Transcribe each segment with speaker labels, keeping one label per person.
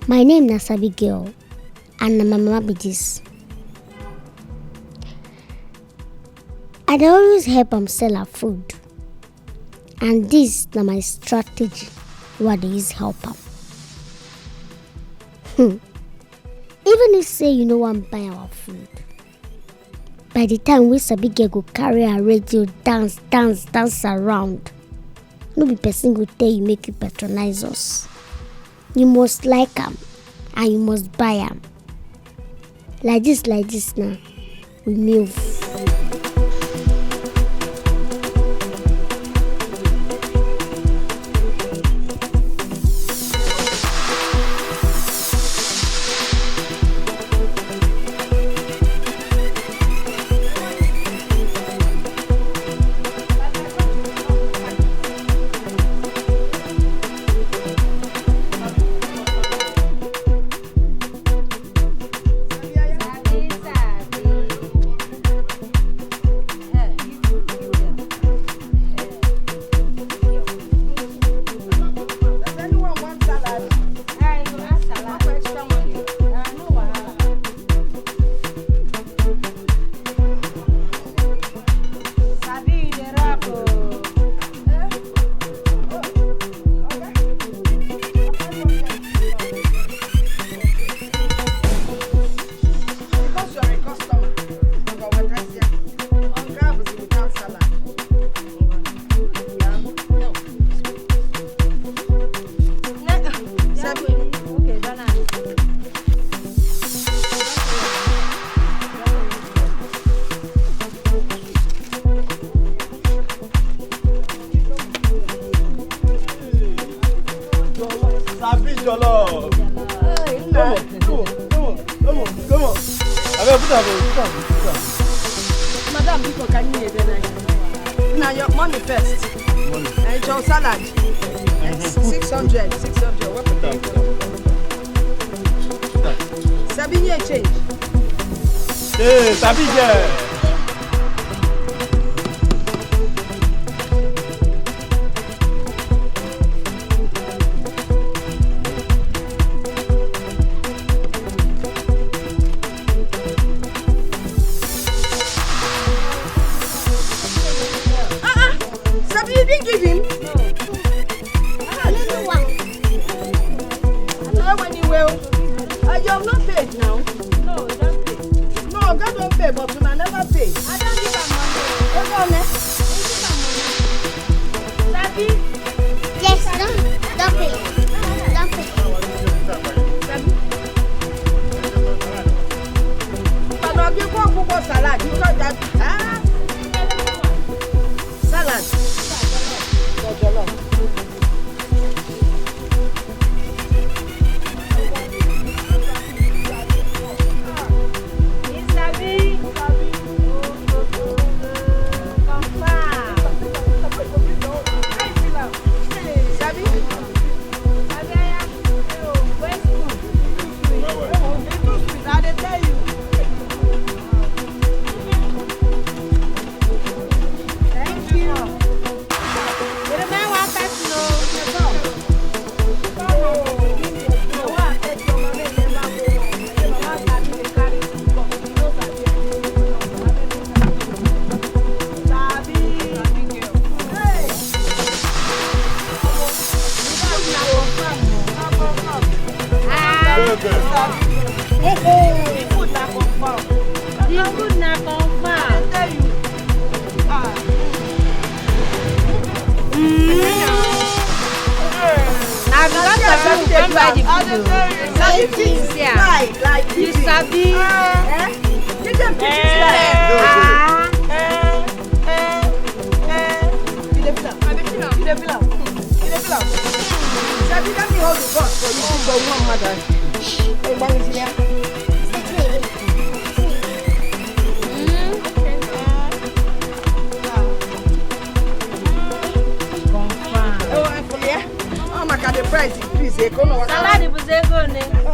Speaker 1: My name is Abigail, and my mama be this. I dey always help am sell her food, and this na my strategy wey I dey use help am. Even if say you no wan buy our food, by the time wey Abigail go carry her radio dance around, no be person go tell you make you patronize us. You must like am and you must buy am. Like this now, we move.
Speaker 2: Madam, people can you hear now your money first. Money. And your salad. 600. What the Sabine change.
Speaker 3: Hey, Sabine.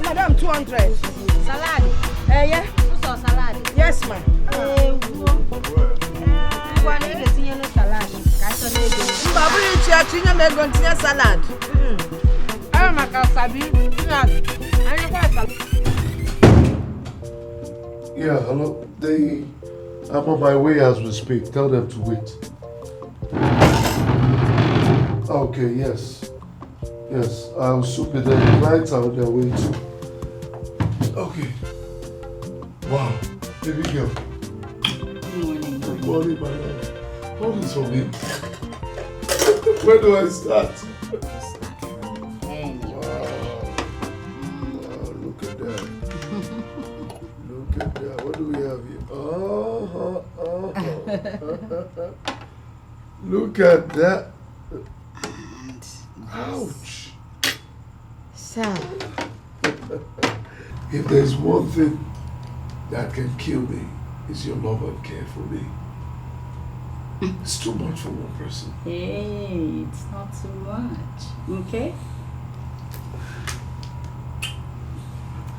Speaker 2: Madam, 200.
Speaker 4: Salad.
Speaker 2: Yeah.
Speaker 4: Salad.
Speaker 2: Yes, ma'am.
Speaker 4: Salad.
Speaker 2: Babu, you are salad.
Speaker 4: Yeah, hello. I'm on my way as we speak. Tell them to wait. Okay, yes. Yes, I'll soon be there. The clients are on their way too. Okay. Wow, baby girl.
Speaker 5: Good morning.
Speaker 4: Good morning, my love. What is for me? Where do I start? Look at that. Look at that. What do we have here? Look at that. Ouch.
Speaker 5: Sir.
Speaker 4: If there's one thing that can kill me, it's your love and care for me. It's too much for one person.
Speaker 5: Hey, it's not too much. Okay?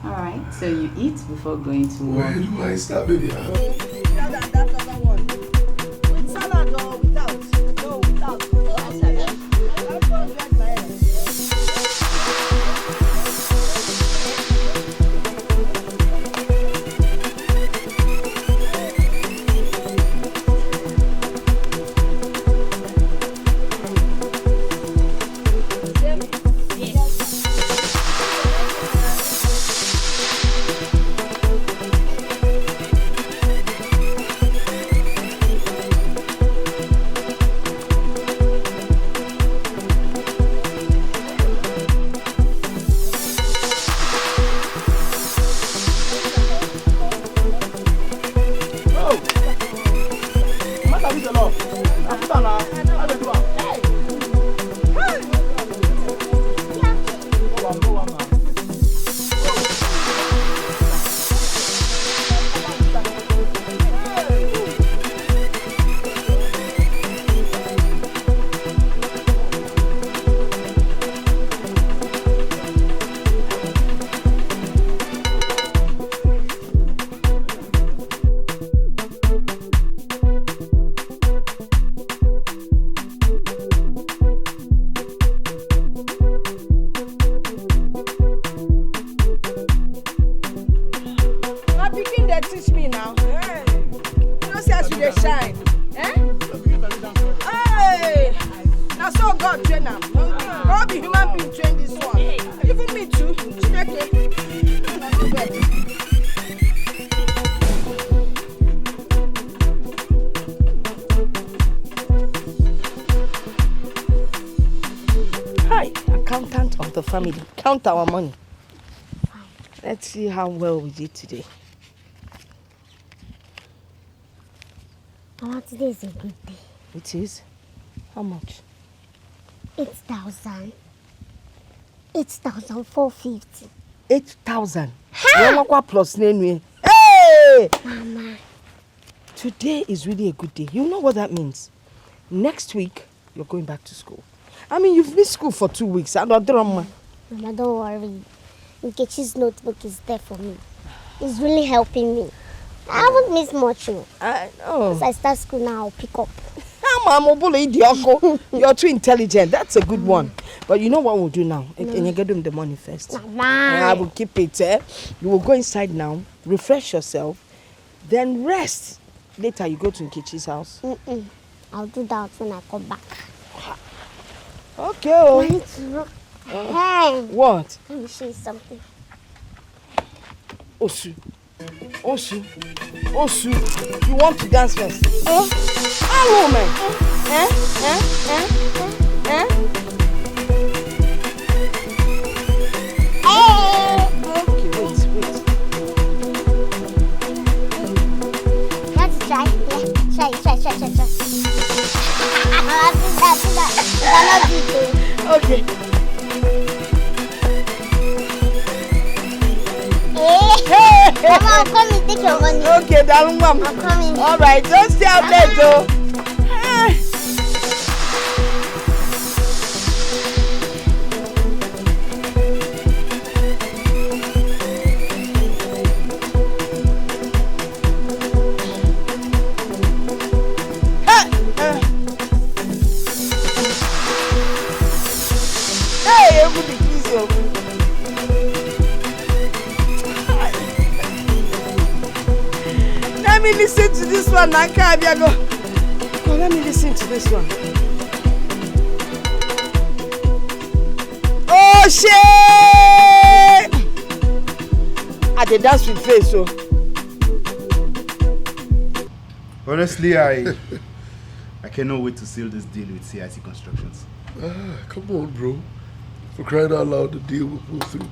Speaker 5: Alright, so you eat before going to work.
Speaker 4: Where do I start, baby?
Speaker 2: That other one. With salad or without? No, without. Family, count our money. Let's see how well we did today.
Speaker 1: Mama, today is a good day.
Speaker 2: It is? How much?
Speaker 1: 8,000. 8,450.
Speaker 2: 8,000. Plus Hey!
Speaker 1: Mama.
Speaker 2: Today is really a good day. You know what that means? Next week, you're going back to school. I mean, you've missed school for 2 weeks. I don't know.
Speaker 1: Mama, don't worry. Nkechi's notebook is there for me. It's really helping me. I haven't missed much.
Speaker 2: I know.
Speaker 1: As I start school now, I'll pick up.
Speaker 2: You're too intelligent. That's a good one. But you know what we'll do now? And you get them the money first.
Speaker 1: Mama.
Speaker 2: I will keep it. You will go inside now, refresh yourself, then rest. Later, you go to Nkechi's house.
Speaker 1: I'll do that when I come back.
Speaker 2: Okay. Oh.
Speaker 1: Hey.
Speaker 2: What?
Speaker 1: Let me show you something.
Speaker 2: Osu. You want to dance first? Hello, man.
Speaker 1: Okay,
Speaker 2: wait.
Speaker 1: Let's try. Yeah, try. Do that.
Speaker 2: Okay.
Speaker 1: Mama, I'll come and take your money.
Speaker 2: Okay, darling, mom.
Speaker 1: I'm coming.
Speaker 2: All right, don't stay out there, though. Hey, everybody, please. so. Let me listen to this one, Nakabiago. Come, let me listen to this one. Oh shit! I did dance with face, so.
Speaker 3: Honestly, I cannot wait to seal this deal with CIC Constructions.
Speaker 4: Come on, bro. For crying out loud, the deal will pull through.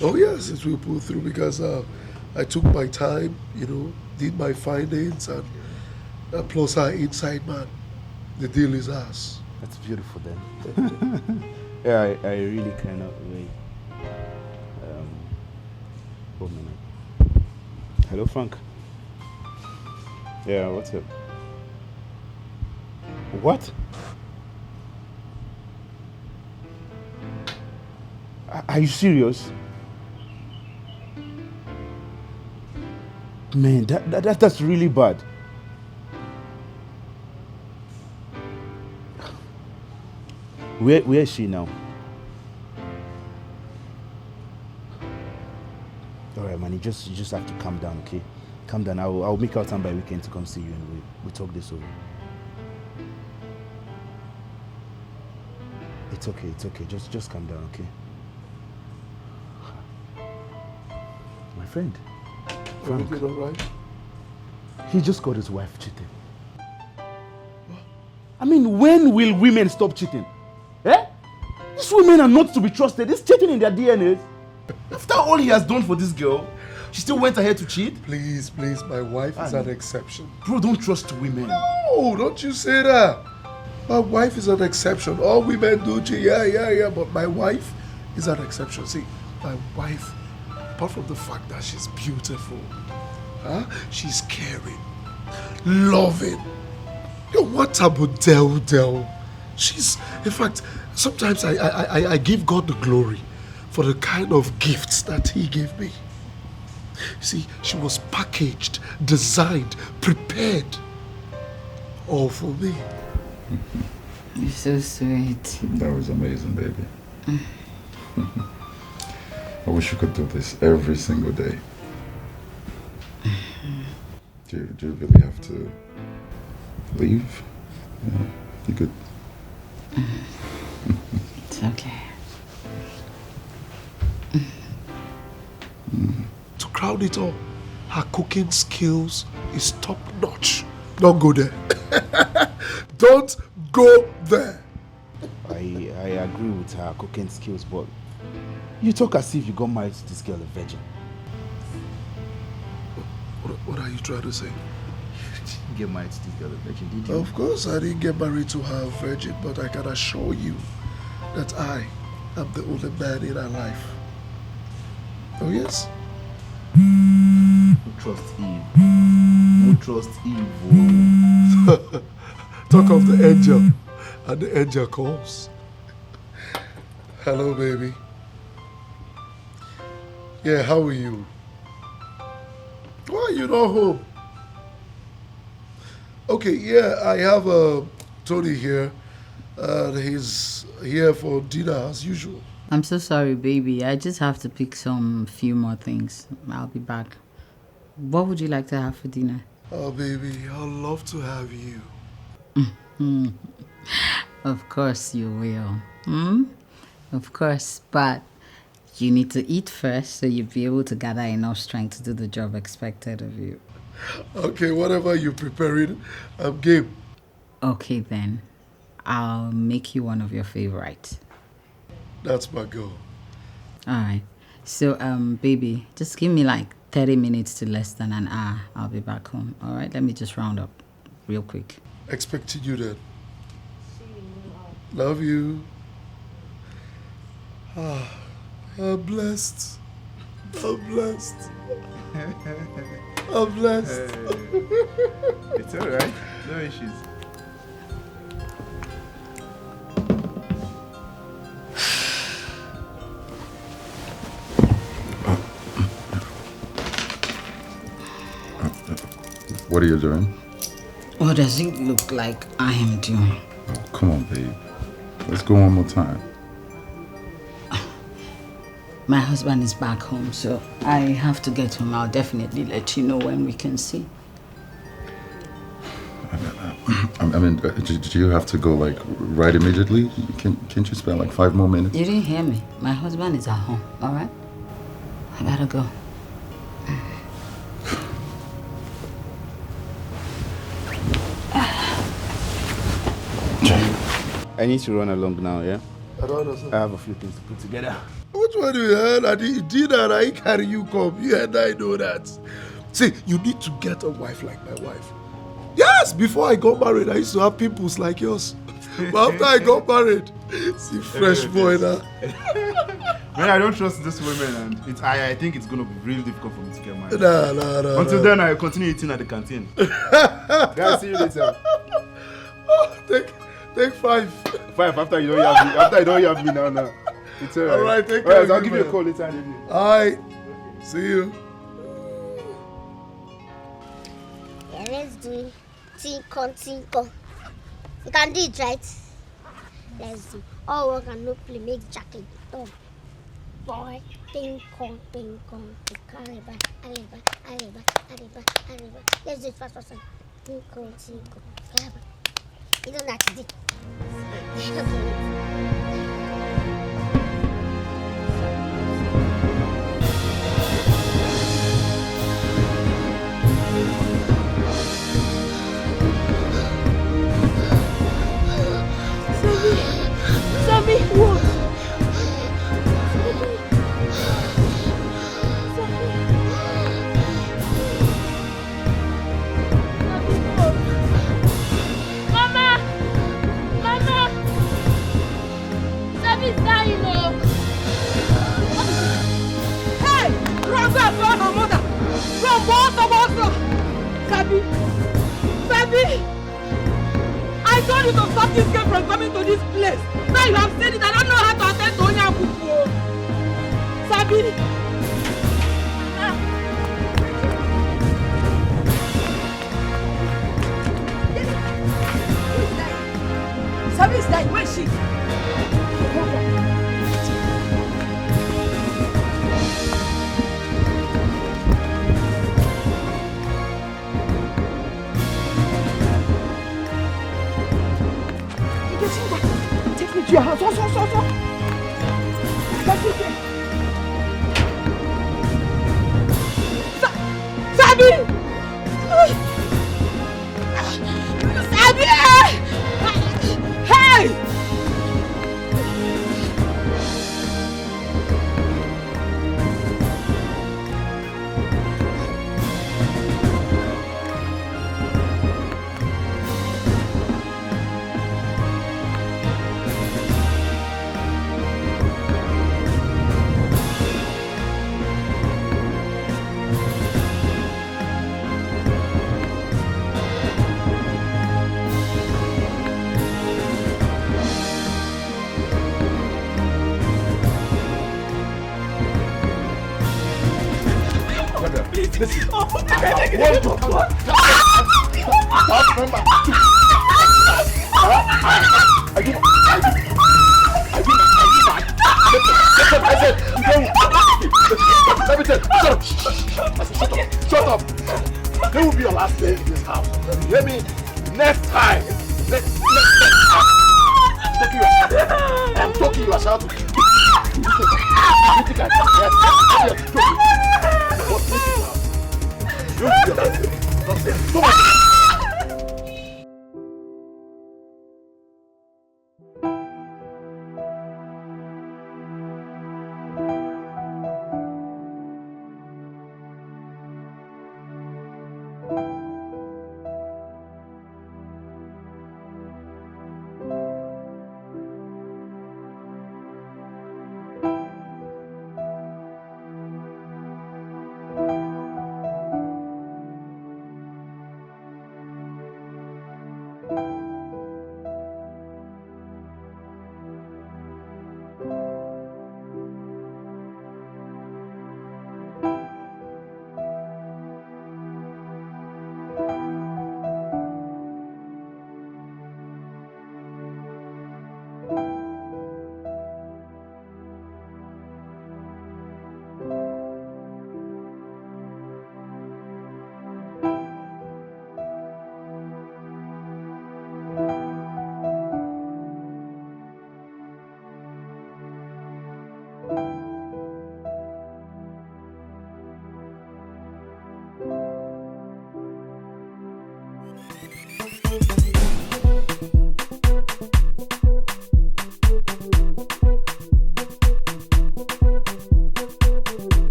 Speaker 4: Oh yes, it will pull through because I took my time, you know, did my findings, and plus our inside man. The deal is ours.
Speaker 3: That's beautiful then. Yeah, I really cannot wait. 1 minute. Hello, Frank. Yeah, what's up? What? Are you serious? Man, that's really bad. Where is she now? Alright, man, you just have to calm down, okay? Calm down. I'll make out time by weekend to come see you and we talk this over. It's okay. Just calm down, okay? My friend. Frank.
Speaker 4: Everything all right?
Speaker 3: He just got his wife cheating. I mean, when will women stop cheating? Eh? These women are not to be trusted. It's cheating in their DNA. After all he has done for this girl, she still went ahead to cheat?
Speaker 4: Please, my wife is an exception.
Speaker 3: Bro, don't trust women.
Speaker 4: No, don't you say that. My wife is an exception. All women do cheat, yeah, but my wife is an exception. See, my wife, apart from the fact that she's beautiful, she's caring, loving. You know, what about Del? She's, in fact, sometimes I give God the glory for the kind of gifts that he gave me. See, she was packaged, designed, prepared, all for me.
Speaker 5: You're so sweet.
Speaker 6: That was amazing, baby. I wish you could do this every single day. Do you really have to leave? Yeah, you could.
Speaker 5: It's okay.
Speaker 4: To crown it all, her cooking skills is top notch. Don't go there. Don't go there.
Speaker 3: I agree with her cooking skills, but you talk as if you got married to this girl, a virgin.
Speaker 4: What are you trying to say?
Speaker 3: You didn't get married to this girl, a virgin, did you?
Speaker 4: Of course, I didn't get married to her virgin, but I can assure you that I am the only man in her life. Oh, yes?
Speaker 3: Who trust Eve? Who trust Eve?
Speaker 4: Talk of the angel, and the angel calls. Hello, baby. Yeah, how are you? Why are you not home? Okay, yeah, I have Tony here. He's here for dinner as usual.
Speaker 5: I'm so sorry, baby. I just have to pick some few more things. I'll be back. What would you like to have for dinner?
Speaker 4: Oh, baby, I'd love to have you.
Speaker 5: Of course you will. Of course, but you need to eat first so you'll be able to gather enough strength to do the job expected of you.
Speaker 4: Okay, whatever you're preparing, I'm game.
Speaker 5: Okay, then. I'll make you one of your favorites.
Speaker 4: That's my goal.
Speaker 5: Alright. So, baby, just give me like 30 minutes to less than an hour. I'll be back home. Alright, let me just round up real quick.
Speaker 4: Expecting you then. Love you. I'm blessed. I'm blessed. I'm blessed.
Speaker 3: It's alright. No issues.
Speaker 6: What are you doing?
Speaker 5: What does it look like I am doing?
Speaker 6: Oh, come on, babe. Let's go one more time.
Speaker 5: My husband is back home, so I have to get home. I'll definitely let you know when we can see.
Speaker 6: I mean, do you have to go like right immediately? Can't you spend like 5 more minutes?
Speaker 5: You didn't hear me. My husband is at home, all right? I gotta go.
Speaker 3: I need to run along now, yeah?
Speaker 4: I don't understand.
Speaker 3: I have a few things to put together.
Speaker 4: Which one do you heard? I did that. I carry you come. You and I know that. See, you need to get a wife like my wife. Yes, before I got married, I used to have pimples like yours. But after I got married, see, fresh boy now.
Speaker 3: Man, I don't trust this woman, and I think it's gonna be really difficult for me to get married.
Speaker 4: No.
Speaker 3: Until then, I continue eating at the canteen. Guys, see you later.
Speaker 4: Oh, take 5.
Speaker 3: 5 after you don't have me. After you don't have me now. It's alright.
Speaker 4: Alright, take care.
Speaker 3: Alright, I'll give you a call later.
Speaker 4: Alright, see you.
Speaker 1: Yeah, let's do it. Tinko. You can do it, right? Let's do. All work and no play make jacket. Oh. Boy, tinko. Arriba. Let's do it fast. Tinko. You don't have to do it.
Speaker 2: Sabi, what? Mama! Sabi's dying, oh! Hey! Run back, run, her mother! Run, boss! Sabi! I told you to stop this girl from coming to this place. Now you have said it, I don't know how to attend to Onyakuku. Sabi! Sabi is dying. Where is she? Take me to your house. So. That's it. Sabi! Sabi! Hey!
Speaker 3: Listen.
Speaker 2: Oh,
Speaker 3: Shut up. There will be your last day in this house. You hear me? Next time. I'm talking you yourself.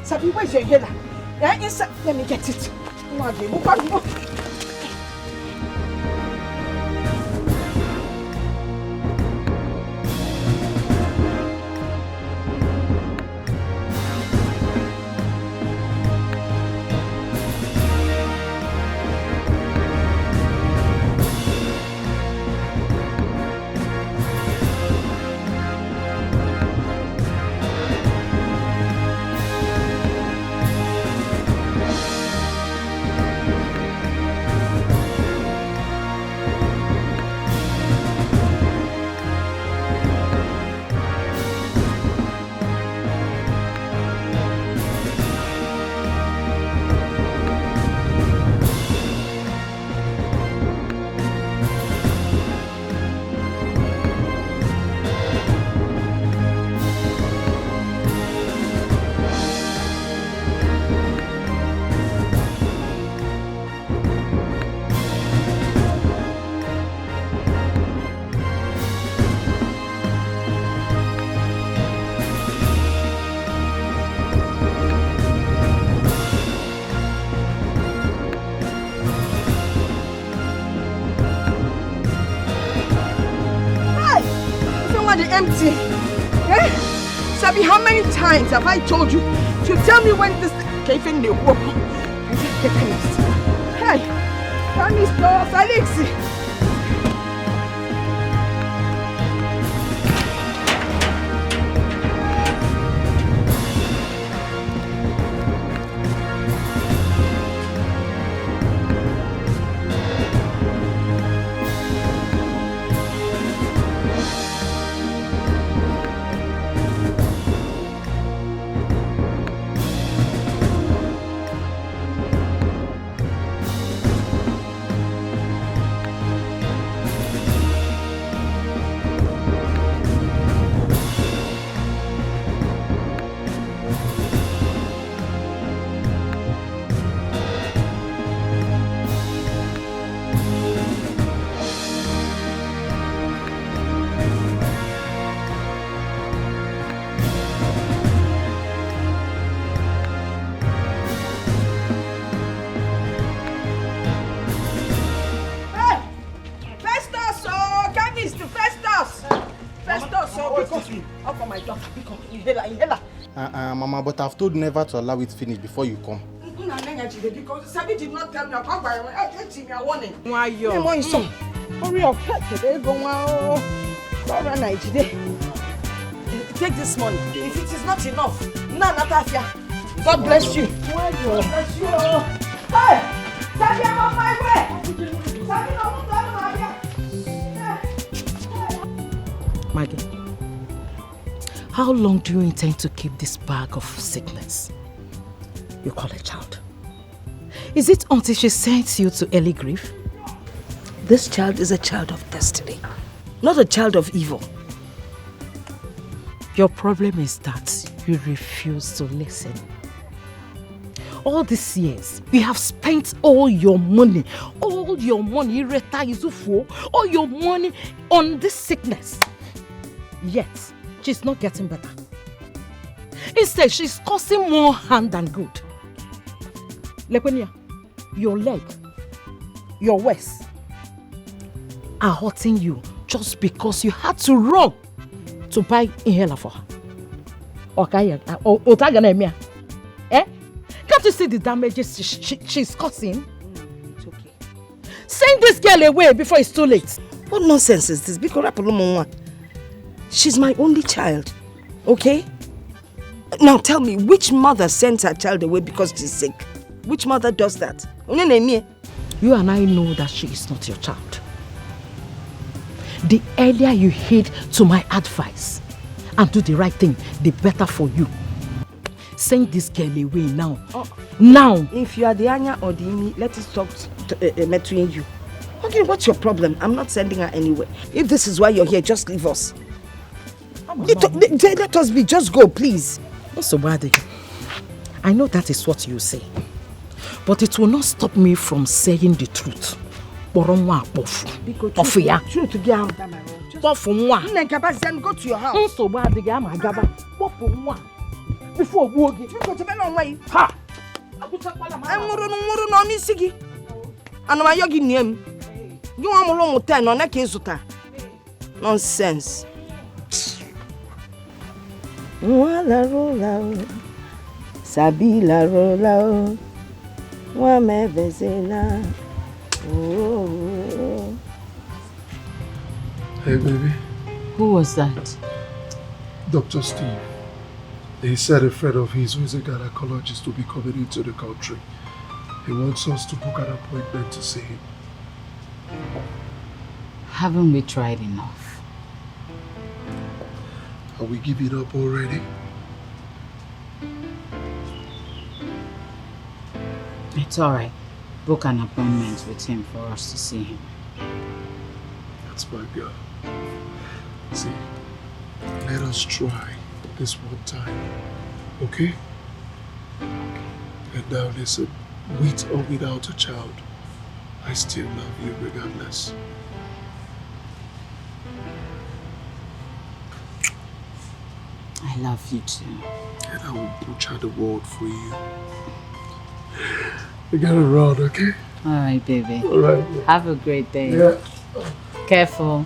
Speaker 2: Sabi, where's your inhaler? Yeah, inside. Let me get it. empty. Eh? Sabi, how many times have I told you to tell me when this cave in the work? Hey, Mr. Felix.
Speaker 7: Mama, but I've told never to allow it finish before you come.
Speaker 2: Because Sabi did not tell me about my warning. Why you? Hurry up. Take this money. If it is not enough, God bless you. God bless you. Hey! Sabi, I'm on my way. Sabi,
Speaker 8: Maggie, how long do you intend to keep this bag of sickness you call a child? Is it until she sends you to early grief?
Speaker 2: This child is a child of destiny, not a child of evil.
Speaker 8: Your problem is that you refuse to listen. All these years, you have spent all your money, all your money on this sickness. Yet, she's not getting better. Instead, she's causing more harm than good. Lekwenia, your leg, your waist are hurting you just because you had to run to buy inhaler for her. Okay, eh? Can't you see the damages she's causing?
Speaker 2: It's okay.
Speaker 8: Send this girl away before it's too late.
Speaker 2: What nonsense is this? She's my only child, okay? Now tell me, which mother sends her child away because she's sick? Which mother does that?
Speaker 8: You and I know that she is not your child. The earlier you heed to my advice and do the right thing, the better for you. Send this girl away now. Now!
Speaker 2: If you are the Anya or the Imi, let us talk between you. Okay, what's your problem? I'm not sending her anywhere. If this is why you're here, just leave us. Let us be. Just go, please.
Speaker 8: So bad. I know that is what you say, but it will not stop me from saying the truth. Go to your house. Before
Speaker 2: nonsense. Sabila rola wa mevezela.
Speaker 4: Hey, baby.
Speaker 5: Who was that?
Speaker 4: Dr. Steve. He said a friend of his who is a gynecologist will be coming into the country. He wants us to book an appointment to see him.
Speaker 5: Haven't we tried enough?
Speaker 4: Are we giving up already?
Speaker 5: It's alright. Book an appointment with him for us to see him.
Speaker 4: That's my girl. See, let us try this one time, okay? And now listen, with or without a child, I still love you regardless.
Speaker 5: I love you too.
Speaker 4: And I will butcher the world for you. We gotta run, okay?
Speaker 5: Alright, baby.
Speaker 4: Alright.
Speaker 5: Have a great day.
Speaker 4: Yeah.
Speaker 5: Careful.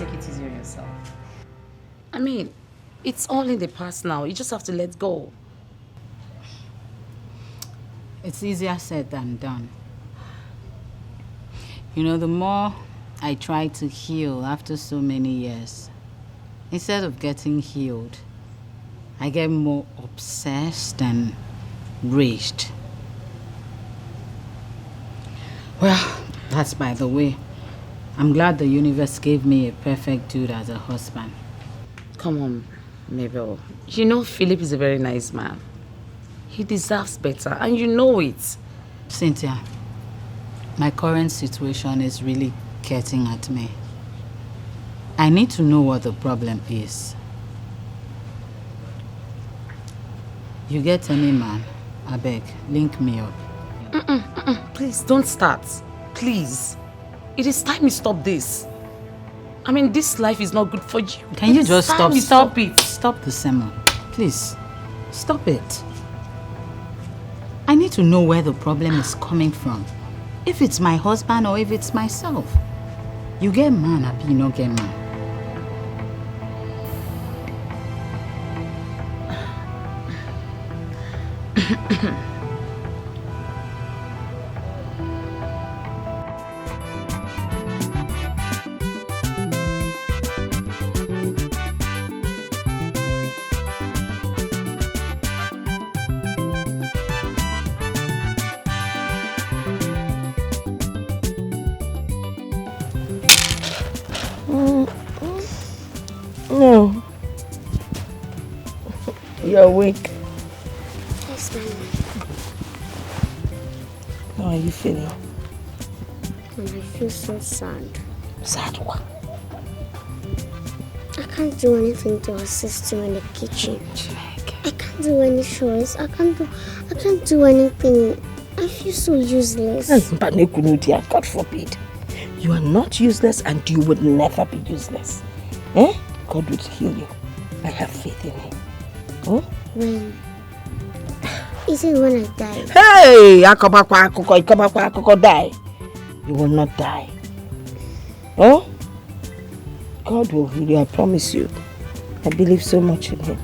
Speaker 5: take it easy on yourself.
Speaker 9: I mean, it's all in the past now. You just have to let go.
Speaker 5: It's easier said than done. You know, the more I try to heal after so many years, instead of getting healed, I get more obsessed and raged. Well, that's by the way. I'm glad the universe gave me a perfect dude as a husband.
Speaker 9: Come on, Mabel. You know Philip is a very nice man. He deserves better, and you know it.
Speaker 5: Cynthia, my current situation is really getting at me. I need to know what the problem is. You get any man, I beg, link me up.
Speaker 9: Please, don't start. Please. It is time you stop this. I mean, this life is not good for you.
Speaker 5: Can you just stop?
Speaker 9: Stop it.
Speaker 5: Stop the sermon. Please, stop it. I need to know where the problem is coming from. If it's my husband or if it's myself. You get man, Abi, you not get man.
Speaker 8: No. You're awake.
Speaker 1: Yes, ma'am.
Speaker 8: How are you feeling?
Speaker 1: And I feel so sad.
Speaker 8: Sad what?
Speaker 1: I can't do anything to assist you in the kitchen. I can't do any chores. I can't do anything. I feel so useless.
Speaker 8: But God forbid. You are not useless and you would never be useless. Eh? God will heal you. I have faith in him. Oh?
Speaker 1: When? Is it when I die?
Speaker 8: Hey! Die. You will not die. Oh? God will heal you, I promise you. I believe so much in him.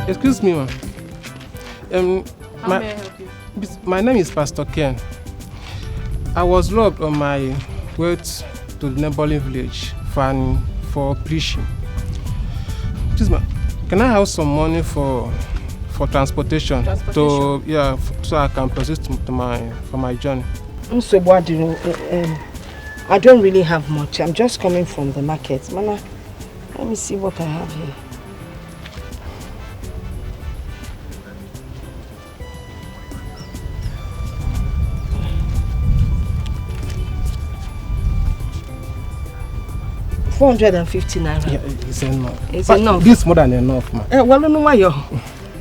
Speaker 2: Excuse me, ma'am.
Speaker 9: How may I help you?
Speaker 2: My name is Pastor Ken. I was robbed on my way to the neighboring village for preaching. Please, ma'am, can I have some money for transportation? So I can proceed for my journey.
Speaker 8: So what do you I don't really have much. I'm just coming from the market. Mama, let me see what I have here. $450.
Speaker 2: Yeah, it's enough.
Speaker 8: It's enough.
Speaker 2: This is more than enough, ma'am.
Speaker 8: Well, no, why you?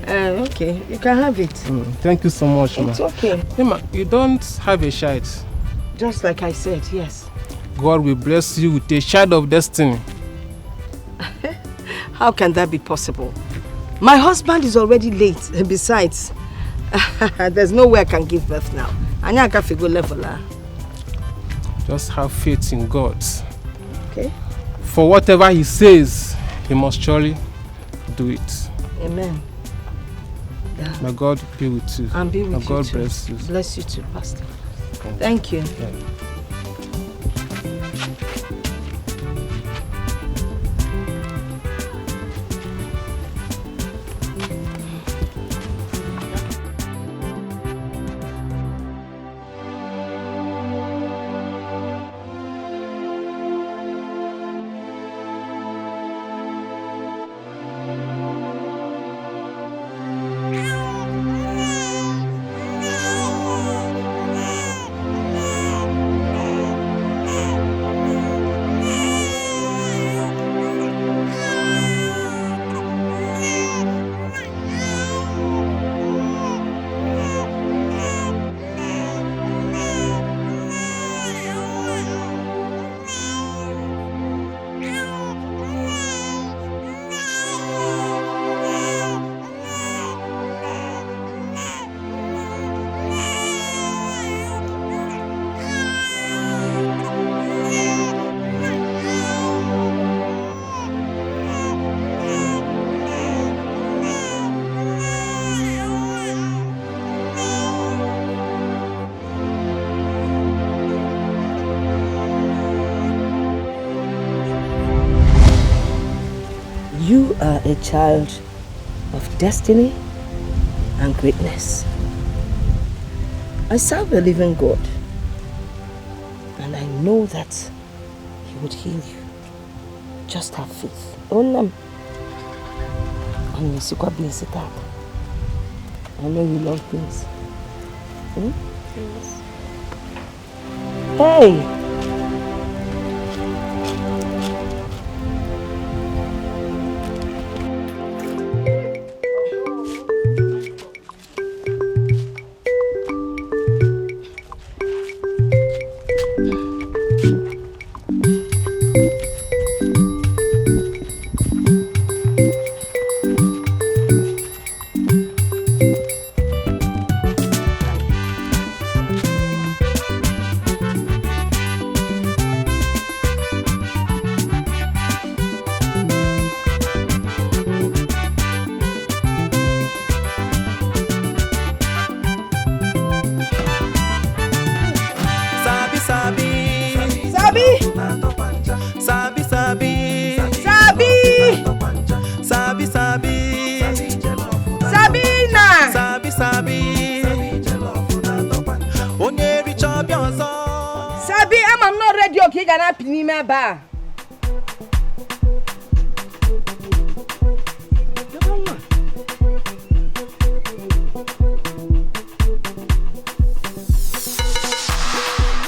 Speaker 8: Okay, you can have it.
Speaker 2: Thank you so much, ma'am.
Speaker 8: It's okay.
Speaker 2: Hey, ma, you don't have a child.
Speaker 8: Just like I said, yes.
Speaker 2: God will bless you with a child of destiny.
Speaker 8: How can that be possible? My husband is already late. Besides, there's no way I can give birth now. I need to go level.
Speaker 2: Just have faith in God.
Speaker 8: Okay.
Speaker 2: For whatever he says, he must surely do it.
Speaker 8: Amen. Yeah.
Speaker 2: May God be with you.
Speaker 8: And be with
Speaker 2: May
Speaker 8: you
Speaker 2: God
Speaker 8: too.
Speaker 2: bless you.
Speaker 8: Bless you too, Pastor. Thank you.
Speaker 2: Yeah.
Speaker 10: are a child of destiny and greatness. I serve a living God, and I know that He would heal you. Just have faith. And I know you love things.
Speaker 1: Yes.
Speaker 10: Hey!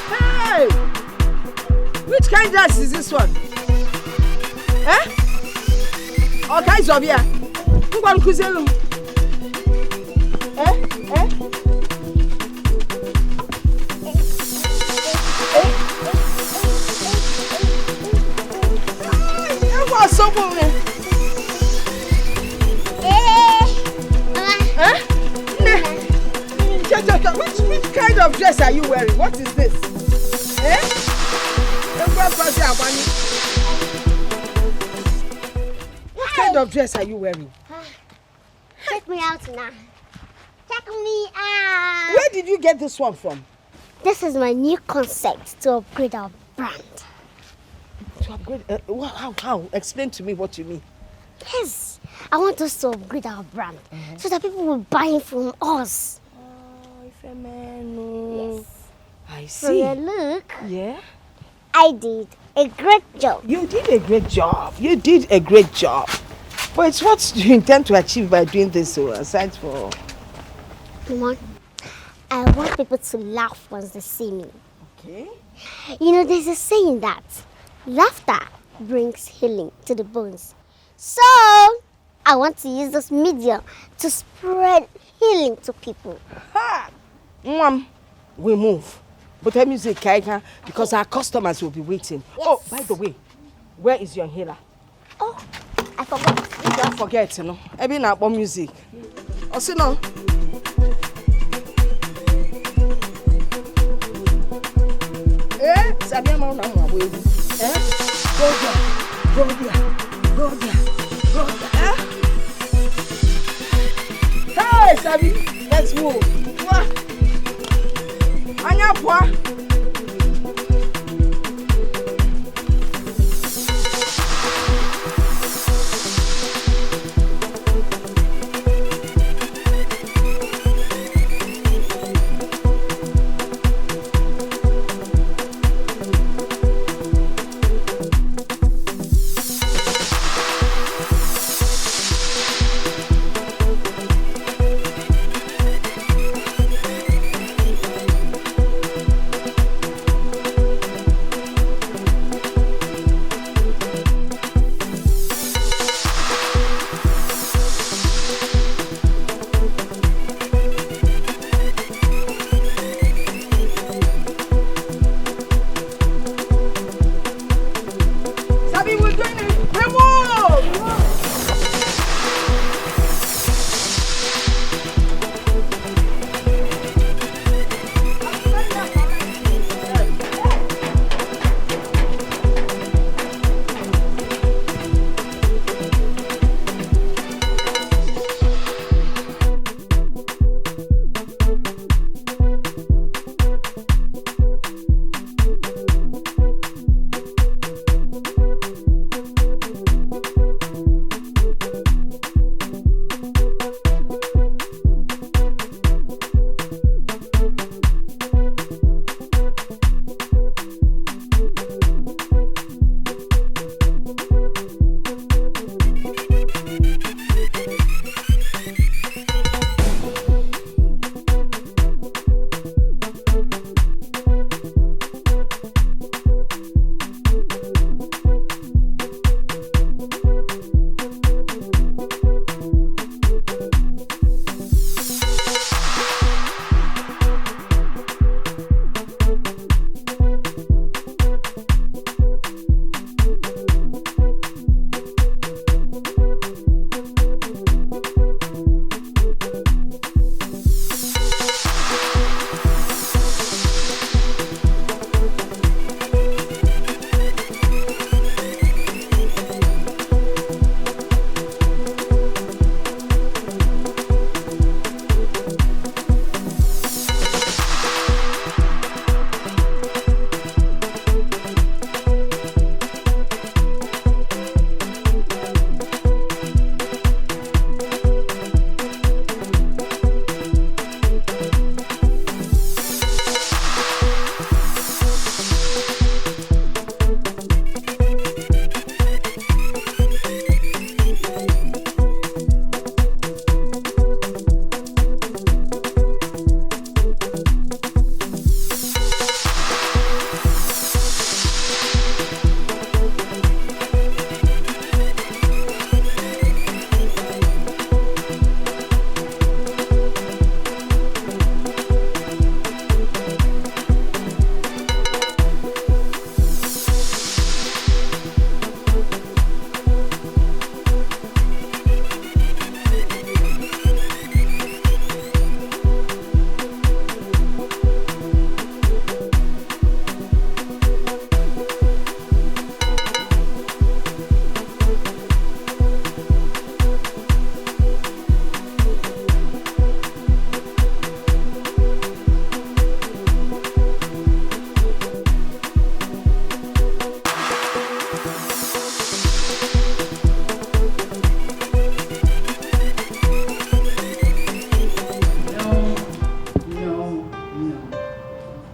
Speaker 10: Hey! Which kind of dress is this one? Eh? Okay, Zobia. Who want to sell them? Which kind of dress are you wearing? What is this? What kind of dress are you wearing?
Speaker 1: Check me out now. Check me out.
Speaker 10: Where did you get this one from?
Speaker 1: This is my new concept to upgrade our brand.
Speaker 10: To upgrade? How? Explain to me what you mean.
Speaker 1: Yes, I want us to upgrade our brand so that people will buy it from us. Yes.
Speaker 10: I see.
Speaker 1: So look.
Speaker 10: Yeah?
Speaker 1: I did a great job.
Speaker 10: You did a great job. You did a great job. But it's what you intend to achieve by doing this, so aside for...
Speaker 1: Mama, I want people to laugh once they see me.
Speaker 10: Okay.
Speaker 1: You know, there's a saying that laughter brings healing to the bones. So, I want to use this medium to spread healing to people.
Speaker 10: Ha! Mom, we move. But the music, because our customers will be waiting. Yes. Oh, by the way, where is your inhaler?
Speaker 1: Oh, I forgot.
Speaker 10: You don't forget, you know. Every night about music. Oh, see no. Sabia ma na mo we. Go there. Hey, Sabi, let's move. Anya poa.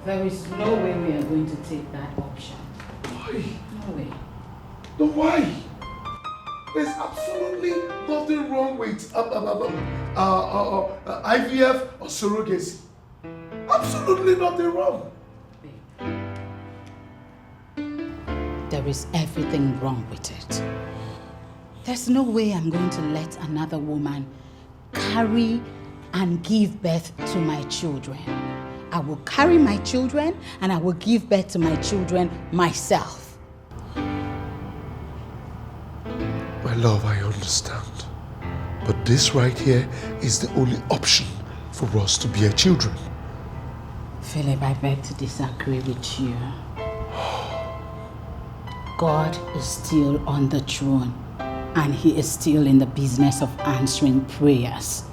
Speaker 5: There is no way we are going to take that option.
Speaker 4: Why?
Speaker 5: No way.
Speaker 4: No, why? There's absolutely nothing wrong with IVF or surrogacy. Absolutely nothing wrong.
Speaker 5: There is everything wrong with it. There's no way I'm going to let another woman carry and give birth to my children. I will carry my children and I will give birth to my children myself.
Speaker 4: My love, I understand. But this right here is the only option for us to bear children.
Speaker 5: Philip, I beg to disagree with you. God is still on the throne and he is still in the business of answering prayers.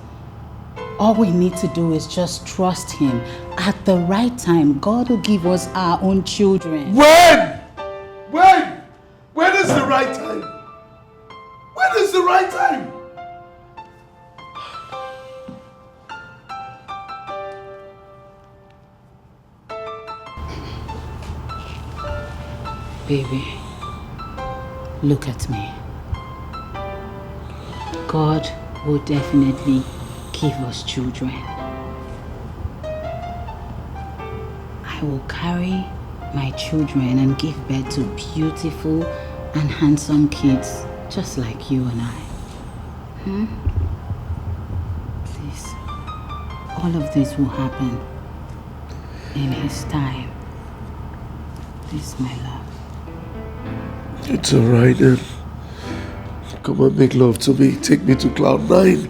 Speaker 5: All we need to do is just trust him. At the right time, God will give us our own children.
Speaker 4: When? When? When is the right time? When is the right time?
Speaker 5: Baby, look at me. God will definitely give us children. I will carry my children and give birth to beautiful and handsome kids just like you and I. Please, all of this will happen in his time. Please, my love.
Speaker 4: It's alright then. Come and make love to me. Take me to cloud 9.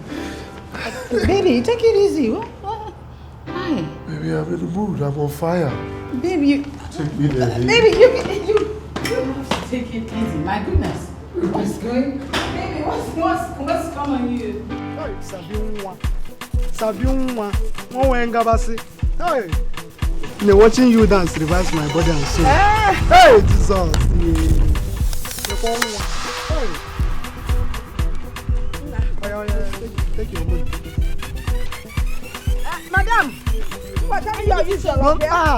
Speaker 5: Baby, take it easy. What? Why?
Speaker 4: Baby, I'm in the mood. I'm on fire.
Speaker 5: Baby, you...
Speaker 4: Take me there.
Speaker 5: Baby, you have to take it easy. My goodness. What's going... Baby, what's come on you?
Speaker 11: Hey, Sabiunwa. Hey. They're watching you dance revives my body and soul. Hey, Jesus. Hey. Take your money.
Speaker 10: Madam, what time you are usual?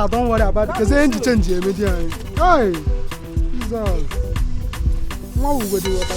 Speaker 11: Don't worry about it. Because they ain't change immediately. Hey, Jesus. What will we do with the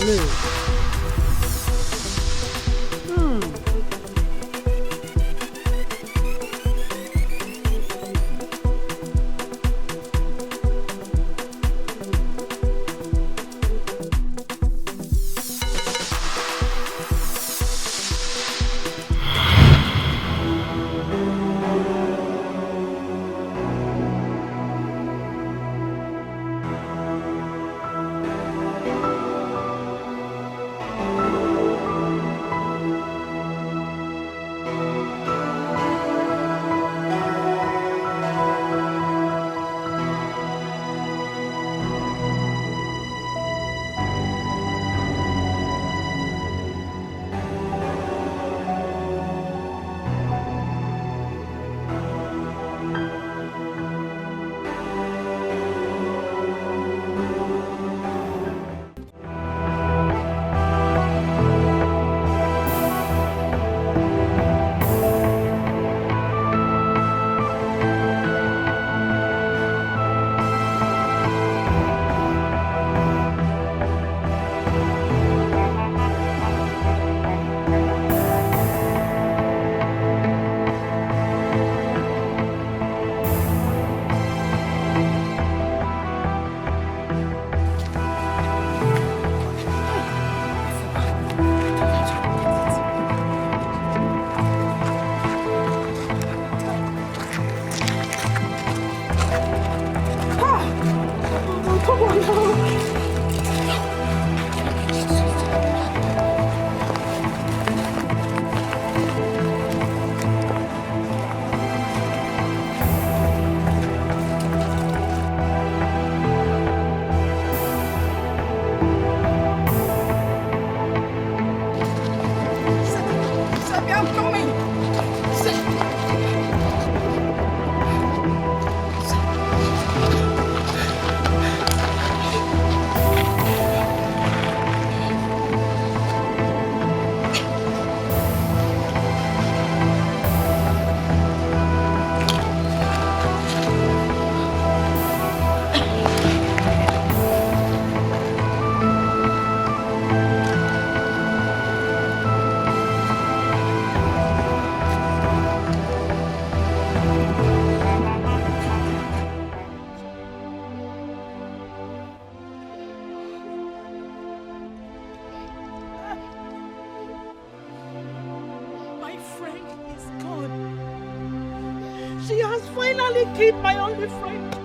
Speaker 8: literally killed my only friend.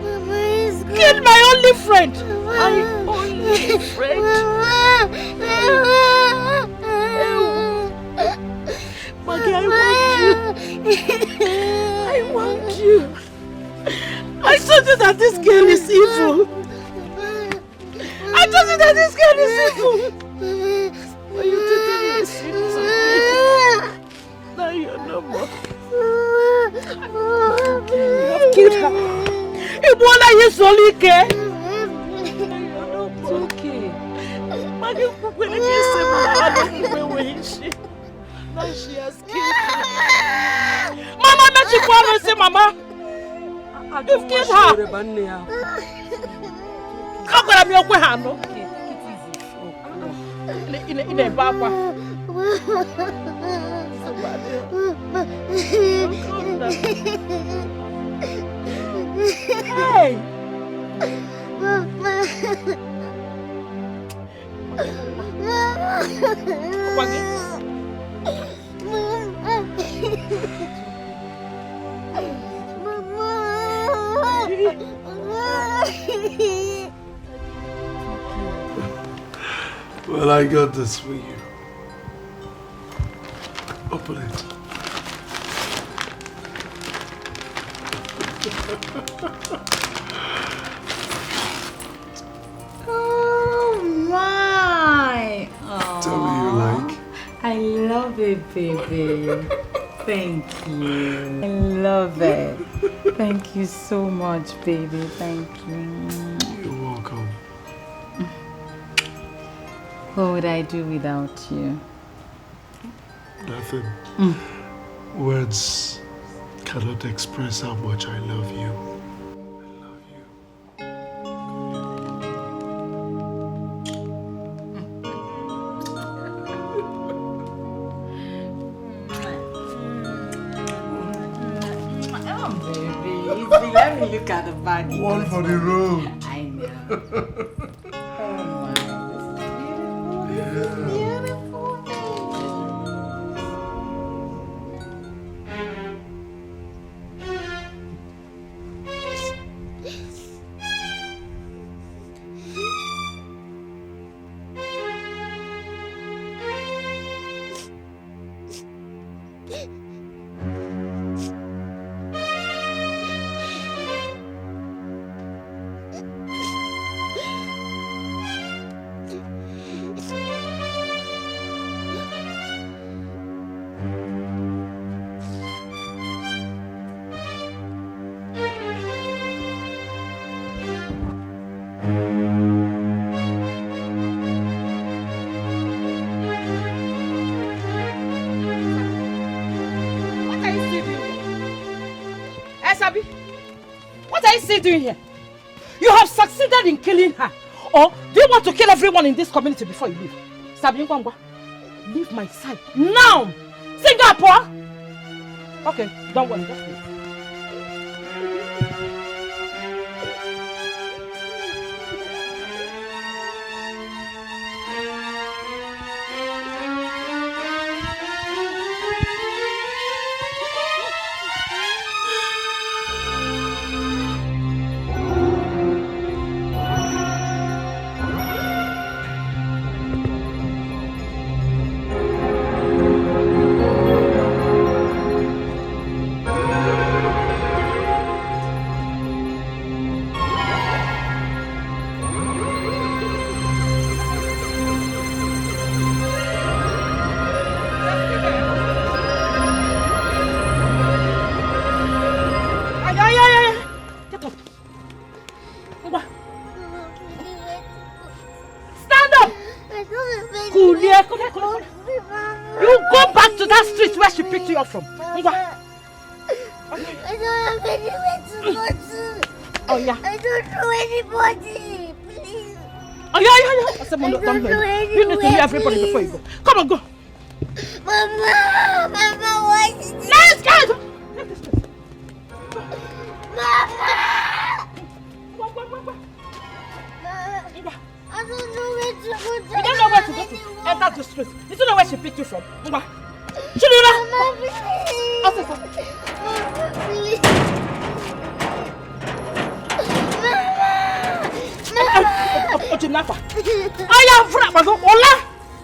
Speaker 1: Mama is good.
Speaker 8: Killed my only friend. My only friend. Maggie, I want you. I told you that this girl is evil. I told you that this girl is evil. But you didn't listen to me. Now you're no more. You have killed her. Ibuola Yesolike. It's okay. Maggie, when I say now she has killed her. Mama, not you want to say, Mama. You've killed her. How can I be okay, Hano? In a baba. Hey!
Speaker 4: Well, I got this for you. Open it.
Speaker 5: Oh my!
Speaker 4: Tell me you like.
Speaker 5: I love it, baby. Thank you. I love it. Thank you so much, baby. Thank you.
Speaker 4: You're welcome.
Speaker 5: What would I do without you?
Speaker 4: Nothing. Words cannot express how much I love you.
Speaker 5: Let me look at the bag.
Speaker 4: One for the road.
Speaker 5: I know. Oh my.
Speaker 4: Yeah.
Speaker 5: Beautiful.
Speaker 8: What are you still doing here? You have succeeded in killing her. Or do you want to kill everyone in this community before you leave? Sabi Ngwangwa, leave my side now! Singapore! Okay, don't worry, just wait. You go back to that street where she picked you up from.
Speaker 1: I don't have anywhere to go to.
Speaker 8: Oh yeah.
Speaker 1: I don't know anybody. Please.
Speaker 8: Oh yeah. I said, Mom, don't worry. You need to hear everybody before you go. Come on, go.
Speaker 1: Mama, why is this?
Speaker 8: Let's go.
Speaker 1: Mama.
Speaker 8: I don't know where to go to. You don't know where to go to? Enter the street. You don't know where she picked you from. Mama,
Speaker 1: please.
Speaker 8: Mama, please. kidnapper. I am free. Ola!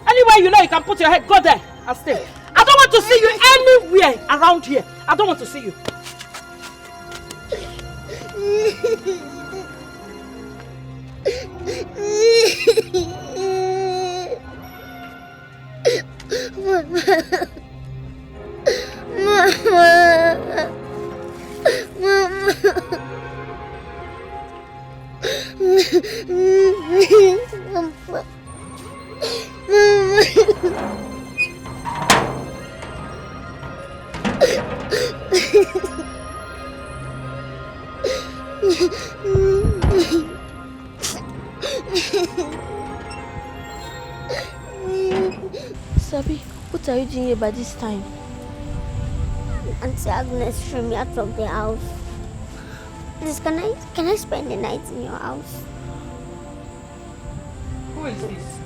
Speaker 8: Anywhere you know you can put your head, go there and stay. I don't want to see you anywhere around here. I don't want to see you.
Speaker 1: Sabi, what are you doing here by this time? Auntie Agnes threw me out of the house. Please, can I spend the night in your house?
Speaker 8: Who is this?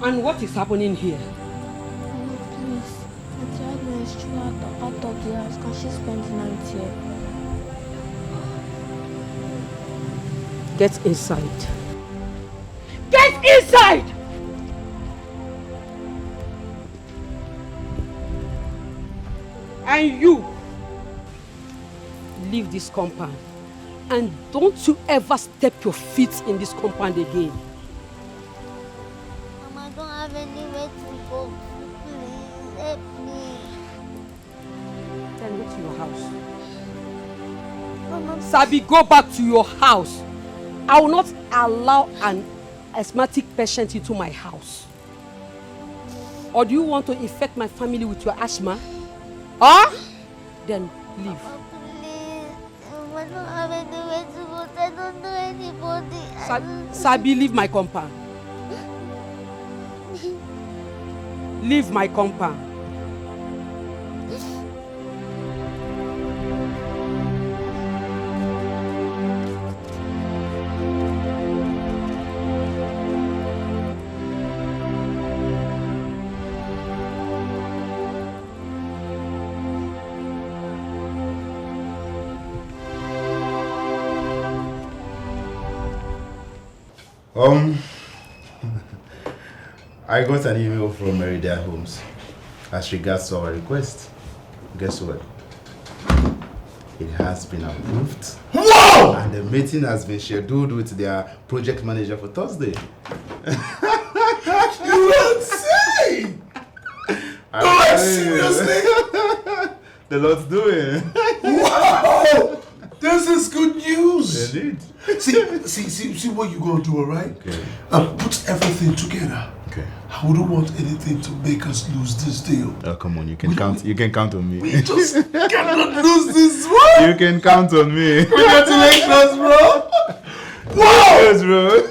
Speaker 8: And what is happening here?
Speaker 1: Oh, please. Auntie Agnes threw out of the house. Can she spend the night here?
Speaker 8: Get inside. Get inside! And you, leave this compound. And don't you ever step your feet in this compound again.
Speaker 1: Mama, I don't have anywhere to go. Please, help me.
Speaker 8: Then go to your house.
Speaker 1: Mama,
Speaker 8: Sabi, go back to your house. I will not allow an asthmatic patient into my house. Or do you want to infect my family with your asthma? Huh? Then leave.
Speaker 1: please. Mama, I don't have anywhere to go. I don't know anybody.
Speaker 8: Sabi, leave my compound. Leave my compound.
Speaker 3: I got an email from Merida Homes as regards to our request. Guess what? It has been approved.
Speaker 4: Whoa!
Speaker 3: And the meeting has been scheduled with their project manager for Thursday.
Speaker 4: You are insane! No, seriously?
Speaker 3: The Lord's doing.
Speaker 4: Wow! This is good news.
Speaker 3: Indeed.
Speaker 4: See what you're gonna do, alright?
Speaker 3: Okay.
Speaker 4: Put everything together.
Speaker 3: Okay.
Speaker 4: I wouldn't want anything to make us lose this deal.
Speaker 3: Oh, come on, you can count. You can count on me.
Speaker 4: We just cannot lose this one.
Speaker 3: You can count on me.
Speaker 4: Congratulations, bro.
Speaker 3: Wow! Yes, bro.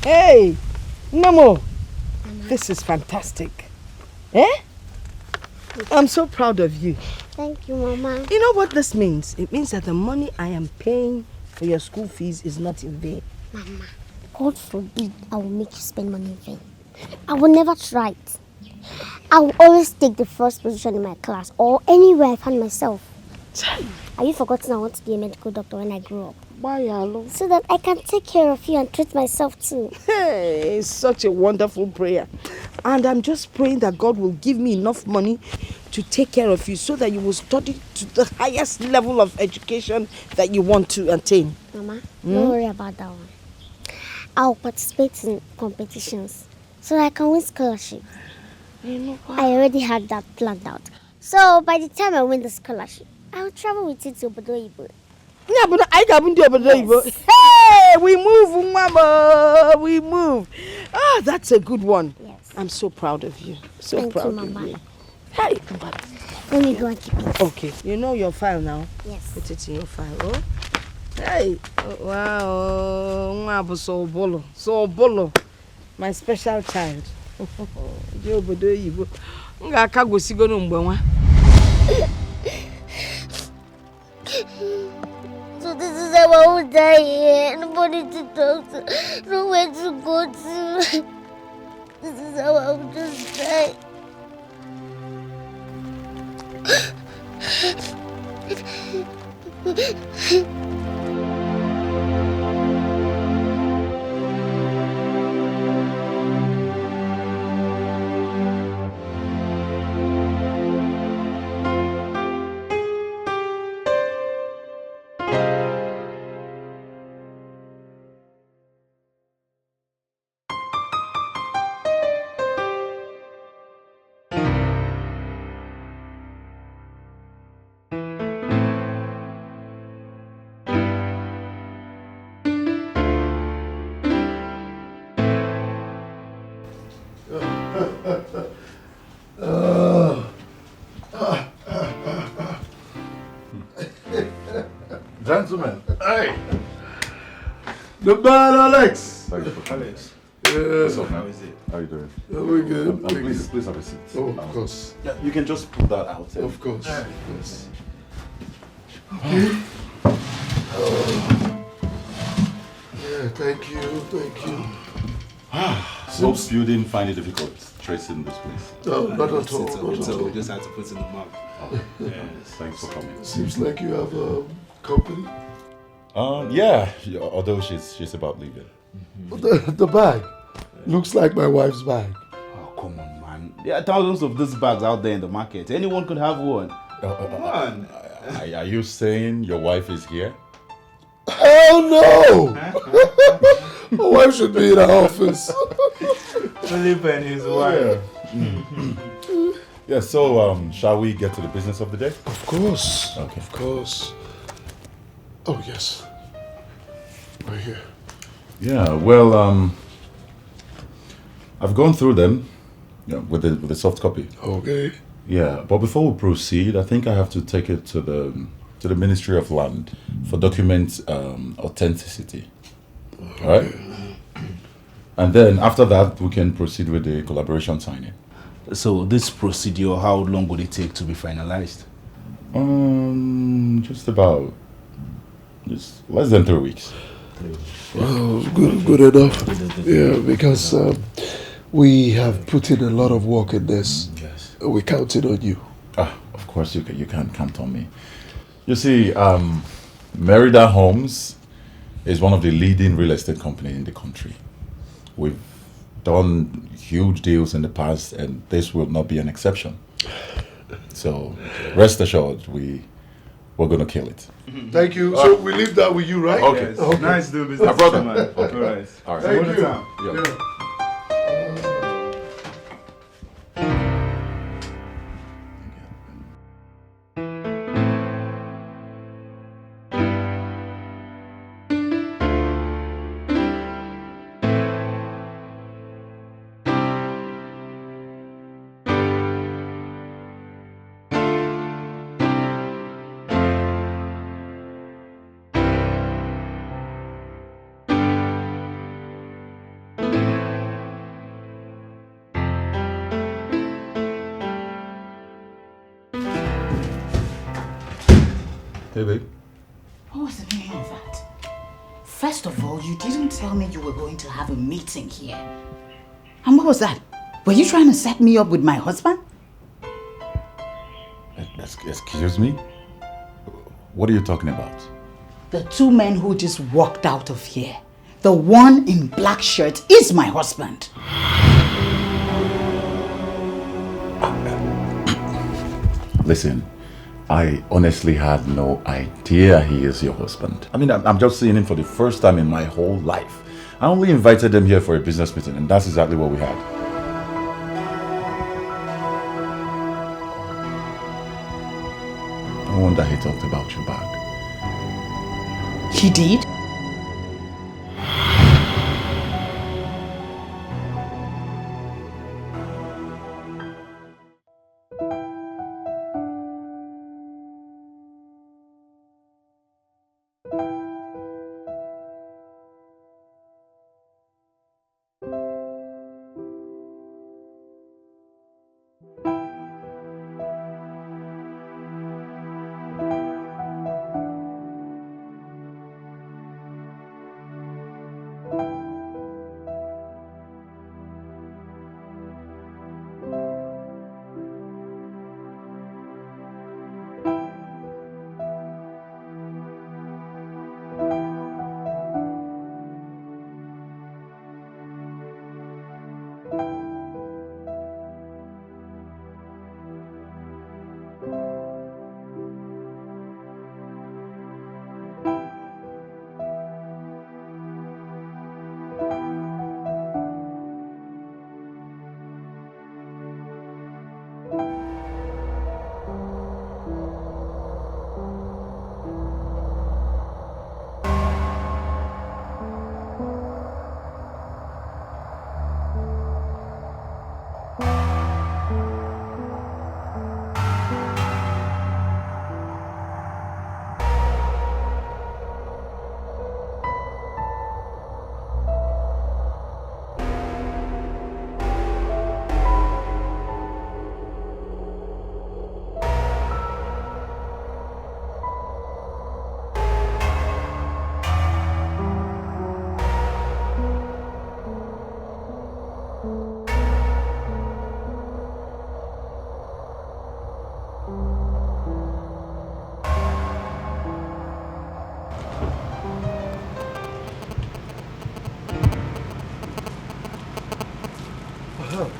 Speaker 10: Hey, Namo, this is fantastic. Eh? I'm so proud of you.
Speaker 1: Thank you, Mama.
Speaker 10: You know what this means? It means that the money I am paying for your school fees is not in vain.
Speaker 1: Mama, God forbid I will make you spend money in vain. I will never try it. I will always take the first position in my class or anywhere I find myself. Have you forgotten I want to be a medical doctor when I grow up?
Speaker 10: Why, Alo?
Speaker 1: So that I can take care of you and treat myself too.
Speaker 10: Hey, it's such a wonderful prayer. And I'm just praying that God will give me enough money to take care of you so that you will study to the highest level of education that you want to attain.
Speaker 1: Mama, don't worry about that one. I'll participate in competitions so that I can win scholarships.
Speaker 10: You know what?
Speaker 1: I already had that planned out. So by the time I win the scholarship, I'll travel with you to Obio.
Speaker 10: Yeah, but I got yes. Hey, we move, Mama. We move. Ah, that's a good one.
Speaker 1: Yes.
Speaker 10: I'm so proud of you. So
Speaker 1: Thank
Speaker 10: proud
Speaker 1: you,
Speaker 10: of
Speaker 1: Mama.
Speaker 10: you. Hey, but
Speaker 1: let me go and keep it.
Speaker 10: Okay, you know your file now?
Speaker 1: Yes.
Speaker 10: Put it in your file. Oh. Hey. Oh, wow. So bolo. My special child. Obodo Igbo. Nga go sigo no mgbe nwa.
Speaker 1: So this is how I will die here. Nobody to talk to. Nowhere to go to. This is how I will just die.
Speaker 6: Gentlemen, hey!
Speaker 4: The man, Alex!
Speaker 6: Thank you for coming.
Speaker 4: Alex.
Speaker 6: Yeah. So, how is it? How are you doing?
Speaker 4: Yeah, we're good.
Speaker 6: Please have a seat.
Speaker 4: Oh, of course.
Speaker 6: Yeah, you can just put that out.
Speaker 4: Of course.
Speaker 6: Yeah.
Speaker 4: Yes. Okay. Yeah, thank you.
Speaker 6: So you didn't find it difficult tracing this place?
Speaker 4: No, not at all.
Speaker 3: So we just had to put in the mark.
Speaker 6: Yes. Thanks for coming.
Speaker 4: Seems like you have company.
Speaker 6: Yeah, although she's about leaving.
Speaker 3: The bag looks like my wife's bag.
Speaker 12: Oh, come on, man. There are thousands of these bags out there in the market. Anyone could have one. Come on.
Speaker 6: Are you saying your wife is here?
Speaker 3: Hell no! My wife should be in her office.
Speaker 12: Philip and his wife.
Speaker 6: Yeah, so shall we get to the business of the day?
Speaker 3: Of course.
Speaker 6: Okay.
Speaker 3: Of course. Oh, yes. Right here.
Speaker 6: Yeah, well, I've gone through them with the soft copy.
Speaker 3: Okay.
Speaker 6: Yeah, but before we proceed, I think I have to take it to the Ministry of Land for document authenticity. Okay. All right? And then after that, we can proceed with the collaboration signing.
Speaker 12: So this procedure, how long would it take to be finalized?
Speaker 6: Just less than 3 weeks.
Speaker 3: Well, good enough. Yeah, because we have put in a lot of work in this.
Speaker 6: Yes.
Speaker 3: We're counting on you.
Speaker 6: Of course, you can count on me. You see, Merida Homes is one of the leading real estate companies in the country. We've done huge deals in the past, and this will not be an exception. So, rest assured, we're going to kill it.
Speaker 3: Thank you. So we leave that with you, right?
Speaker 6: Okay.
Speaker 12: Yes. Okay. Nice doing business.
Speaker 6: My brother.
Speaker 12: Man. Okay.
Speaker 6: All right.
Speaker 3: Thank you.
Speaker 6: Yeah. Hey, babe.
Speaker 5: What was the meaning of that? First of all, you didn't tell me you were going to have a meeting here. And what was that? Were you trying to set me up with my husband?
Speaker 6: Excuse me? What are you talking about?
Speaker 5: The two men who just walked out of here. The one in black shirt is my husband.
Speaker 6: Listen, I honestly had no idea he is your husband. I mean, I'm just seeing him for the first time in my whole life. I only invited them here for a business meeting, and that's exactly what we had. No wonder he talked about you back.
Speaker 9: He did?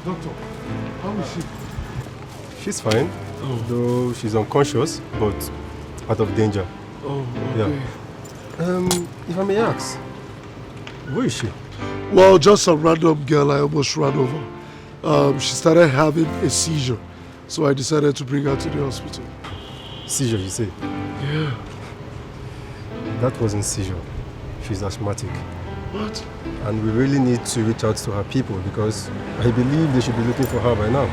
Speaker 11: Doctor, how is she?
Speaker 13: She's fine, though she's unconscious, but out of danger.
Speaker 11: Oh, okay.
Speaker 13: Yeah. If I may ask, where is she?
Speaker 4: Well, just a random girl I almost ran over. She started having a seizure, so I decided to bring her to the hospital.
Speaker 13: Seizure, you say?
Speaker 4: Yeah.
Speaker 13: That wasn't seizure. She's asthmatic.
Speaker 4: What?
Speaker 13: And we really need to reach out to her people because I believe they should be looking for her by now.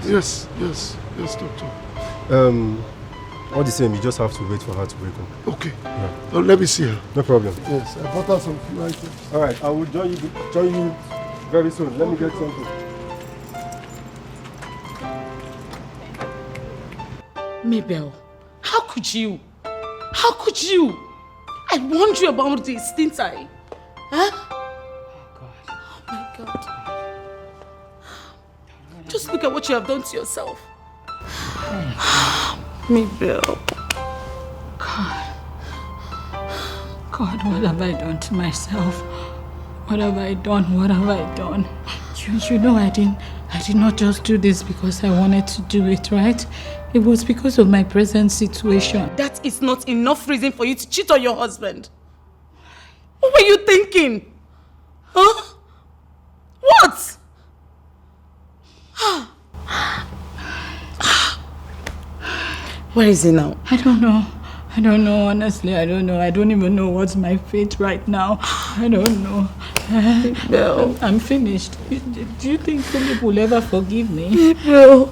Speaker 4: Yes, doctor.
Speaker 13: All the same, you just have to wait for her to wake up.
Speaker 4: Okay.
Speaker 13: Yeah.
Speaker 4: Let me see her.
Speaker 13: No problem.
Speaker 4: Yes, I bought her some few items.
Speaker 13: All right, I will join you very soon. Let me get something.
Speaker 9: Mabel, how could you? How could you? I warned you about this, didn't I? Huh? Oh my God. Just look at what you have done to yourself. Mabel.
Speaker 14: God, what have I done to myself? What have I done? What have I done? You know I did not just do this because I wanted to do it, right? It was because of my present situation.
Speaker 9: That is not enough reason for you to cheat on your husband. What were you thinking? Huh? What? Where is he now?
Speaker 14: I don't know, honestly, I don't know. I don't even know what's my fate right now. I don't know.
Speaker 9: Mabel.
Speaker 14: I'm finished. Do you think Philip will ever forgive me?
Speaker 9: Mabel.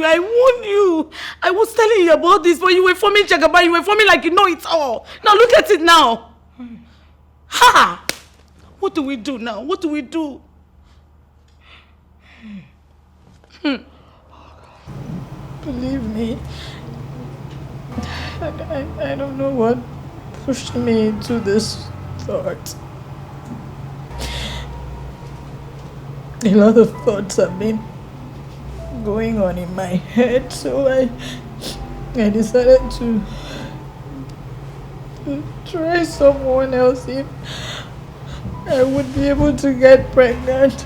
Speaker 9: I warned you. I was telling you about this, but you were forming Jagaba. You were forming like you know it all. Now look at it now. Ha! What do we do now? What do we do?
Speaker 14: Believe me, I don't know what pushed me into this thought. A lot of thoughts have been going on in my head, so I decided to try someone else if I would be able to get pregnant.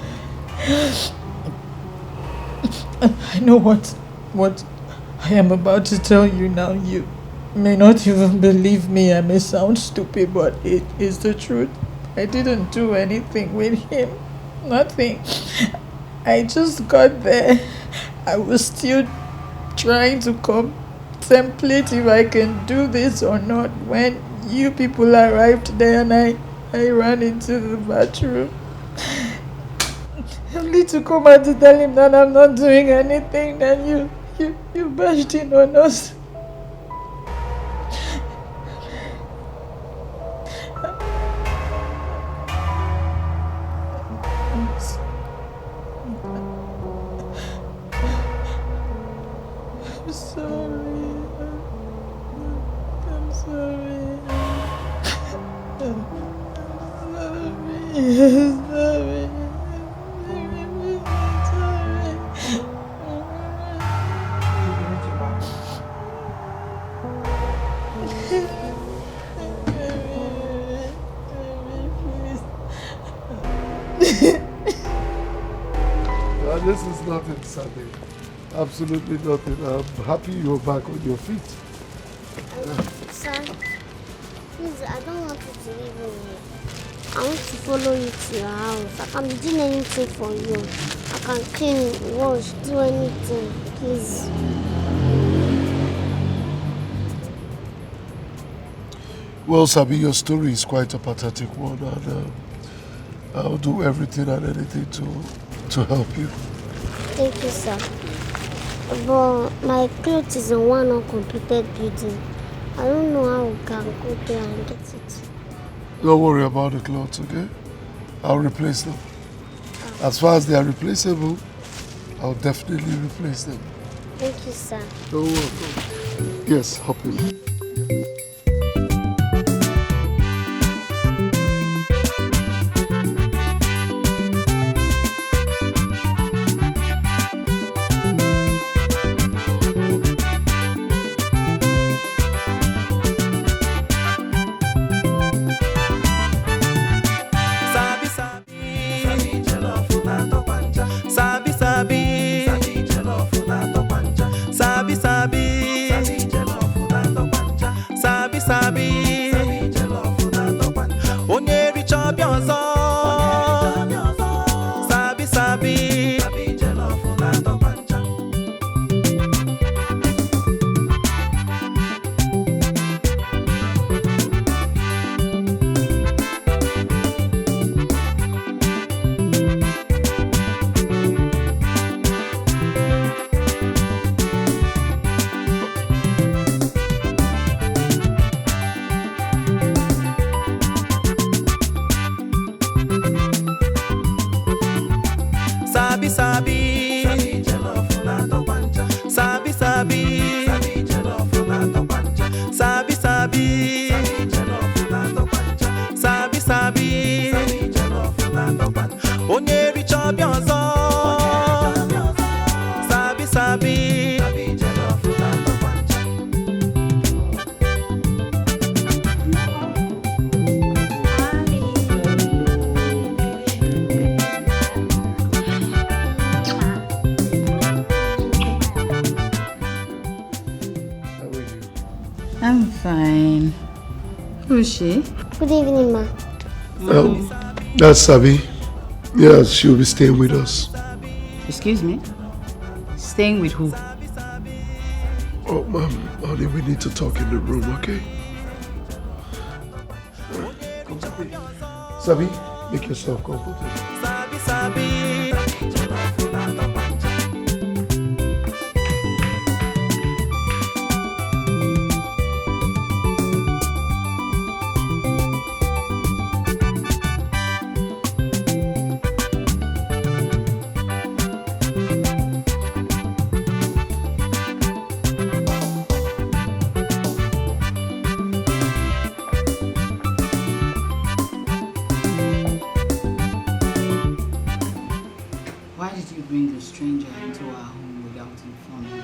Speaker 14: I know what I am about to tell you now. You may not even believe me. I may sound stupid, but it is the truth. I didn't do anything with him. Nothing. I just got there. I was still trying to contemplate if I can do this or not when you people arrived there and I ran into the bathroom. Only to come out to tell him that I'm not doing anything, then you bashed in on us. I'm sorry. I'm sorry. I'm sorry.
Speaker 4: This is nothing, Sunday. Absolutely nothing. I'm happy you're back on your feet.
Speaker 1: Sir, please, I don't want you to leave me. I want to follow you to your house. I can be doing anything for you. I can clean, wash, do anything. Please.
Speaker 4: Well, Sabi, your story is quite a pathetic one, and I'll do everything and anything to help you.
Speaker 1: Thank you, sir. But my clothes is in one uncompleted building. I don't know how we can go there and get it.
Speaker 4: Don't worry about the clothes, okay? I'll replace them. As far as they are replaceable, I'll definitely replace them.
Speaker 1: Thank you, sir.
Speaker 4: You're welcome. Yes, hop in.
Speaker 5: I'm fine. Who's she?
Speaker 1: Good evening, ma.
Speaker 4: That's Sabi. Yeah, she'll be staying with us.
Speaker 5: Excuse me? Staying with who?
Speaker 4: Oh, honey, we need to talk in the room, okay? Come, Sabi. Sabi, make yourself comfortable.
Speaker 5: Why did you bring a stranger into our home without informing me?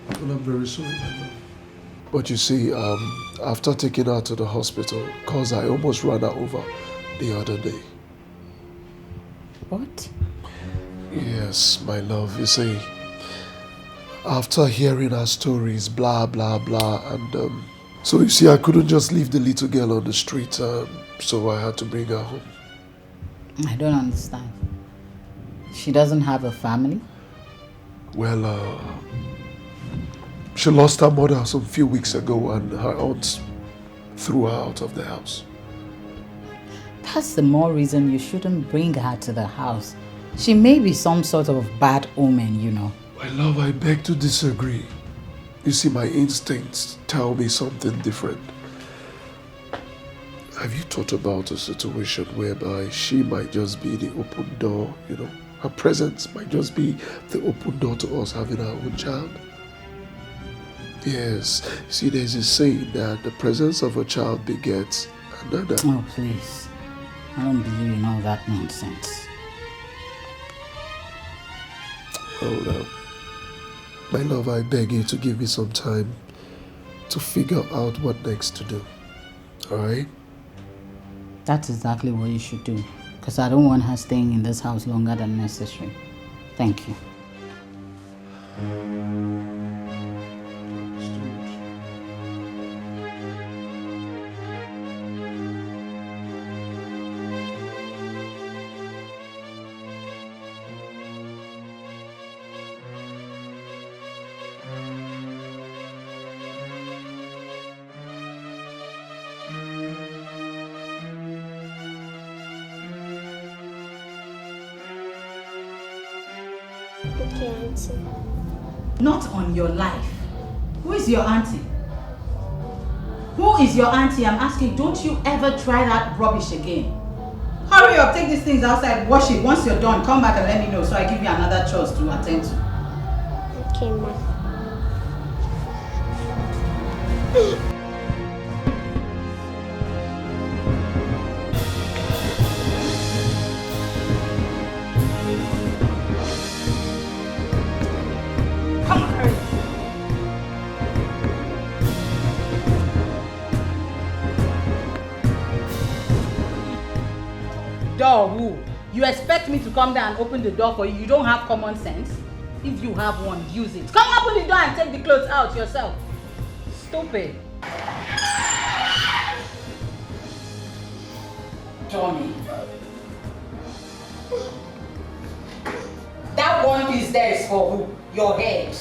Speaker 4: Well, I'm very sorry, my love. But you see, after taking her to the hospital, cause I almost ran her over the other day.
Speaker 5: What?
Speaker 4: Yes, my love. You see, after hearing her stories, blah, blah, blah, and so you see, I couldn't just leave the little girl on the street, so I had to bring her home.
Speaker 5: I don't understand. She doesn't have a family?
Speaker 4: Well, she lost her mother some few weeks ago and her aunt threw her out of the house.
Speaker 5: That's the more reason you shouldn't bring her to the house. She may be some sort of bad omen, you know.
Speaker 4: My love, I beg to disagree. You see, my instincts tell me something different. Have you thought about a situation whereby she might just be the open door, you know? Her presence might just be the open door to us having our own child? Yes. See, there's a saying that the presence of a child begets another.
Speaker 5: Oh, please. I don't believe in all that nonsense.
Speaker 4: Oh, my love, I beg you to give me some time to figure out what next to do. Alright?
Speaker 5: That's exactly what you should do. Because I don't want her staying in this house longer than necessary. Thank you.
Speaker 1: Okay, Auntie.
Speaker 5: Not on your life. Who is your auntie? Who is your auntie? I'm asking, don't you ever try that rubbish again. Hurry up, take these things outside, wash it. Once you're done, come back and let me know so I give you another chores to attend to.
Speaker 1: Okay, Ma.
Speaker 5: Door who? You expect me to come down and open the door for you? You don't have common sense? If you have one, use it. Come open the door and take the clothes out yourself. Stupid. Johnny. That one piece there is for who? Your head.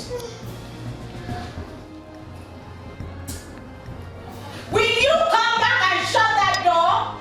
Speaker 5: Will you come back and shut that door?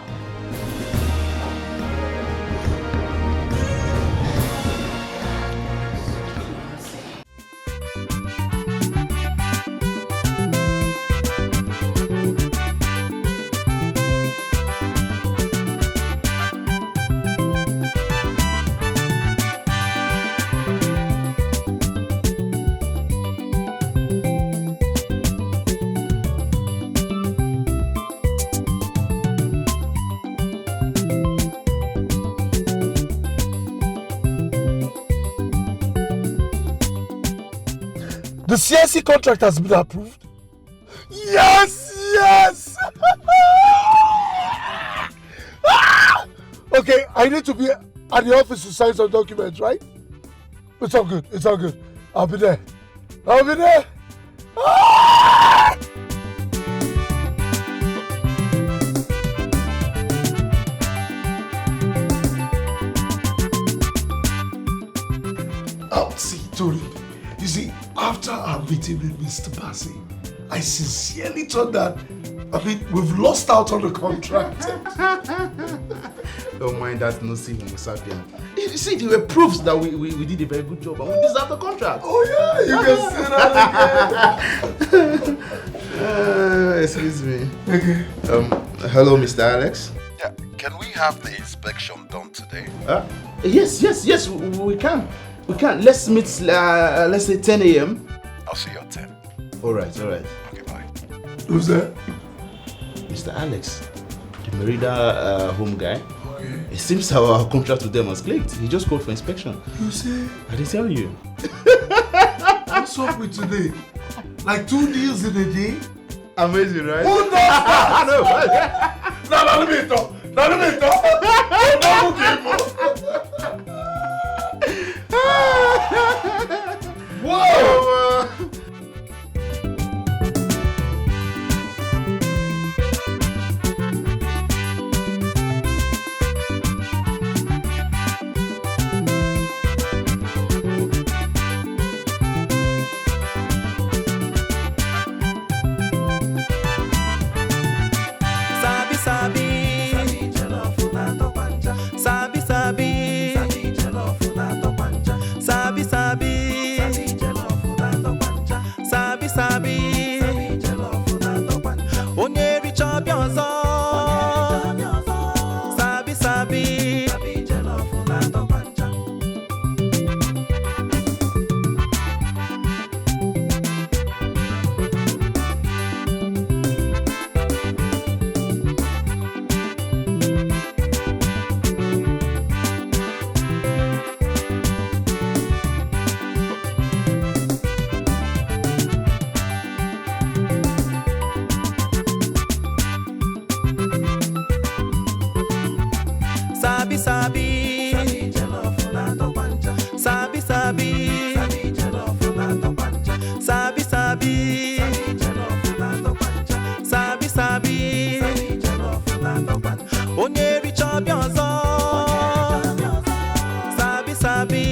Speaker 4: The CSC contract has been approved. Yes, yes. Okay, I need to be at the office to sign some documents, right? It's all good. It's all good. I'll be there. I'll be there. See, Tori. You see, after our meeting with Mr. Bassi, I sincerely thought that, we've lost out on the contract.
Speaker 12: Don't mind that nosy Homo sapien. You see, there were proofs that we did a very good job and we deserve the contract.
Speaker 4: Oh yeah, you can say that again.
Speaker 12: Excuse me.
Speaker 4: Okay.
Speaker 12: Hello, Mr. Alex.
Speaker 15: Yeah, can we have the inspection done today?
Speaker 12: Yes, we can. We can. Let's meet, let's say 10 a.m.
Speaker 15: I'll see you at 10.
Speaker 12: All right.
Speaker 15: Okay, bye.
Speaker 4: Who's that?
Speaker 12: Mr. Alex, the Merida home guy. Okay. It seems our contract with them has clicked. He just called for inspection.
Speaker 4: You see?
Speaker 12: I didn't tell you.
Speaker 4: What's up with today? Like 2 deals in a day?
Speaker 12: Amazing, right?
Speaker 4: Who does that? No, let me talk. Whoa!
Speaker 16: Sabi sabi, sabi sabi, sabi sabi, sabi sabi, onye richa ọbịa ọzọ, sabi sabi.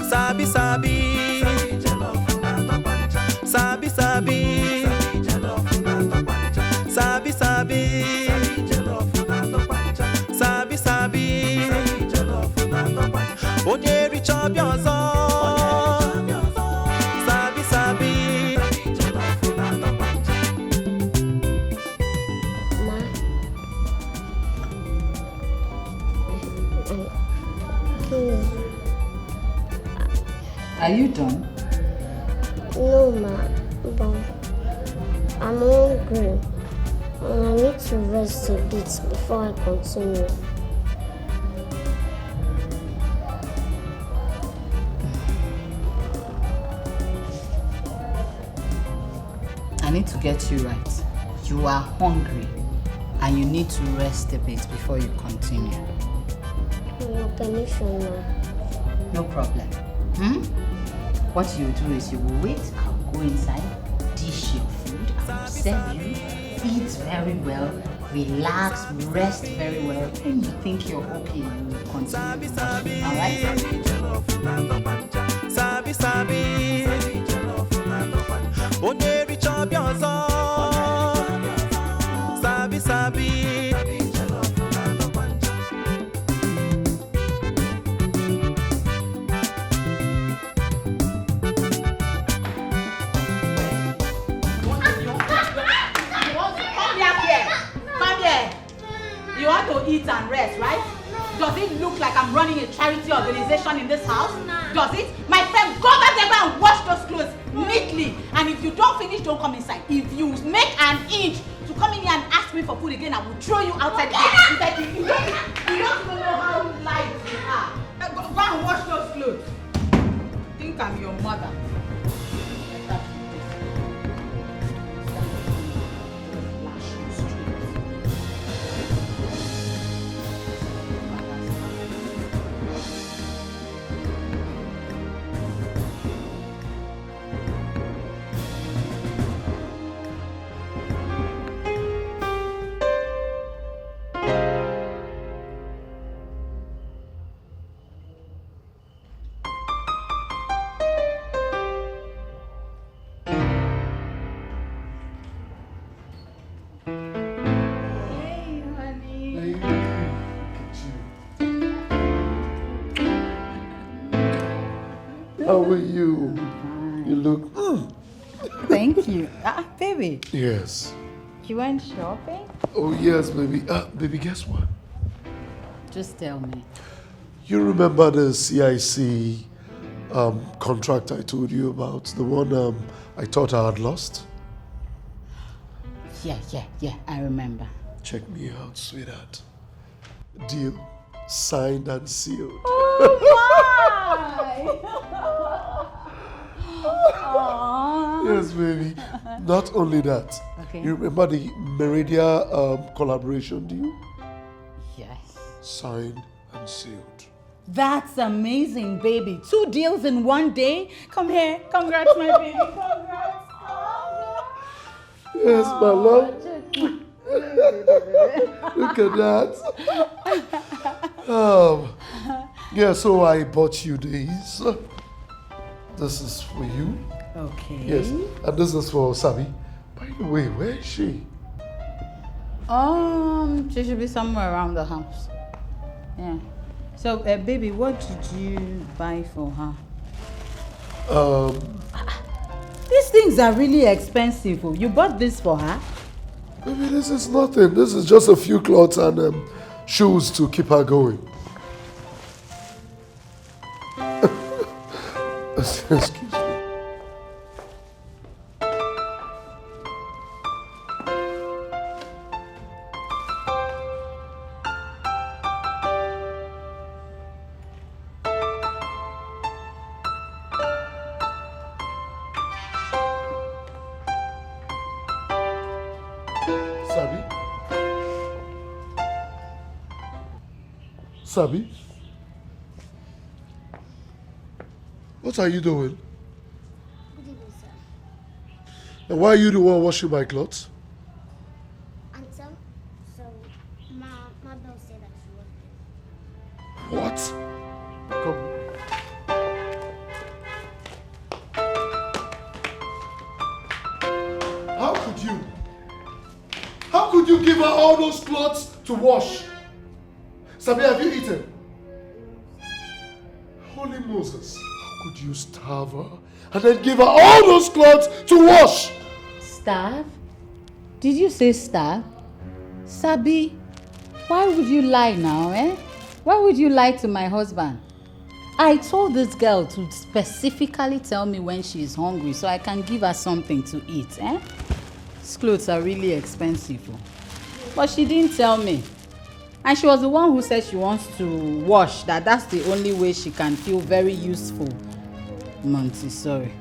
Speaker 16: Sabi sabi, sabi sabi, sabi sabi, sabi sabi, onye richa ọbịa ọzọ, sabi sabi.
Speaker 5: Are you done?
Speaker 1: No, ma. But I'm hungry. And I need to rest a bit before I continue.
Speaker 5: I need to get you right. You are hungry and you need to rest a bit before you continue.
Speaker 1: Your permission, ma.
Speaker 5: No problem. What you do is you will wait, I'll go inside, dish your food, I'll serve you, eat very well, relax, rest very well. When you think you're okay, you will continue. Alright?
Speaker 16: Sabi sabi, onye richa ọbịa ọzọ, sabi sabi.
Speaker 9: You want to eat and rest, right? Does it look like I'm running a charity organization in this house? Does it? My friend, go back there and wash those clothes neatly. And if you don't finish, don't come inside. If you make an inch to come in here and ask me for food again, I will throw you outside the gate. You don't even know how light you are. Go and wash those clothes. Think I'm your mother.
Speaker 4: How are you? You look...
Speaker 5: Thank you. Baby.
Speaker 4: Yes.
Speaker 5: You went shopping?
Speaker 4: Oh, yes, baby. Baby, guess what?
Speaker 5: Just tell me.
Speaker 4: You remember the CIC contract I told you about? The one I thought I had lost?
Speaker 5: Yeah, I remember.
Speaker 4: Check me out, sweetheart. Deal signed and sealed.
Speaker 5: Oh,
Speaker 4: yes, baby. Not only that.
Speaker 5: Okay.
Speaker 4: You remember the Meridia collaboration deal?
Speaker 5: Yes.
Speaker 4: Signed and sealed.
Speaker 9: That's amazing, baby. 2 deals in 1 day. Come here. Congrats, my baby. Congrats.
Speaker 4: Yes, my love. Look at that. Yeah, so I bought you these. This is for you.
Speaker 5: Okay.
Speaker 4: Yes, and this is for Sabi. By the way, where is she?
Speaker 5: She should be somewhere around the house. Yeah. So, baby, what did you buy for her? These things are really expensive. You bought this for her?
Speaker 4: Baby, this is nothing. This is just a few clothes and shoes to keep her going. Excuse me. Sabi? Sabi? What are you doing?
Speaker 1: Good evening, sir.
Speaker 4: And why are you the one washing my clothes?
Speaker 1: Until, so, my bill said that she was.
Speaker 4: What? Come. How could you give her all those clothes to wash? Sabi, have you eaten? Holy Moses, how could you starve her and then give her all those clothes to wash?
Speaker 5: Starve? Did you say starve? Sabi, why would you lie now, eh? Why would you lie to my husband? I told this girl to specifically tell me when she is hungry so I can give her something to eat, eh? These clothes are really expensive, but she didn't tell me. And she was the one who said she wants to wash, that's the only way she can feel very useful. Montessori.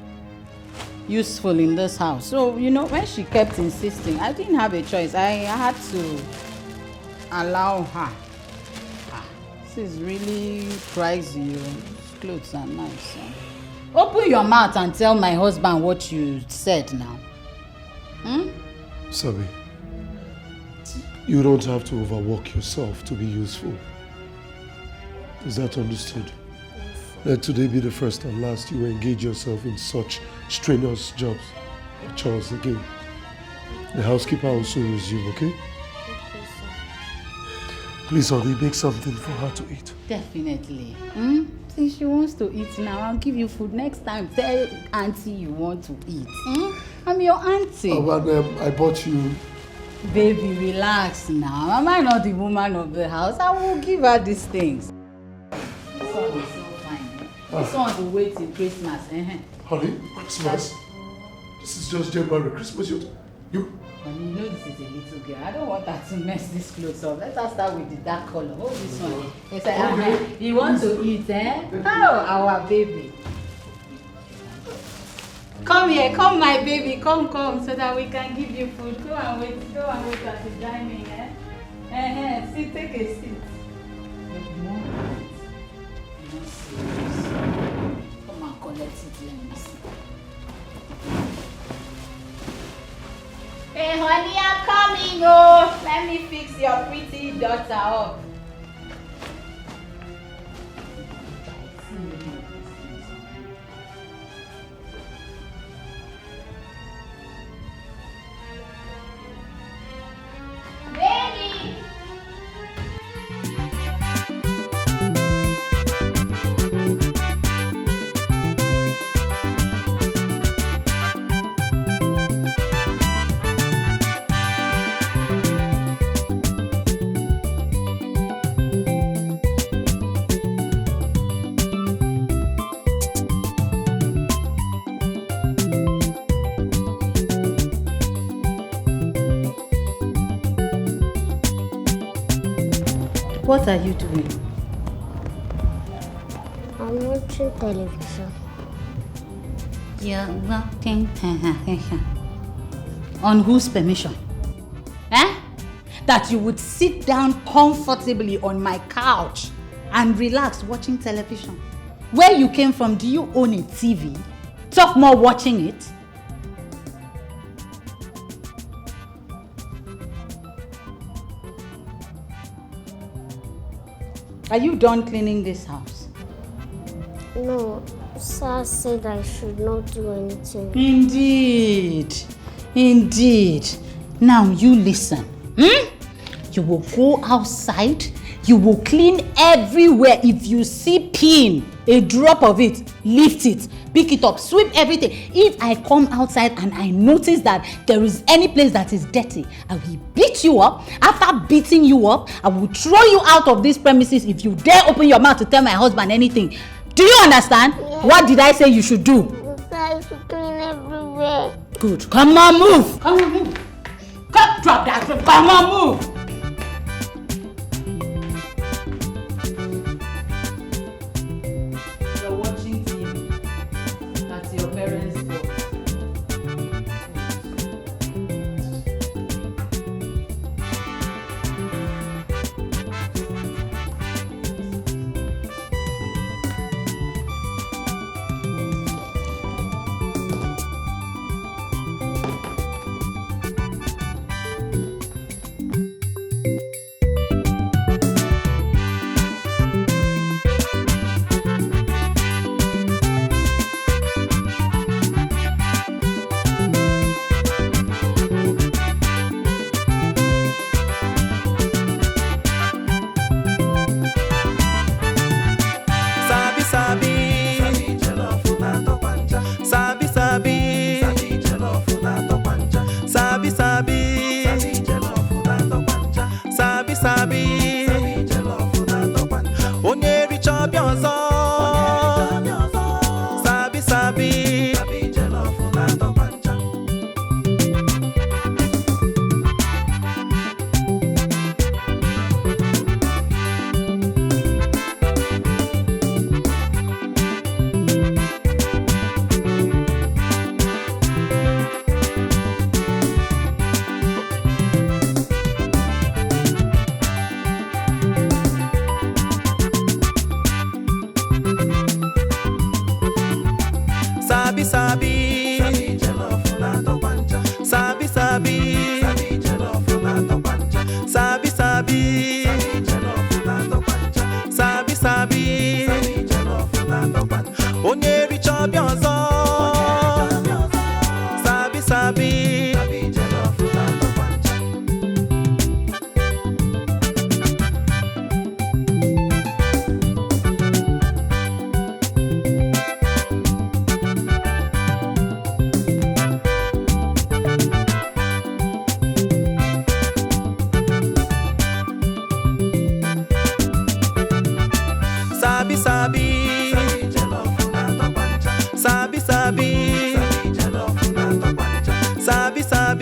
Speaker 5: Useful in this house. So, you know, when she kept insisting, I didn't have a choice. I had to allow her. This is really pricey. These clothes are nice. Open your mouth and tell my husband what you said now.
Speaker 4: Sabi, you don't have to overwork yourself to be useful. Is that understood? Let today be the first and last you engage yourself in such strenuous jobs or chores again. The housekeeper will soon resume, okay? Please, honey, make something for her to eat.
Speaker 5: Definitely. Since she wants to eat now, I'll give you food next time. Tell auntie you want to eat. I'm your auntie.
Speaker 4: Oh, and I bought you.
Speaker 5: Baby, relax now. Am I not the woman of the house? I will give her these things. This one is so fine. This one will wait till Christmas.
Speaker 4: Honey, Christmas? This is just January. Christmas, you...
Speaker 5: Honey, you know this is a little girl. I don't want her to mess this clothes up. Let us start with the dark color. Hold this one. It's like, you want to eat, eh? Oh, our baby. Come here, come my baby, come, so that we can give you food. Go and wait at the dining, eh? See, take a seat. Come and collect it, let me see. Hey honey, I'm coming, oh! Let me fix your pretty daughter up. Baby! What are you doing?
Speaker 1: I'm watching television.
Speaker 5: You're watching television. On whose permission? That you would sit down comfortably on my couch and relax watching television. Where you came from, do you own a TV? Talk more watching it. Are you done cleaning this house?
Speaker 1: No, Sir said I should not do anything.
Speaker 5: Indeed. Now you listen. You will go outside. You will clean everywhere. If you see pin, a drop of it, lift it, pick it up, sweep everything. If I come outside and I notice that there is any place that is dirty, I will beat you up. After beating you up, I will throw you out of this premises if you dare open your mouth to tell my husband anything. Do you understand? Yes. What did I say you should do?
Speaker 1: I should clean everywhere.
Speaker 5: Good. Come on, move. Come on, move. Come, drop that. Come on, move.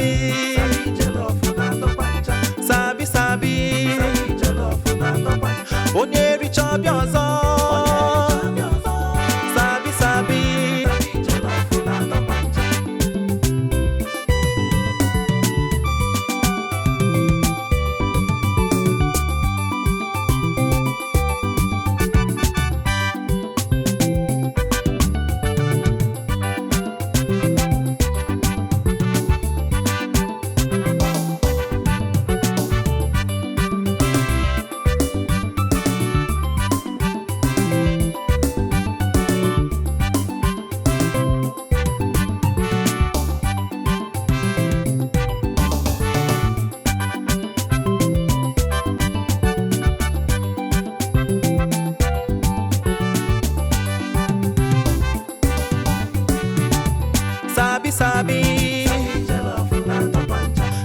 Speaker 16: sabi. Sabi sabi. Onye richa ọbịa ọzọ. Sabi sabi. Sabi sabi.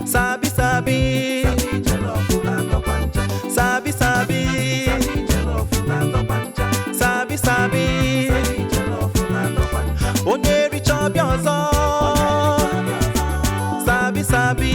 Speaker 16: Sabi sabi. Sabi sabi. Sabi sabi. Onye richa ọbịa ọzọ. Sabi sabi.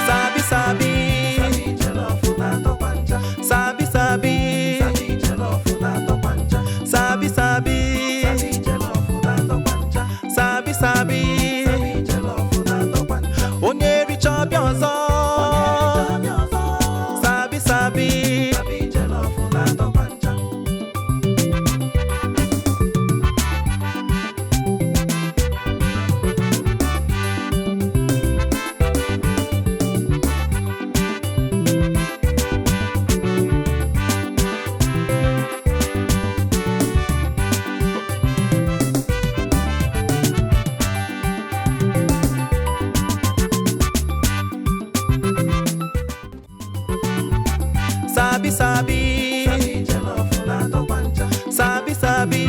Speaker 16: Sabi sabi. Sabi sabi. Sabi sabi. Sabi sabi. Onye richa ọbịa ọzọ. Sabi sabi. Sabi sabi. Sabi sabi.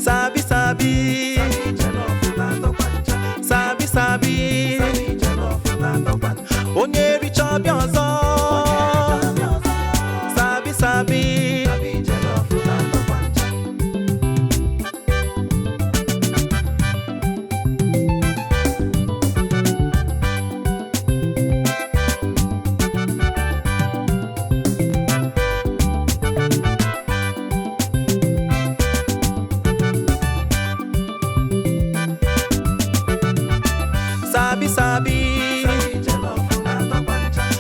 Speaker 16: Sabi sabi. Sabi sabi. Onye richa ọbịa ọzọ. Sabi sabi. Sabi sabi.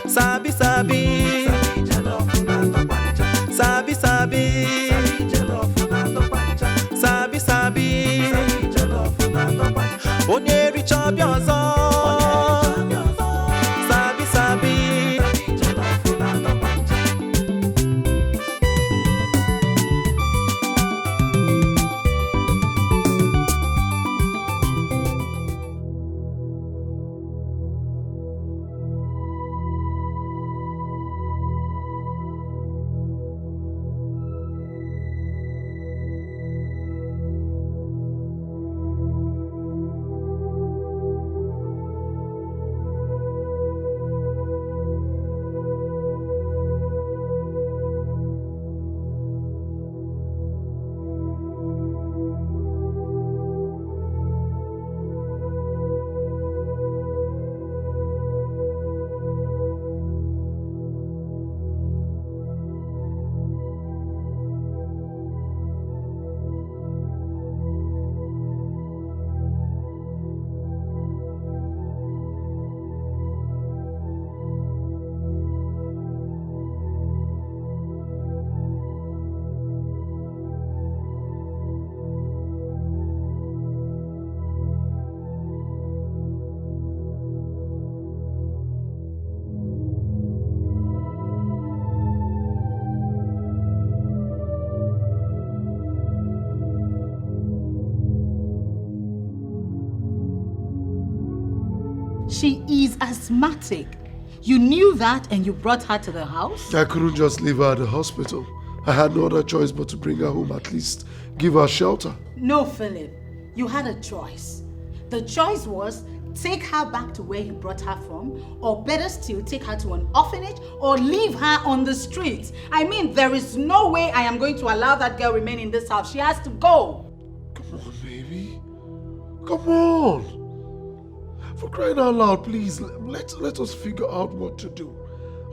Speaker 16: Sabi sabi. Sabi sabi. Sabi sabi. Onye richa ọbịa ọzọ. Sabi sabi.
Speaker 5: She is asthmatic. You knew that and you brought her to the house?
Speaker 4: I couldn't just leave her at the hospital. I had no other choice but to bring her home, at least give her shelter.
Speaker 5: No, Philip. You had a choice. The choice was take her back to where you brought her from, or better still, take her to an orphanage or leave her on the streets. I mean, there is no way I am going to allow that girl remain in this house. She has to go.
Speaker 4: Come on, baby. Come on. For crying out loud, please, let us figure out what to do.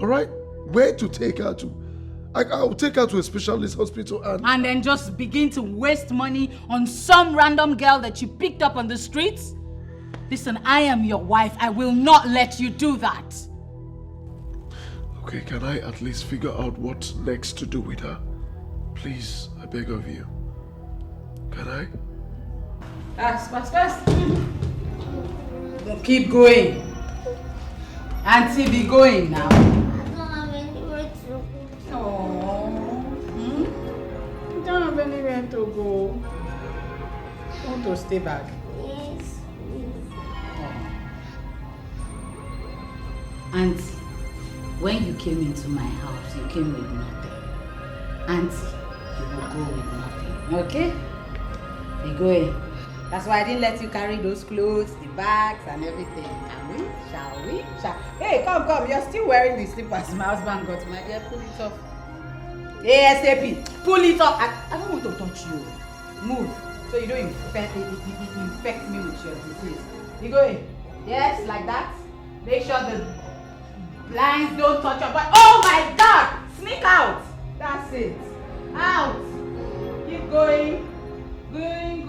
Speaker 4: All right? Where to take her to? I'll take her to a specialist hospital
Speaker 5: and then just begin to waste money on some random girl that you picked up on the streets? Listen, I am your wife. I will not let you do that.
Speaker 4: Okay, can I at least figure out what next to do with her? Please, I beg of you. Can I?
Speaker 5: Fast. Keep going. Auntie, be going now. I don't have anywhere to go. I want to stay back.
Speaker 1: Yes.
Speaker 5: Auntie, when you came into my house, you came with nothing. Auntie, you will go with nothing. Okay? Be going. That's why I didn't let you carry those clothes, the bags, and everything. Can we? Shall we? Hey, come. You're still wearing the slippers my husband got. My dear, pull it off. ASAP. Pull it off. I don't want to touch you. Move. So you don't infect me with your disease. You going? Yes, like that. Make sure the blinds don't touch your body. Oh my God! Sneak out. That's it. Out. Keep going. Going.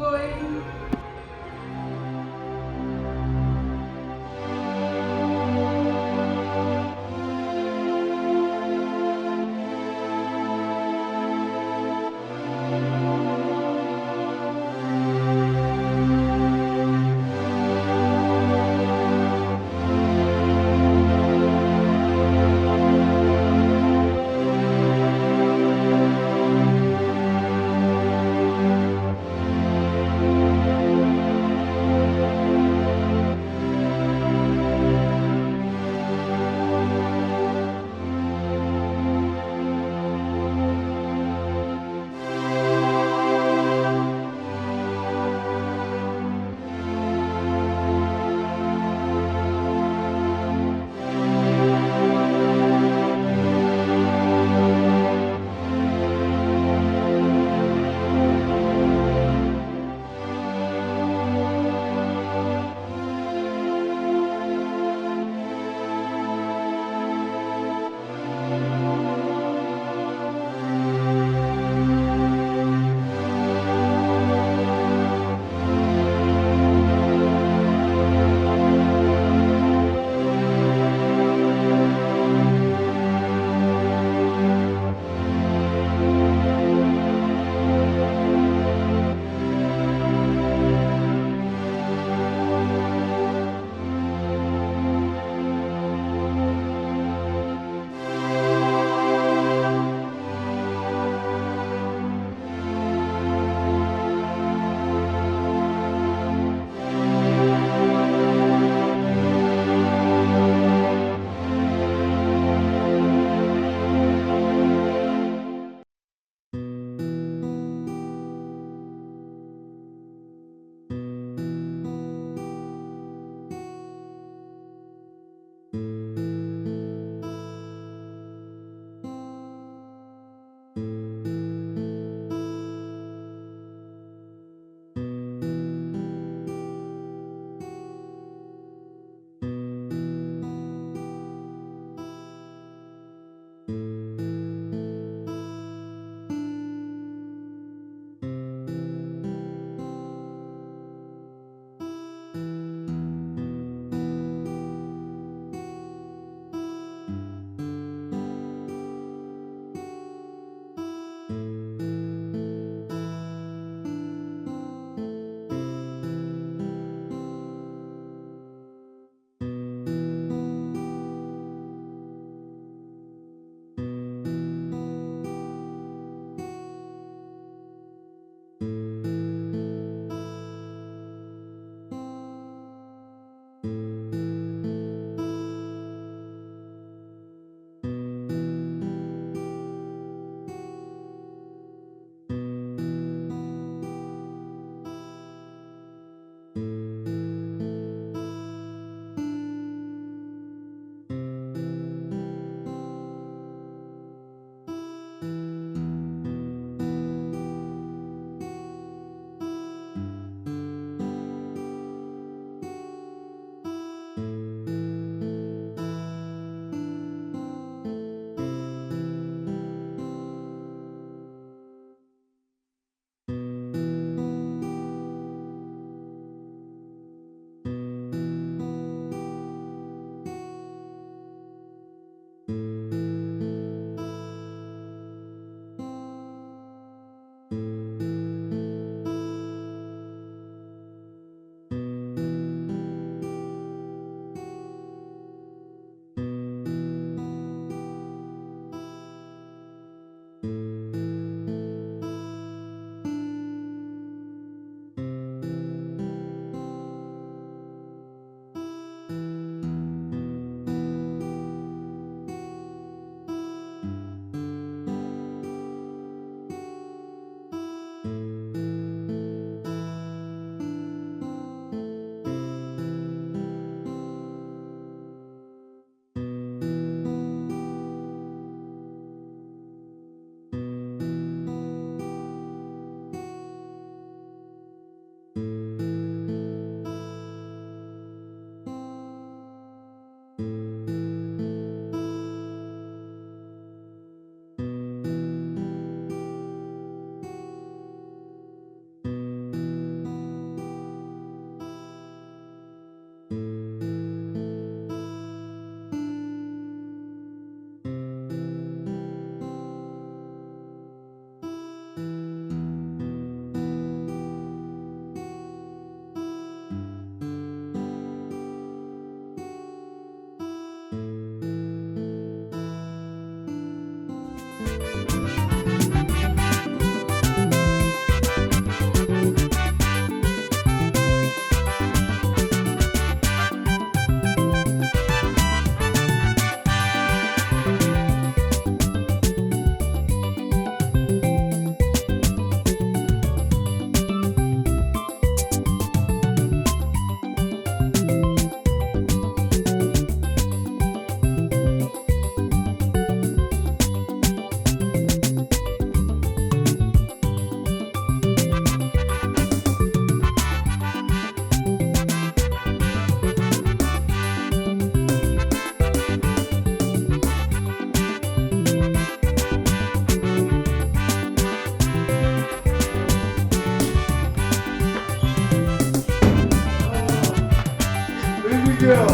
Speaker 4: girl.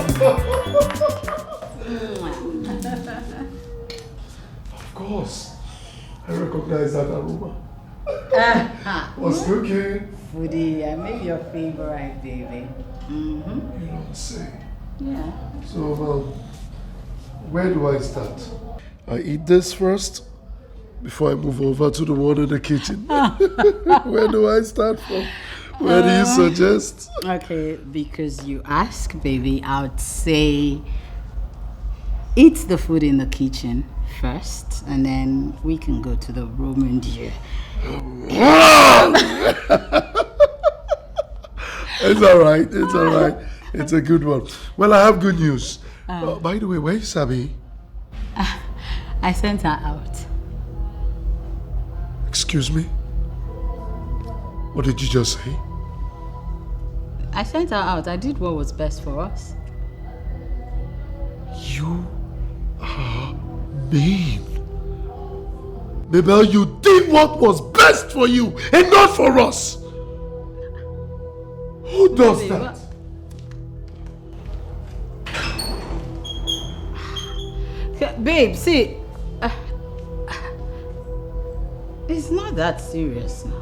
Speaker 4: Of course. I recognize that aroma. What's cooking?
Speaker 5: Foodie, I made your favorite, baby.
Speaker 4: You don't say.
Speaker 5: Yeah.
Speaker 4: So, where do I start? I eat this first before I move over to the one in the kitchen. Where do I start from? Where do you suggest?
Speaker 5: Okay, because you ask, baby, I would say eat the food in the kitchen first, and then we can go to the room and you.
Speaker 4: It's alright, it's alright. It's a good one. Well, I have good news. By the way, where is Sabi?
Speaker 5: I sent her out.
Speaker 4: Excuse me? What did you just say?
Speaker 5: I sent her out. I did what was best for us.
Speaker 4: You are mean. Mabel, you did what was best for you and not for us. Who does that?
Speaker 5: Babe, see, it's not that serious now.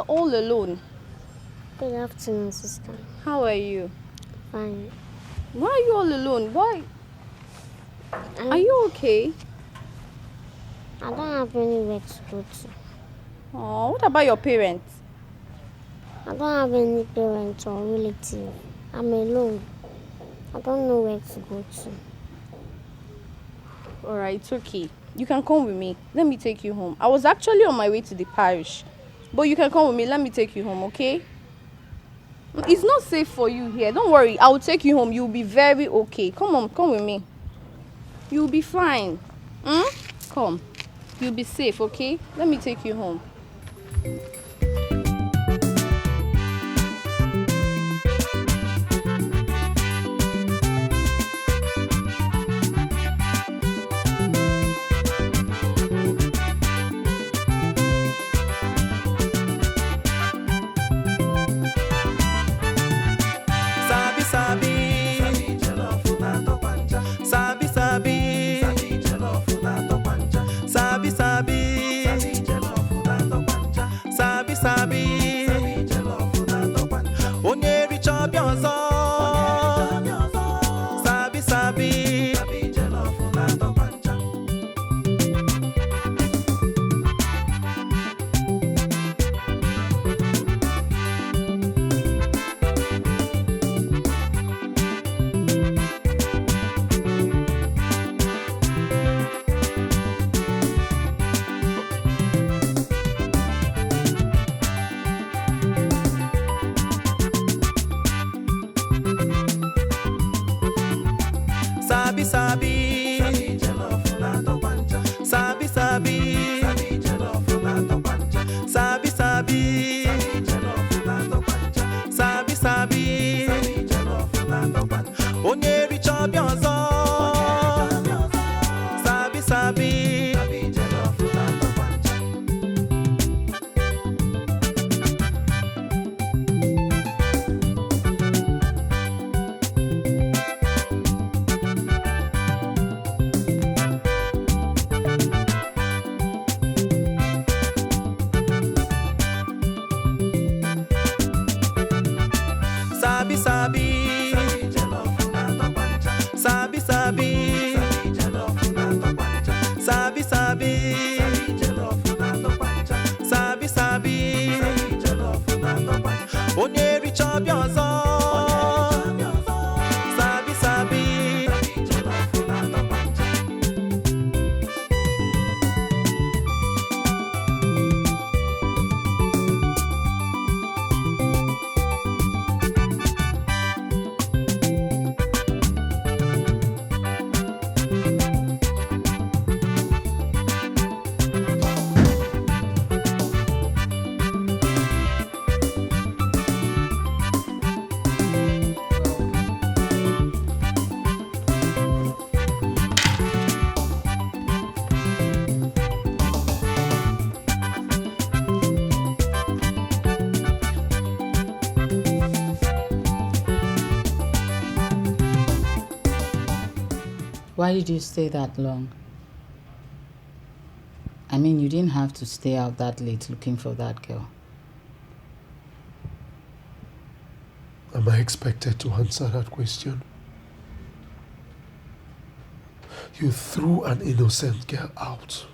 Speaker 17: All alone.
Speaker 1: Good afternoon, sister.
Speaker 17: How are you?
Speaker 1: Fine.
Speaker 17: Why are you all alone? Why? Are you okay?
Speaker 1: I don't have anywhere to go to.
Speaker 17: Oh, what about your parents?
Speaker 1: I don't have any parents or relative. I'm alone. I don't know where to go to.
Speaker 17: Alright, it's okay. You can come with me. Let me take you home. I was actually on my way to the parish. But you can come with me. Let me take you home, okay? It's not safe for you here. Don't worry. I will take you home. You'll be very okay. Come on, come with me. You'll be fine. Come. You'll be safe, okay? Let me take you home.
Speaker 16: Sabi ọbịa ọzọ. Sabi sabi.
Speaker 5: Why did you stay that long? I mean, you didn't have to stay out that late looking for that girl.
Speaker 4: Am I expected to answer that question? You threw an innocent girl out.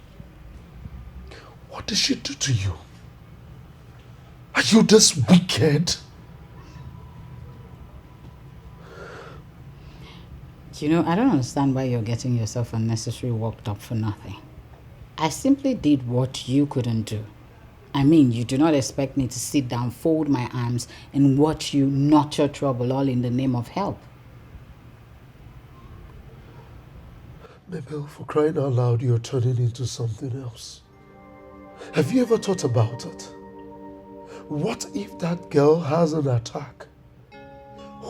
Speaker 4: What did she do to you? Are you this wicked?
Speaker 5: You know, I don't understand why you're getting yourself unnecessarily worked up for nothing. I simply did what you couldn't do. I mean, you do not expect me to sit down, fold my arms, and watch you notch your trouble all in the name of help.
Speaker 4: Mabel, for crying out loud, you're turning into something else. Have you ever thought about it? What if that girl has an attack?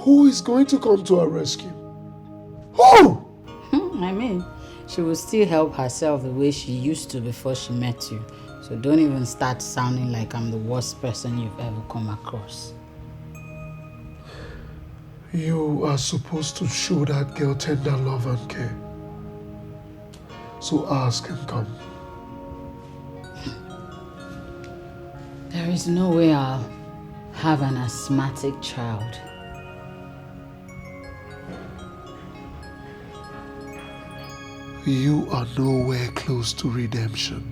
Speaker 4: Who is going to come to her rescue? Who?
Speaker 5: I mean, she will still help herself the way she used to before she met you. So don't even start sounding like I'm the worst person you've ever come across.
Speaker 4: You are supposed to show that girl tender love and care. So ask can come.
Speaker 5: There is no way I'll have an asthmatic child.
Speaker 4: You are nowhere close to redemption.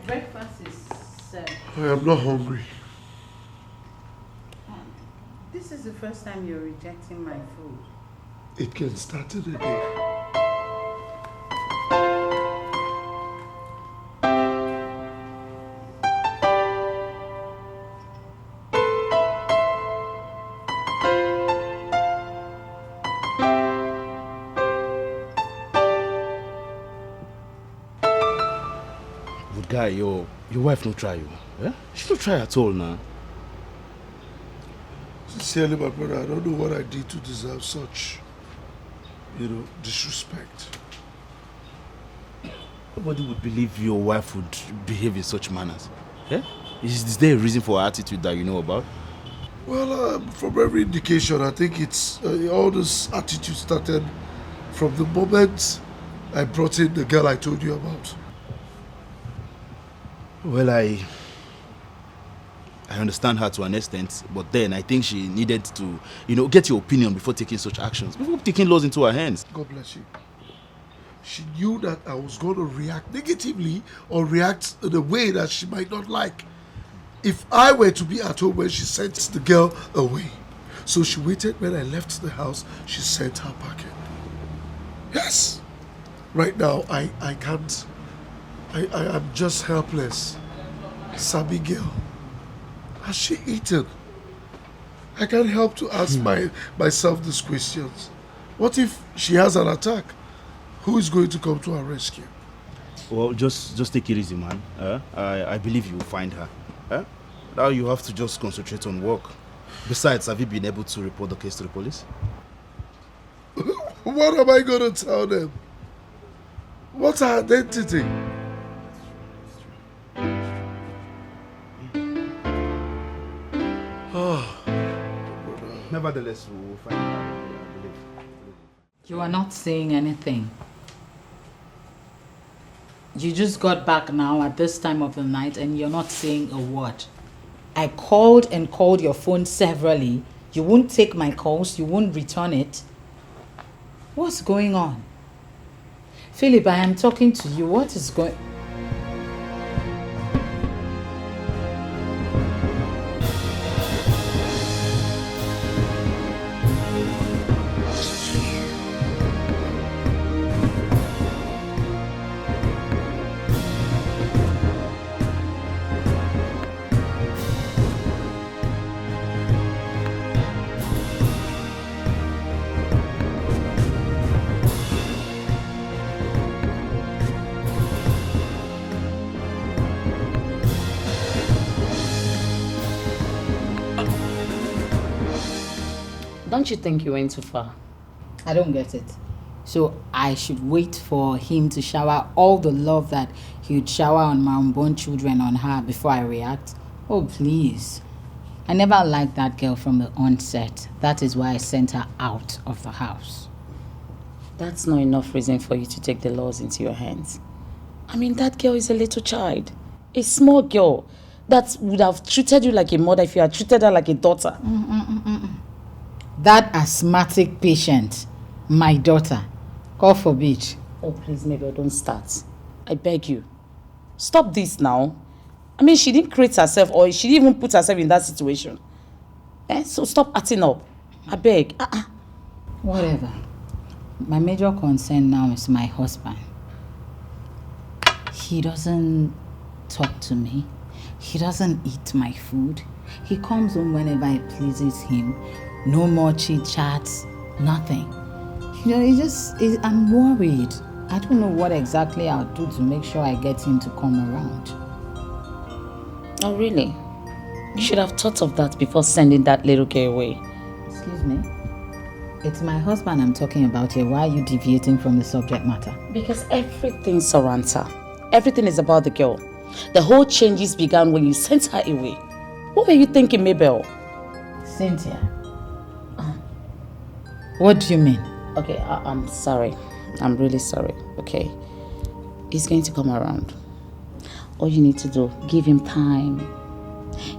Speaker 5: Breakfast is served.
Speaker 4: I am not hungry.
Speaker 5: This is the first time you're rejecting my food.
Speaker 4: It can start in a day.
Speaker 12: Guy, your wife no try you. Eh? She don't try at all now.
Speaker 4: Sincerely, my brother, I don't know what I did to deserve such. disrespect.
Speaker 12: Nobody would believe your wife would behave in such manners. Yeah? Is there a reason for her attitude that you know about?
Speaker 4: Well, from every indication, I think it's all this attitude started from the moment I brought in the girl I told you about.
Speaker 12: Well, I understand her to an extent, but then I think she needed to, get your opinion before taking such actions, before taking laws into her hands.
Speaker 4: God bless you. She knew that I was going to react negatively or react in a way that she might not like if I were to be at home when she sent the girl away. So she waited when I left the house, she sent her packet. Yes. Right now, I can't. I'm just helpless. Sabi girl. Has she eaten? I can't help to ask myself these questions. What if she has an attack? Who is going to come to our rescue?
Speaker 12: Well, just take it easy, man. I believe you will find her. Now you have to just concentrate on work. Besides, have you been able to report the case to the police?
Speaker 4: What am I going to tell them? What's her identity?
Speaker 12: Nevertheless, we will find her.
Speaker 5: You are not saying anything. You just got back now at this time of the night and you're not saying a word. I called and called your phone severally. You won't take my calls. You won't return it. What's going on? Philip, I am talking to you. What is going...
Speaker 18: Don't you think you went too far?
Speaker 5: I don't get it. So I should wait for him to shower all the love that he would shower on my unborn children on her before I react? Oh, please. I never liked that girl from the onset. That is why I sent her out of the house.
Speaker 18: That's not enough reason for you to take the laws into your hands. I mean, that girl is a little child. A small girl that would have treated you like a mother if you had treated her like a daughter.
Speaker 5: That asthmatic patient, my daughter, God forbid.
Speaker 18: Oh, please, Mabel, don't start. I beg you. Stop this now. I mean, she didn't create herself or she didn't even put herself in that situation. So stop acting up. I beg.
Speaker 5: Whatever. My major concern now is my husband. He doesn't talk to me. He doesn't eat my food. He comes home whenever it pleases him. No more chit-chats, nothing. I'm worried. I don't know what exactly I'll do to make sure I get him to come around.
Speaker 18: Oh, really? You should have thought of that before sending that little girl away.
Speaker 5: Excuse me? It's my husband I'm talking about here. Why are you deviating from the subject matter?
Speaker 18: Because everything surrounds her. Everything is about the girl. The whole changes began when you sent her away. What were you thinking, Mabel?
Speaker 5: Cynthia. What do you mean?
Speaker 18: Okay, I'm sorry. I'm really sorry, okay? He's going to come around. All you need to do, give him time.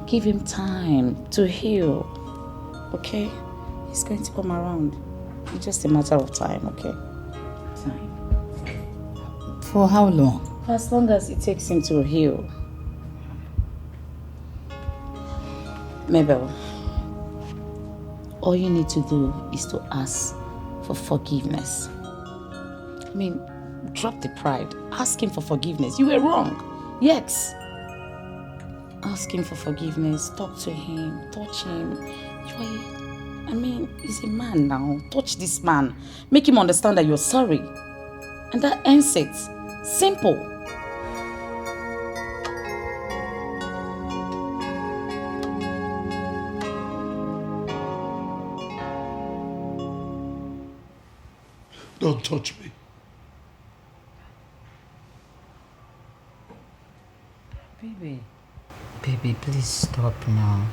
Speaker 18: Give him time to heal, okay? He's going to come around. It's just a matter of time, okay?
Speaker 5: Time. For how long?
Speaker 18: For as long as it takes him to heal. Mabel, all you need to do is to ask for forgiveness. I mean, drop the pride. Ask him for forgiveness. You were wrong. Yes. Ask him for forgiveness. Talk to him. Touch him. He's a man now. Touch this man. Make him understand that you're sorry. And that ends it. Simple.
Speaker 4: Don't touch me.
Speaker 5: Baby, please stop now.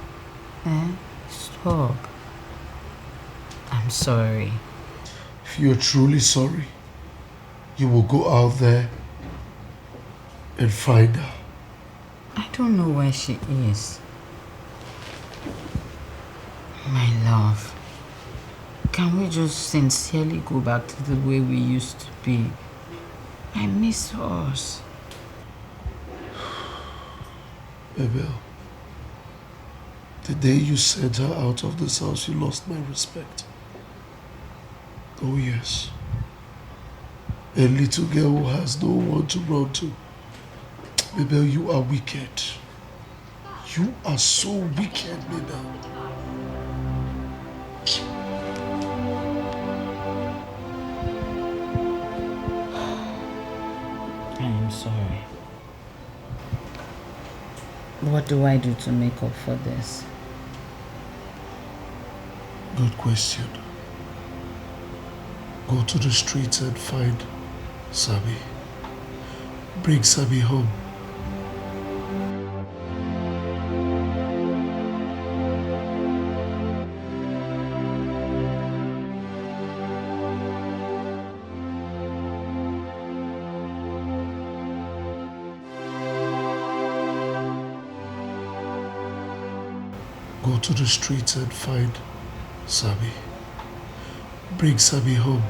Speaker 5: Stop. I'm sorry.
Speaker 4: If you're truly sorry, you will go out there and find her.
Speaker 5: I don't know where she is. My love, can we just sincerely go back to the way we used to be? I miss us.
Speaker 4: Abel, the day you sent her out of this house, you lost my respect. Oh yes. A little girl who has no one to run to. Abel, you are wicked. You are so wicked, Abel.
Speaker 5: I am sorry. What do I do to make up for this?
Speaker 4: Good question. Go to the streets and find Sabi. Bring Sabi home. Go to the streets and find Sabi. Bring Sabi home.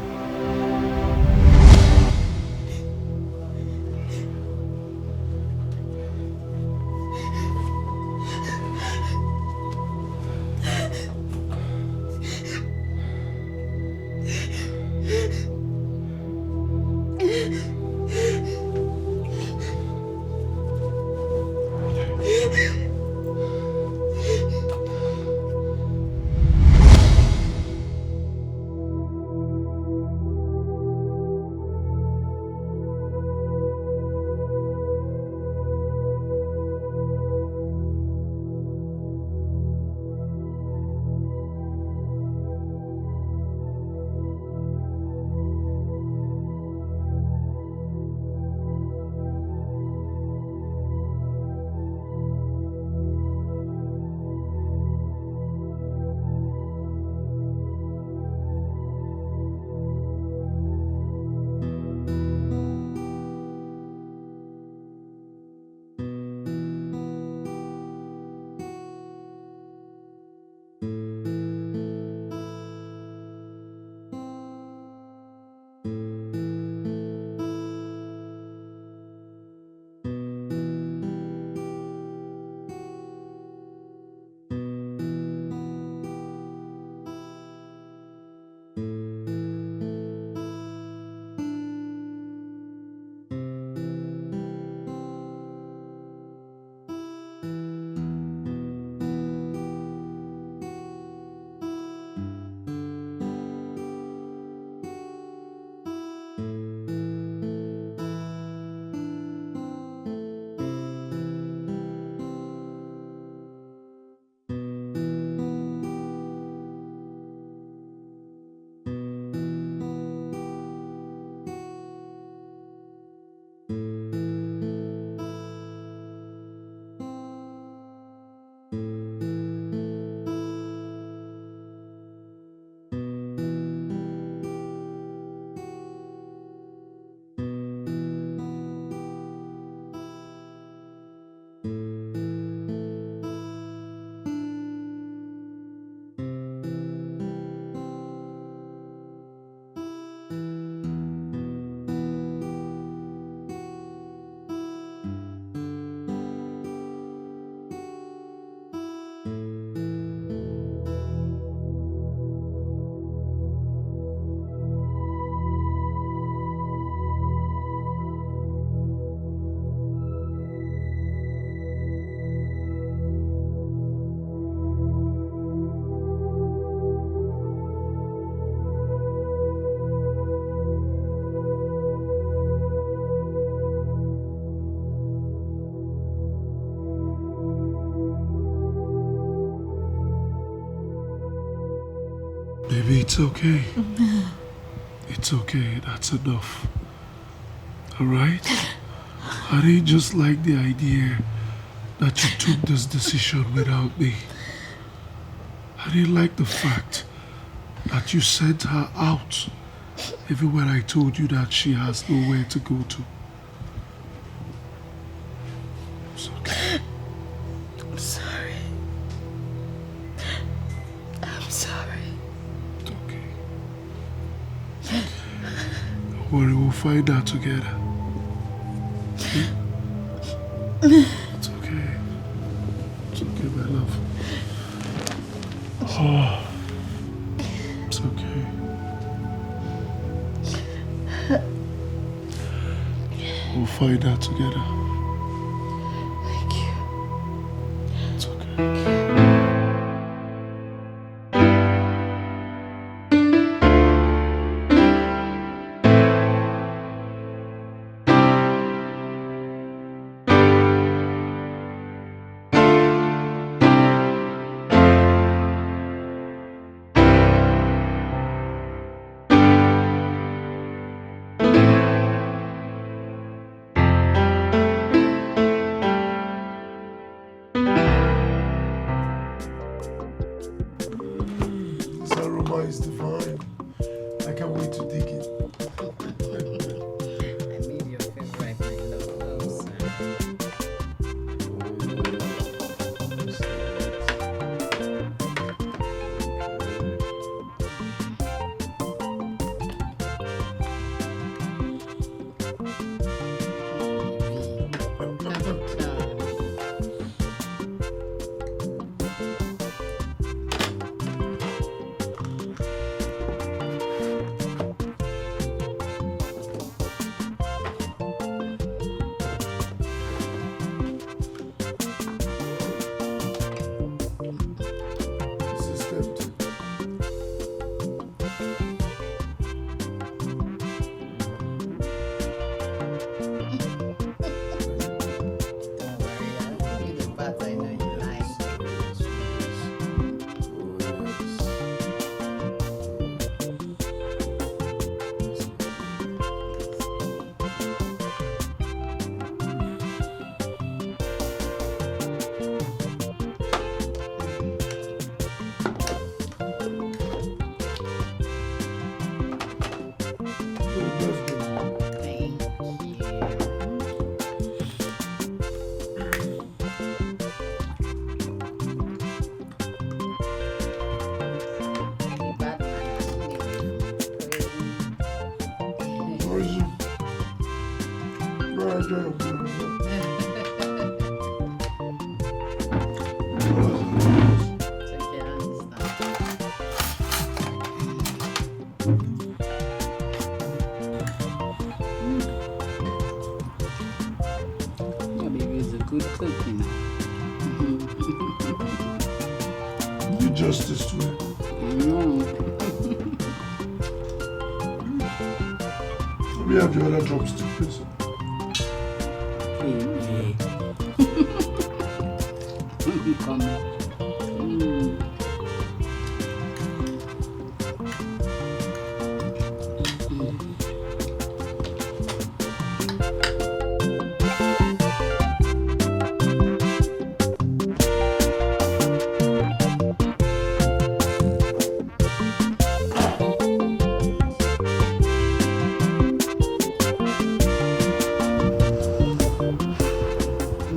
Speaker 4: Baby, it's okay. It's okay, that's enough. Alright? I didn't just like the idea that you took this decision without me. I didn't like the fact that you sent her out even when I told you that she has nowhere to go to. It's okay.
Speaker 10: I'm sorry. I'm sorry.
Speaker 4: It's okay. Don't worry, we'll find out together. It's okay. It's okay, my love. Oh, it's okay. We'll find out together.
Speaker 10: Thank you.
Speaker 4: It's okay. Is divine. I can't wait to dig it.
Speaker 5: I made your favorite kind of clothes. Your baby is a good cook, you know.
Speaker 4: Do justice to it. Let me have the other drumstick, please.
Speaker 5: Come on.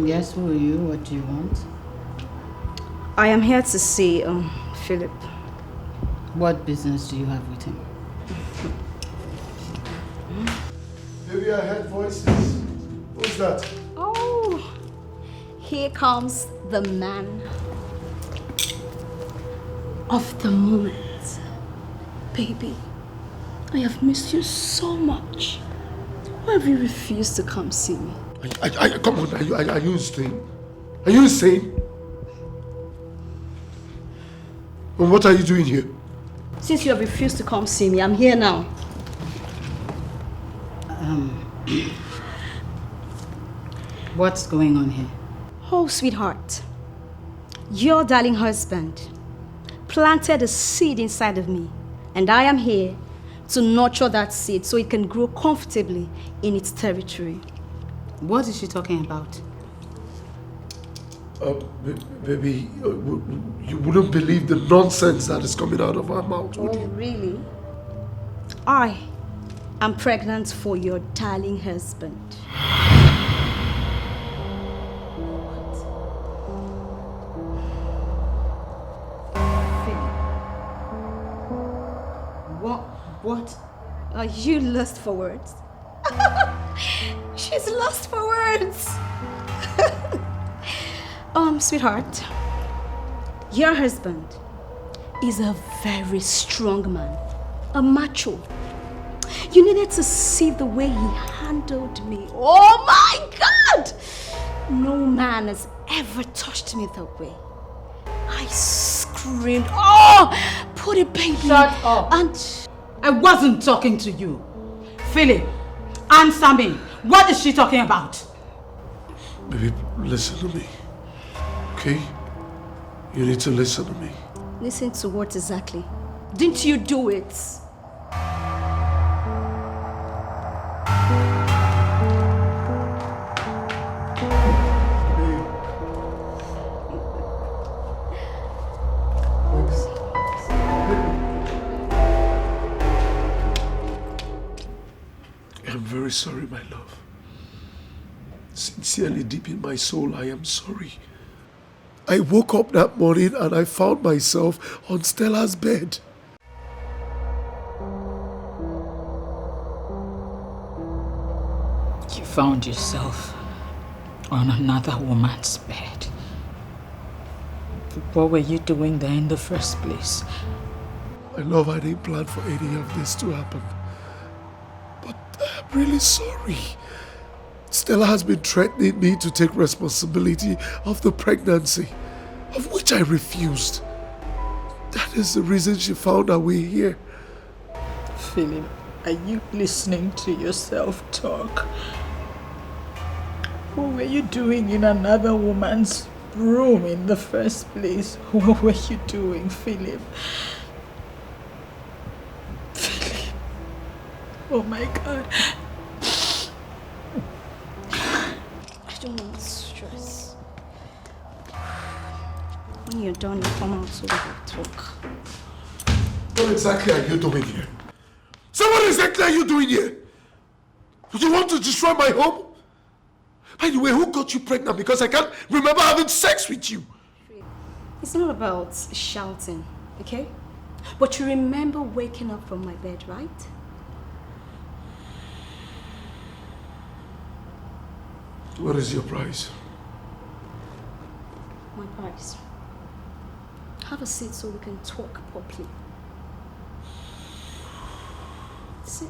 Speaker 5: Yes, who are you? What do you want?
Speaker 19: I am here to see Philip.
Speaker 5: What business do you have with him?
Speaker 4: Maybe I heard voices. Who's that?
Speaker 19: Oh, here comes the man of the moment. Baby, I have missed you so much. Why have you refused to come see me?
Speaker 4: Come on, are you insane? Are you insane? And what are you doing here?
Speaker 19: Since you have refused to come see me, I'm here now.
Speaker 5: What's going on here?
Speaker 19: Oh, sweetheart. Your darling husband planted a seed inside of me, and I am here to nurture that seed so it can grow comfortably in its territory.
Speaker 5: What is she talking about?
Speaker 4: Baby, you wouldn't believe the nonsense that is coming out of her mouth, would you?
Speaker 19: Really? I am pregnant for your darling husband.
Speaker 5: What?
Speaker 19: Are you lost for words? She's lost for words. Sweetheart, your husband is a very strong man, a macho. You needed to see the way he handled me. Oh my God! No man has ever touched me that way. I screamed, oh, put it, baby.
Speaker 5: Shut up.
Speaker 19: And
Speaker 5: I wasn't talking to you. Philip, answer me. What is she talking about?
Speaker 4: Baby, listen to me. Okay? You need to listen to me.
Speaker 19: listen to what exactly? Didn't you do it?
Speaker 4: I'm very sorry, my love. Sincerely, deep in my soul, I am sorry. I woke up that morning and I found myself on Stella's bed.
Speaker 14: You found yourself on another woman's bed. What were you doing there in the first place?
Speaker 4: My love, I didn't plan for any of this to happen. But I'm really sorry. Stella has been threatening me to take responsibility of the pregnancy, of which I refused. That is the reason she found her way here.
Speaker 14: Philip, are you listening to yourself talk? What were you doing in another woman's room in the first place? What were you doing, Philip? Philip. Oh my God.
Speaker 19: I don't want stress. When you're done, you come out so we can talk.
Speaker 4: What exactly are you doing here? So what exactly are you doing here? You want to destroy my home? By the way, who got you pregnant? Because I can't remember having sex with you.
Speaker 19: It's not about shouting, okay? But you remember waking up from my bed, right?
Speaker 4: What is your price?
Speaker 19: My price. Have a seat so we can talk properly. Sit.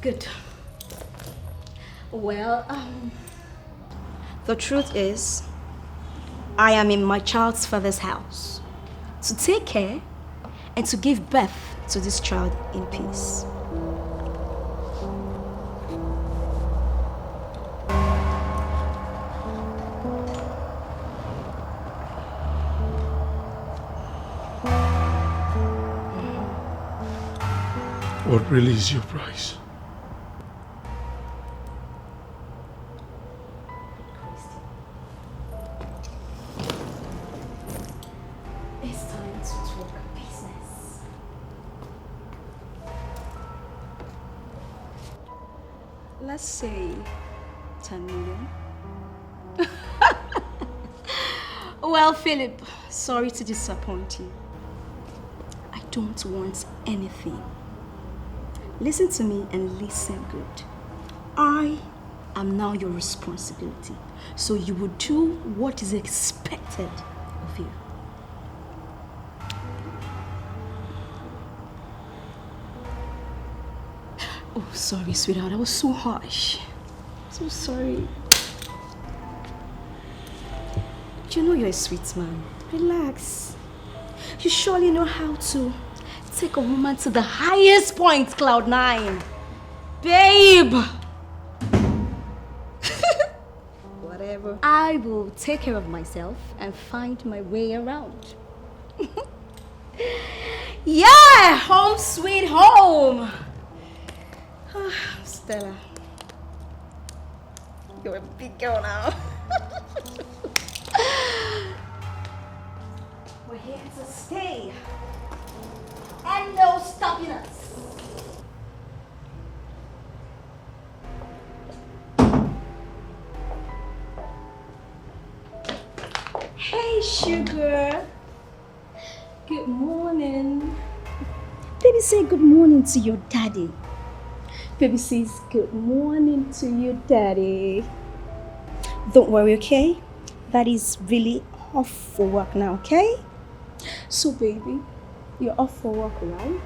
Speaker 19: Good. Well, the truth is, I am in my child's father's house to take care and to give birth to this child in peace.
Speaker 4: What really is your price?
Speaker 19: It's time to talk business. Let's say 10 million. Well, Philip, sorry to disappoint you. I don't want anything. Listen to me and listen good. I am now your responsibility, so you will do what is expected of you. Oh, sorry, sweetheart. I was so harsh. So sorry. You know you're a sweet man. Relax. You surely know how to take a woman to the highest point, Cloud 9. Babe! Whatever. I I will take care of myself and find my way around. Yeah, home sweet home. Stella, you're a big girl now. We're here to stay, and no stopping us. Hey, sugar. Good morning. Baby, say good morning to your daddy. Baby says good morning to your daddy. Don't worry, okay? Daddy's really off for work now, okay? So, baby, you're off for work, right?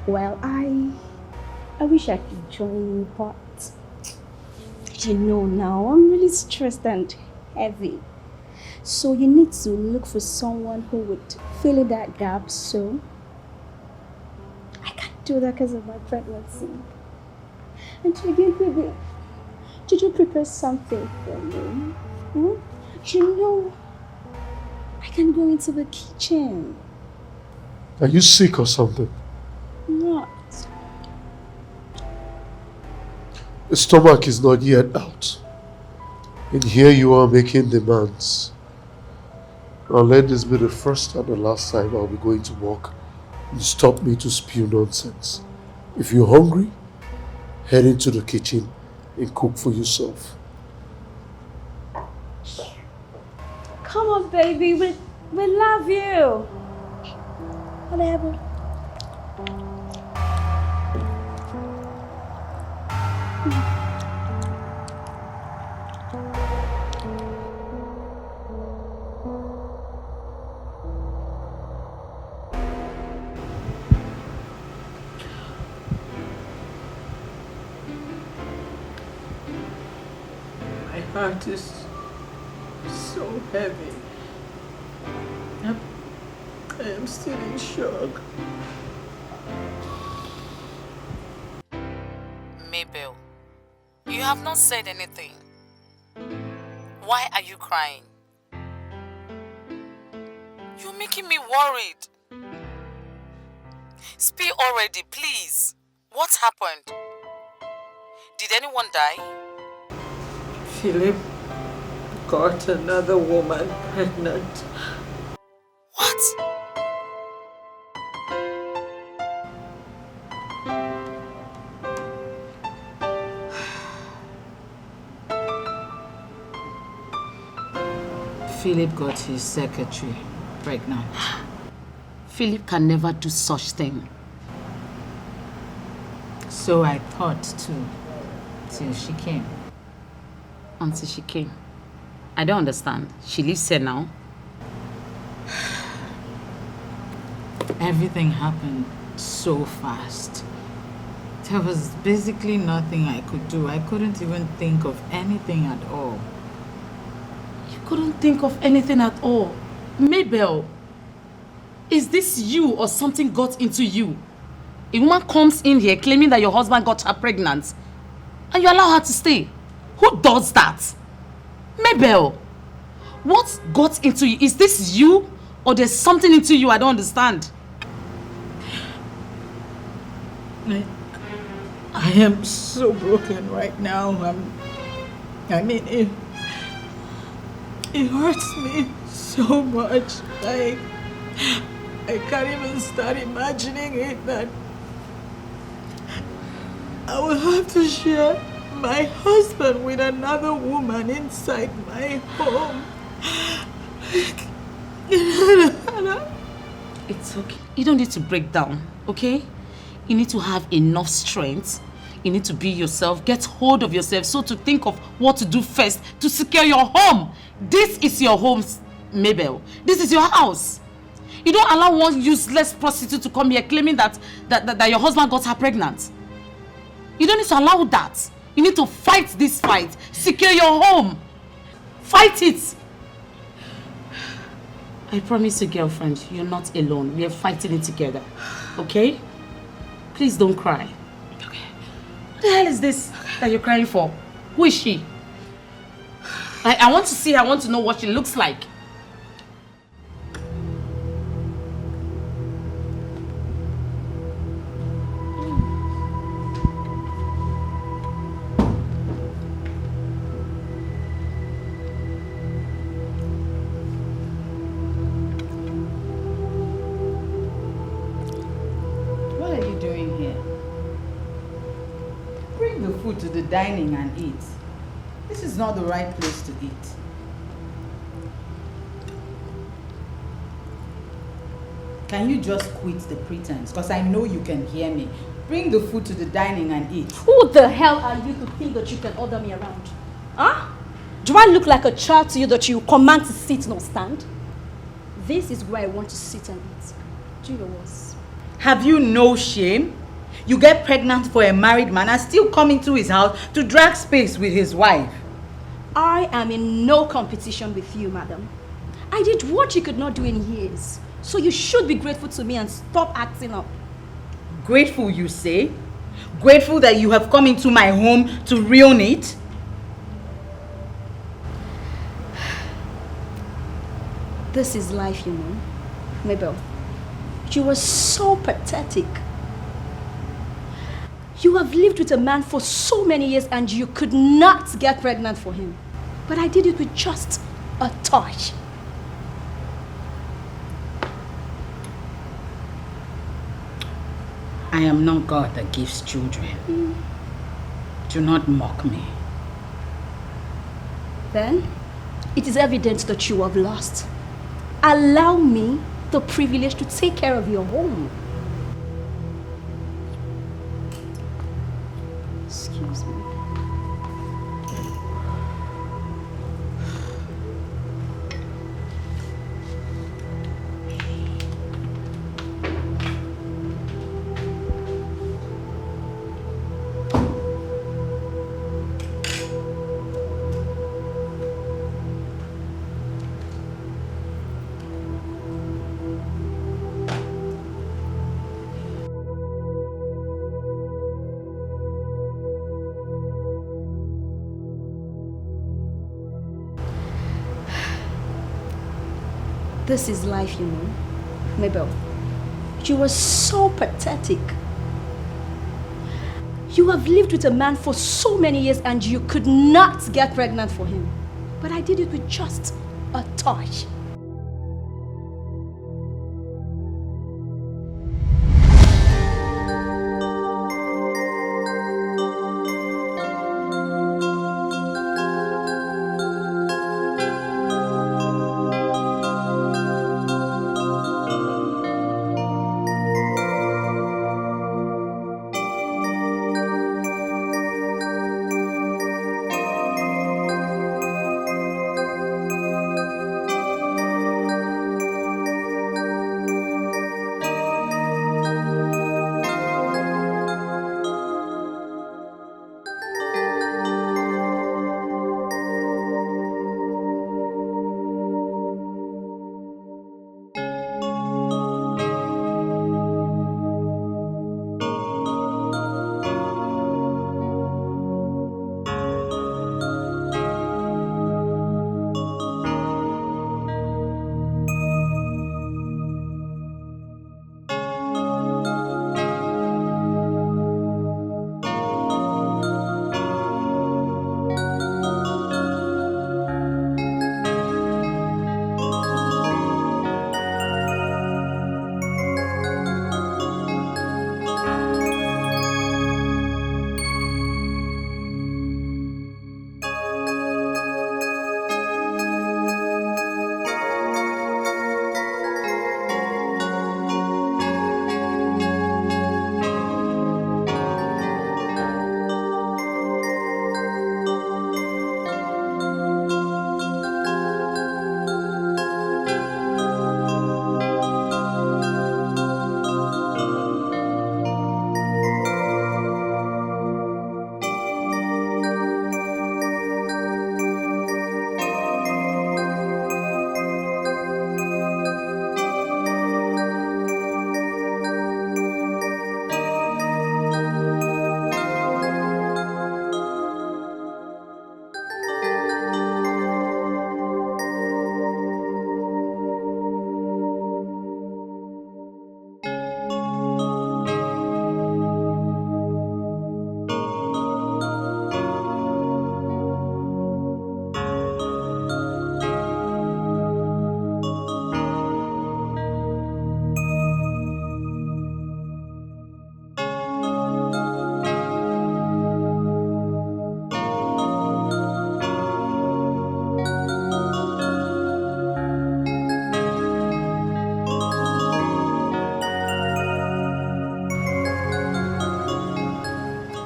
Speaker 19: Well, I wish I could join you, but you know now, I'm really stressed and heavy. So you need to look for someone who would fill in that gap, so I can't do that because of my pregnancy. And again, baby, did you prepare something for me? You know, I can go into the kitchen.
Speaker 4: Are you sick or something?
Speaker 19: Not.
Speaker 4: The stomach is not yet out. And here you are making demands. Now let this be the first and the last time I'll be going to work. You stop me to spew nonsense. If you're hungry, head into the kitchen and cook for yourself.
Speaker 19: Come on, baby, we love you. Whatever.
Speaker 14: My heart is so heavy. I am still in shock.
Speaker 5: Mabel, you have not said anything. Why are you crying? You're making me worried. Speak already, please. What happened? Did anyone die?
Speaker 14: Philip got another woman pregnant.
Speaker 5: What? Philip got his secretary pregnant. Philip can never do such thing. So I thought too, till she came. Until she came. I don't understand. She lives here now. Everything happened so fast. There was basically nothing I could do. I couldn't even think of anything at all.
Speaker 9: You couldn't think of anything at all? Mabel, is this you or something got into you? A woman comes in here claiming that your husband got her pregnant and you allow her to stay. Who does that? Mabel, what got into you? Is this you or there's something into you I don't understand?
Speaker 14: I am so broken right now. I mean, it hurts me so much. Like, I can't even start imagining it that I will have to share my husband with another woman inside my home.
Speaker 9: It's okay. You don't need to break down, okay? You need to have enough strength. You need to be yourself, get hold of yourself, so to think of what to do first to secure your home. This is your home, Mabel. This is your house. You don't allow one useless prostitute to come here claiming that your husband got her pregnant. You don't need to allow that. You need to fight this fight. Secure your home. Fight it. I promise you, girlfriend, you're not alone. We are fighting it together. Okay? Please don't cry. Okay. What the hell is this that you're crying for? Who is she? I want to see her. I want to know what she looks like.
Speaker 5: What are you doing here? Bring the food to the dining and eat. This is not the right place to eat. Can you just quit the pretense? Because I know you can hear me. Bring the food to the dining and eat.
Speaker 19: Who the hell are you to think that you can order me around? Huh? Do I look like a child to you that you command to sit nor stand? This is where I want to sit and eat. Do your worst.
Speaker 5: Have you no shame? You get pregnant for a married man and still come into his house to drag space with his wife.
Speaker 19: I am in no competition with you, madam. I did what you could not do in years. So you should be grateful to me and stop acting up.
Speaker 5: Grateful, you say? Grateful that you have come into my home to ruin it?
Speaker 19: This is life, you know. Mabel, you were so pathetic. You have lived with a man for so many years and you could not get pregnant for him. But I did it with just a touch.
Speaker 5: I am not God that gives children. Do not mock me.
Speaker 19: Then, it is evident that you have lost. Allow me the privilege to take care of your home. Excuse me. This is life, you know. Mabel, you were so pathetic. You have lived with a man for so many years and you could not get pregnant for him. But I did it with just a touch.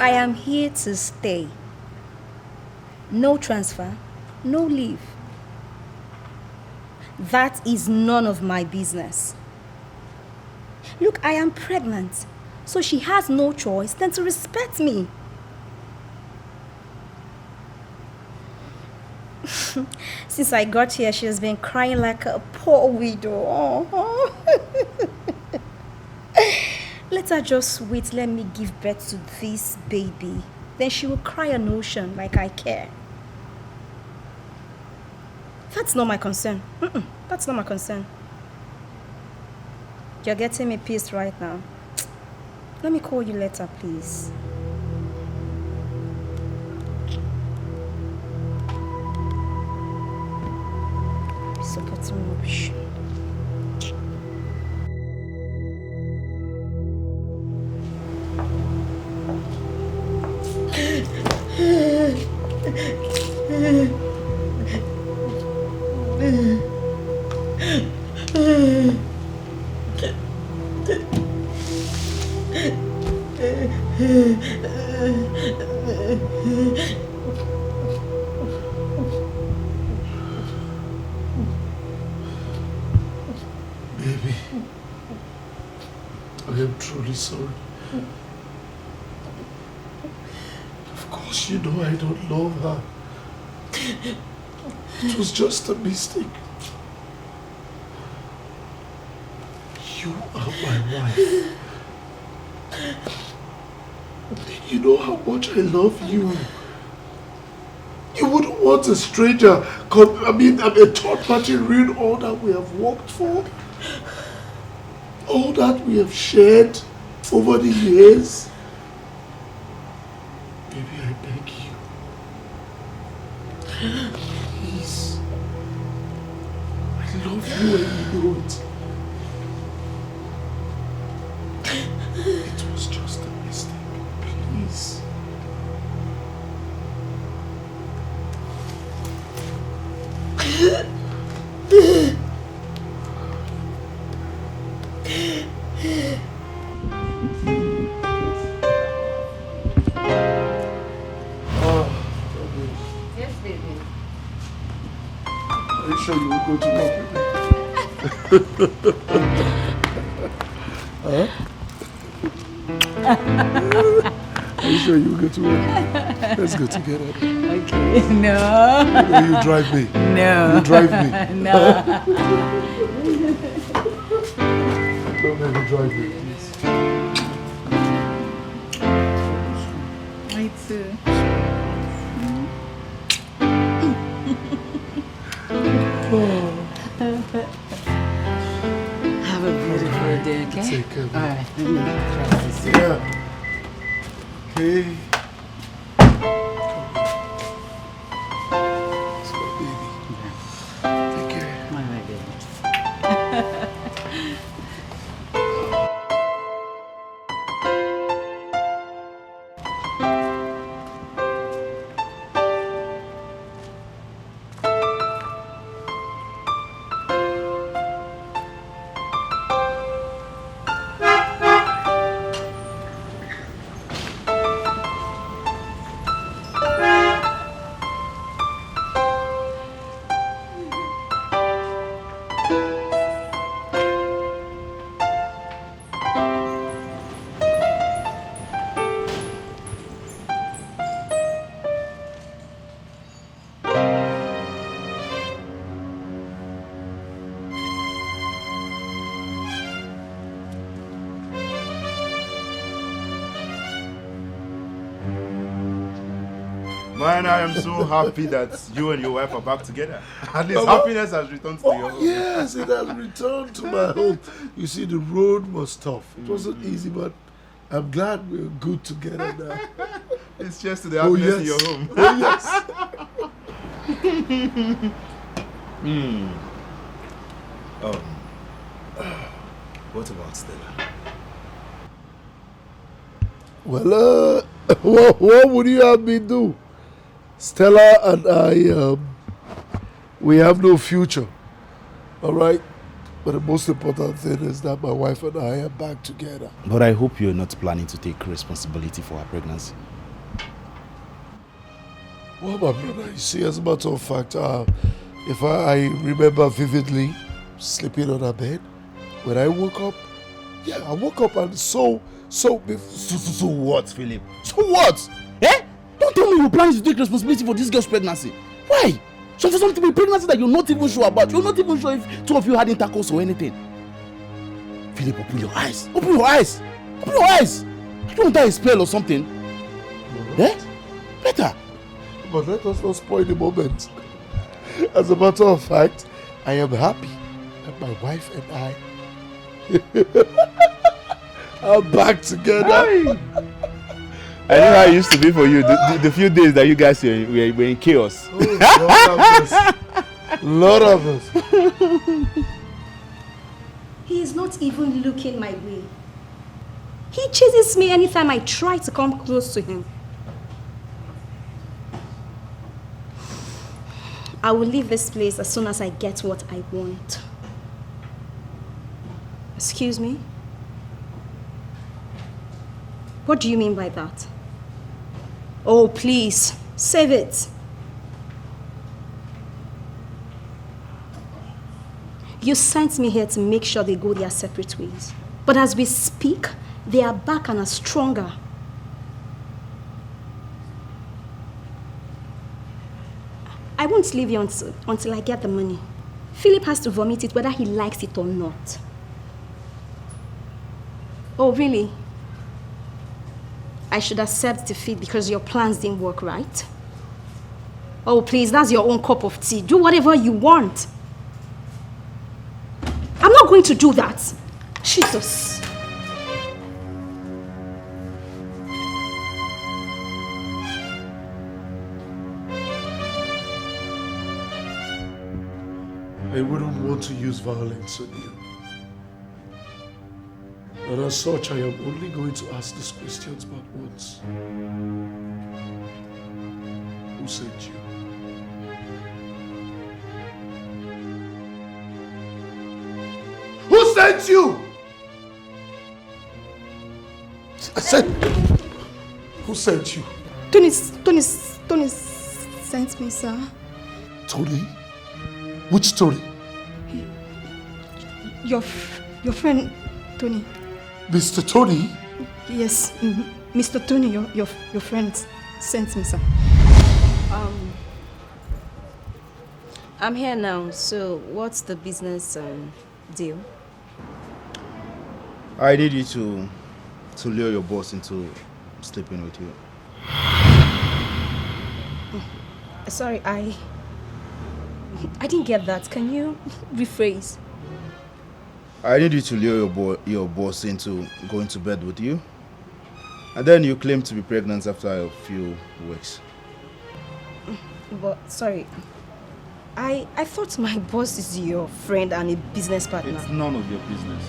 Speaker 19: I am here to stay. No transfer, no leave. That is none of my business. Look, I am pregnant, so she has no choice than to respect me. Since I got here, she has been crying like a poor widow. Oh. Let her just wait, let me give birth to this baby. Then she will cry an ocean like I care. That's not my concern. That's not my concern. You're getting me pissed right now. Let me call you later, please. Supporting rubbish.
Speaker 4: Baby, I am truly sorry. Of course you know I don't love her. It was just a mistake. You are my wife. You know how much I love you. You wouldn't want a stranger come, a third party ruin all that we have worked for. All that we have shared over the years. Baby, I beg you. Please. I love you and you know it. It was just a mistake. Please.
Speaker 18: Yes, baby.
Speaker 4: Are you sure you will go to work with me? Huh? Are you sure you will go to work? Let's go together.
Speaker 18: Okay, no.
Speaker 4: Will you drive me?
Speaker 18: No.
Speaker 4: You drive me?
Speaker 18: No.
Speaker 4: Don't let me drive me, please.
Speaker 18: Me too. Have a beautiful day, okay?
Speaker 4: Take care.
Speaker 18: All right, let me try this.
Speaker 4: Yeah. Okay. Let's go, baby. Take care.
Speaker 18: My baby.
Speaker 12: Man, I am so happy that you and your wife are back together. At least
Speaker 4: Mama.
Speaker 12: happiness has returned to your home.
Speaker 4: Yes, it has returned to my home. You see, the road was tough. It wasn't easy, but I'm glad we're good together now.
Speaker 12: It's just the happiness in your home.
Speaker 4: Oh, yes.
Speaker 12: What about Stella?
Speaker 4: Well, what would you have me do? Stella and I, we have no future. All right? But the most important thing is that my wife and I are back together.
Speaker 12: But I hope you're not planning to take responsibility for her pregnancy.
Speaker 4: Well, my brother, you see, as a matter of fact, if I remember vividly sleeping on her bed, when I woke up, I woke up and so
Speaker 3: what, Philip? So what? Eh? Don't tell me you're planning to take responsibility for this girl's pregnancy. Why? So for something to be pregnancy that you're not even sure about, you're not even sure if two of you had intercourse or anything. Philip, open your eyes. Open your eyes. Open your eyes. I don't want that a spell or something. Eh? Better.
Speaker 4: But let us not spoil the moment. As a matter of fact, I am happy that my wife and I are back together.
Speaker 12: I know how it used to be for you, the few days that you guys were in chaos.
Speaker 4: Lord of us.
Speaker 19: He is not even looking my way. He chases me anytime I try to come close to him. I will leave this place as soon as I get what I want. Excuse me? What do you mean by that? Oh, please, save it. You sent me here to make sure they go their separate ways. But as we speak, they are back and are stronger. I won't leave you until I get the money. Philip has to vomit it whether he likes it or not. Oh, really? I should accept defeat because your plans didn't work, right? Oh, please, that's your own cup of tea. Do whatever you want. I'm not going to do that. Jesus.
Speaker 4: I wouldn't want to use violence on you. And as such, I am only going to ask these questions but once. Who sent you? Who sent you? I said, who sent you?
Speaker 19: Tony sent me, sir.
Speaker 4: Tony? Which Tony?
Speaker 19: Your friend, Tony.
Speaker 4: Mr. Tony?
Speaker 19: Yes, Mr. Tony, your friend sent me, sir.
Speaker 10: I'm here now, so what's the business deal?
Speaker 12: I need you to lure your boss into sleeping with you.
Speaker 19: Sorry, I didn't get that. Can you rephrase?
Speaker 12: I need you to lure your boss into going to bed with you. And then you claim to be pregnant after a few weeks.
Speaker 19: But, sorry. I thought my boss is your friend and a business partner.
Speaker 12: It's none of your business.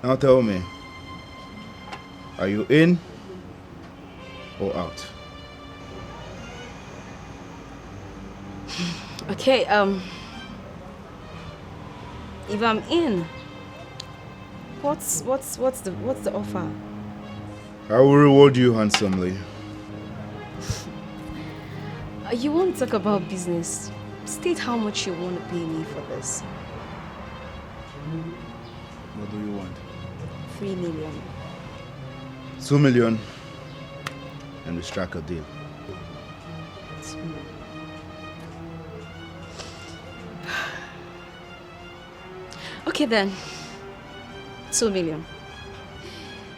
Speaker 12: Now tell me, are you in or out?
Speaker 10: Okay, if I'm in, what's the offer?
Speaker 12: I will reward you handsomely.
Speaker 10: You want to talk about business? State how much you want to pay me for this.
Speaker 12: What do you want?
Speaker 10: 3 million.
Speaker 12: 2 million, and we strike a deal.
Speaker 10: Okay then, 2 million.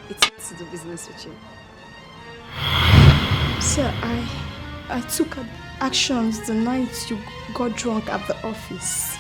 Speaker 10: It's to do business with you.
Speaker 19: Sir, I took actions the night you got drunk at the office.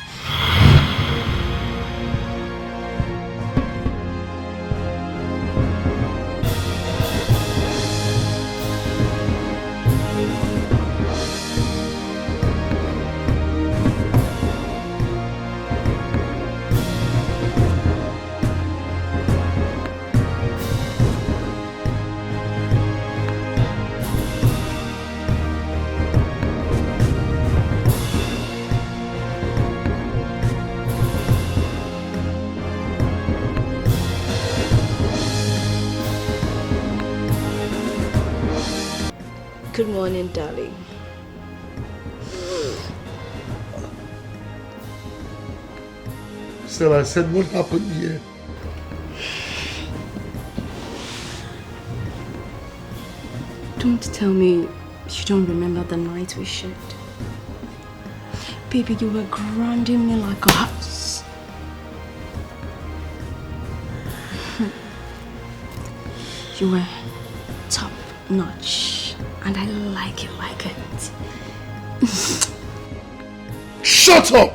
Speaker 19: Good morning, darling.
Speaker 4: Still, I said, what happened here?
Speaker 19: Don't tell me you don't remember the night we shared. Baby, you were grounding me like a house. You were top notch, and I like it like it.
Speaker 4: Shut up!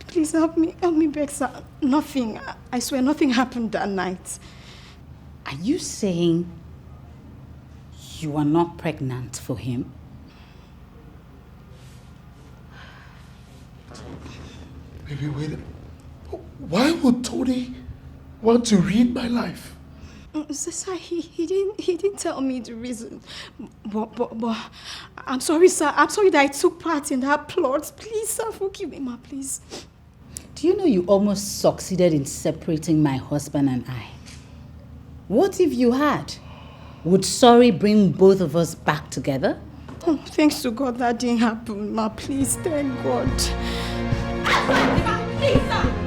Speaker 19: Please help me beg, sir. Nothing, I swear nothing happened that night.
Speaker 5: Are you saying you are not pregnant for him?
Speaker 4: Baby, wait. Why would Tony want to read my life?
Speaker 19: Sir, he didn't tell me the reason. But I'm sorry, sir. I'm sorry that I took part in that plot. Please, sir, forgive me, ma, please.
Speaker 5: Do you know you almost succeeded in separating my husband and I? What if you had? Would sorry bring both of us back together?
Speaker 19: Oh, thanks to God that didn't happen, ma. Please, thank God. Please, sir.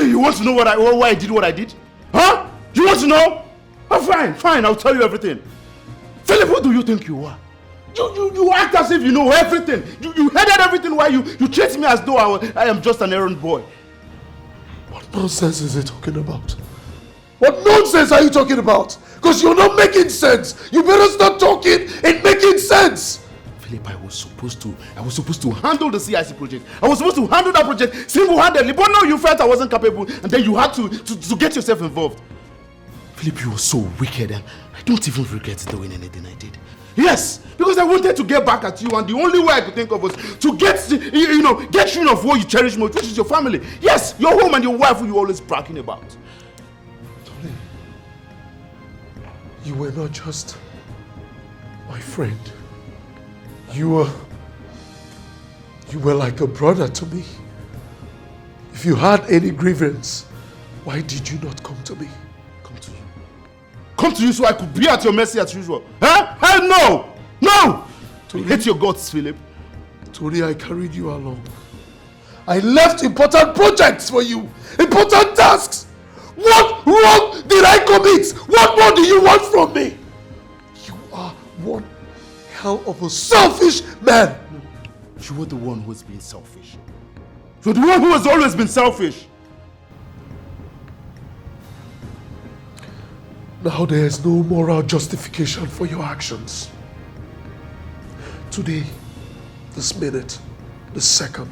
Speaker 12: You want to know why I did what I did? Huh? You want to know? Oh, fine, I'll tell you everything. Philip, who do you think you are? You act as if you know everything. You headed everything while you treat me as though I am just an errand boy.
Speaker 4: What nonsense is he talking about? What nonsense are you talking about? Because you're not making sense. You better start talking and making sense.
Speaker 12: Philip, I was supposed to handle the CIC project. I was supposed to handle that project single-handedly, but no, you felt I wasn't capable, and then you had to get yourself involved. Philip, you were so wicked, and I don't even regret doing anything I did. Yes, because I wanted to get back at you, and the only way I could think of was to get rid of what you cherish most, which is your family. Yes, your home and your wife who you're always bragging about.
Speaker 4: Tony, you were not just my friend. You were like a brother to me. If you had any grievance, why did you not come to me?
Speaker 12: Come to you so I could be at your mercy as usual. Huh? Hell no! No! Tony, hate your guts, Philip.
Speaker 4: Tony, I carried you along. I left important projects for you. Important tasks. What wrong did I commit? What more do you want from me? You are one hell of a selfish man.
Speaker 12: No, you were the one who has been selfish. You're the one who has always been selfish.
Speaker 4: Now there is no moral justification for your actions. Today, this minute, this second,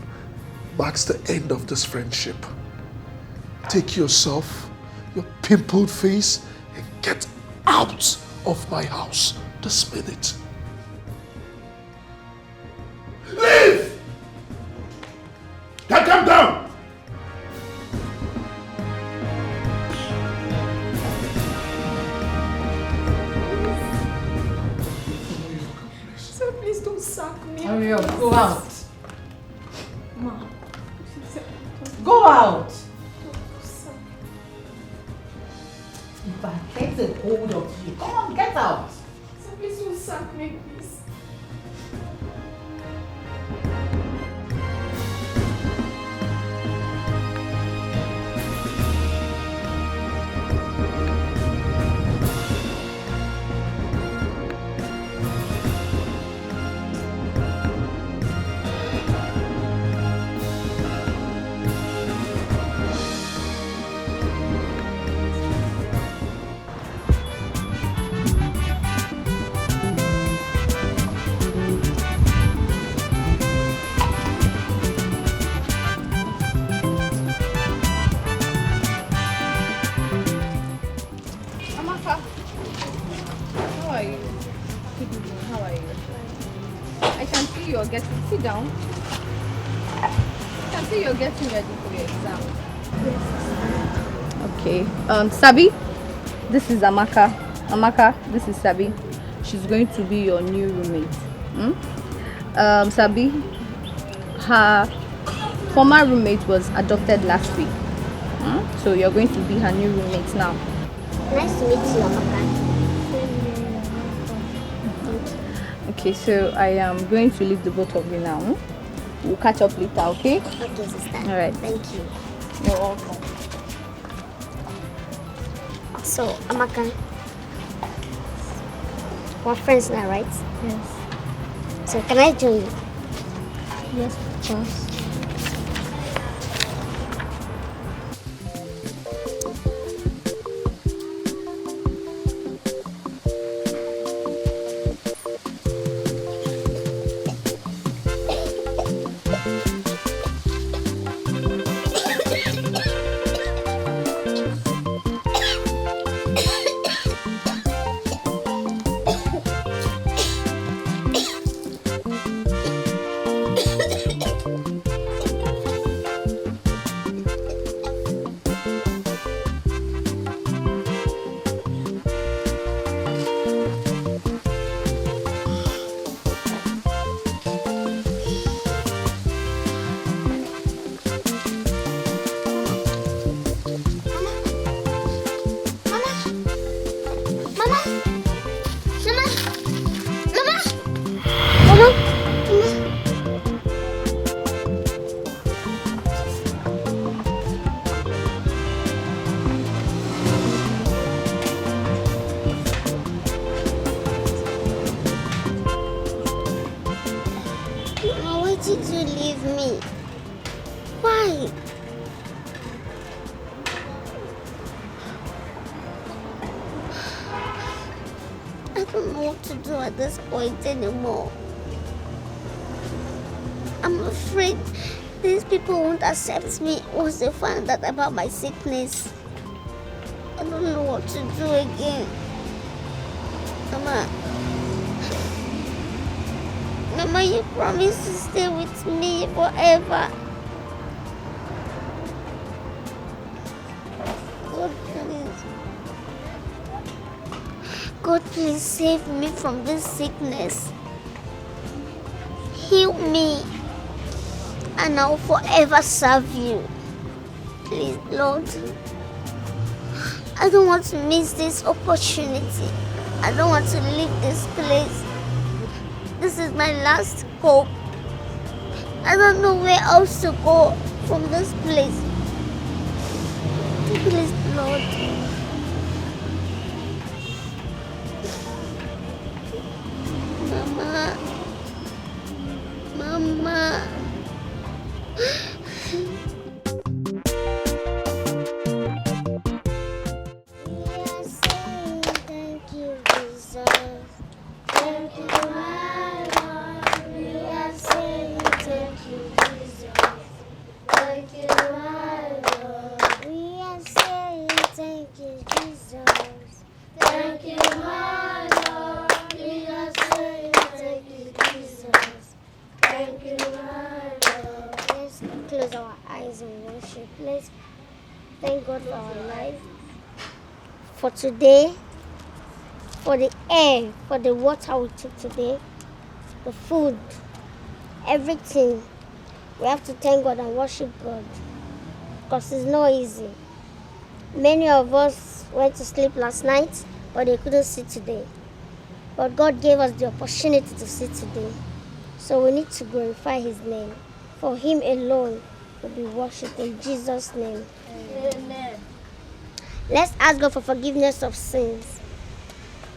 Speaker 4: marks the end of this friendship. Take yourself, your pimpled face, and get out of my house this minute.
Speaker 12: Leave! Now come down!
Speaker 19: Sir, please don't sack me.
Speaker 5: Hurry up, go out. Go out. If I get a hold of you, come on, get out.
Speaker 9: So please don't sack me, please. Amaka, how are you? Good evening, how are you? I can see you're getting, sit down. I can see you're getting ready for your exam. Yes. Okay, Sabi, this is Amaka. Amaka, this is Sabi. She's going to be your new roommate. Sabi, her former roommate was adopted last week. So you're going to be her new roommate now.
Speaker 1: Nice to meet you, Amaka.
Speaker 17: Okay, so I am going to leave the both of you now. We'll catch up later, okay?
Speaker 1: Okay, sister.
Speaker 17: All right.
Speaker 1: Thank you.
Speaker 17: You're welcome.
Speaker 1: So, Amaka, we're friends now, right?
Speaker 17: Yes.
Speaker 1: So, can I join you?
Speaker 17: Yes, of course.
Speaker 1: Did you leave me? Why? I don't know what to do at this point anymore. I'm afraid these people won't accept me once they find out about my sickness. I don't know what to do again. Mama, you promised to stay with me forever. God, please save me from this sickness. Heal me, and I'll forever serve you. Please, Lord. I don't want to miss this opportunity. I don't want to leave this place. This is my last hope. I don't know where else to go from this place. Please, Lord. Mama. Yes, thank you, Jesus. Thank you, my Lord. We are saying thank you, Jesus. Thank you, my Lord. We are saying thank you, Jesus. Thank you, my Lord. We are saying thank you, Jesus. Thank you, my Lord. Let's close our eyes and worship. Let's thank God for our life, for today, for the air, for the water we took today, the food, everything. We have to thank God and worship God. because it's not easy. Many of us went to sleep last night, but they couldn't see today. But God gave us the opportunity to see today. So we need to glorify His name. For Him alone will be worshipped in Jesus' name.
Speaker 17: Amen.
Speaker 1: Let's ask God for forgiveness of sins.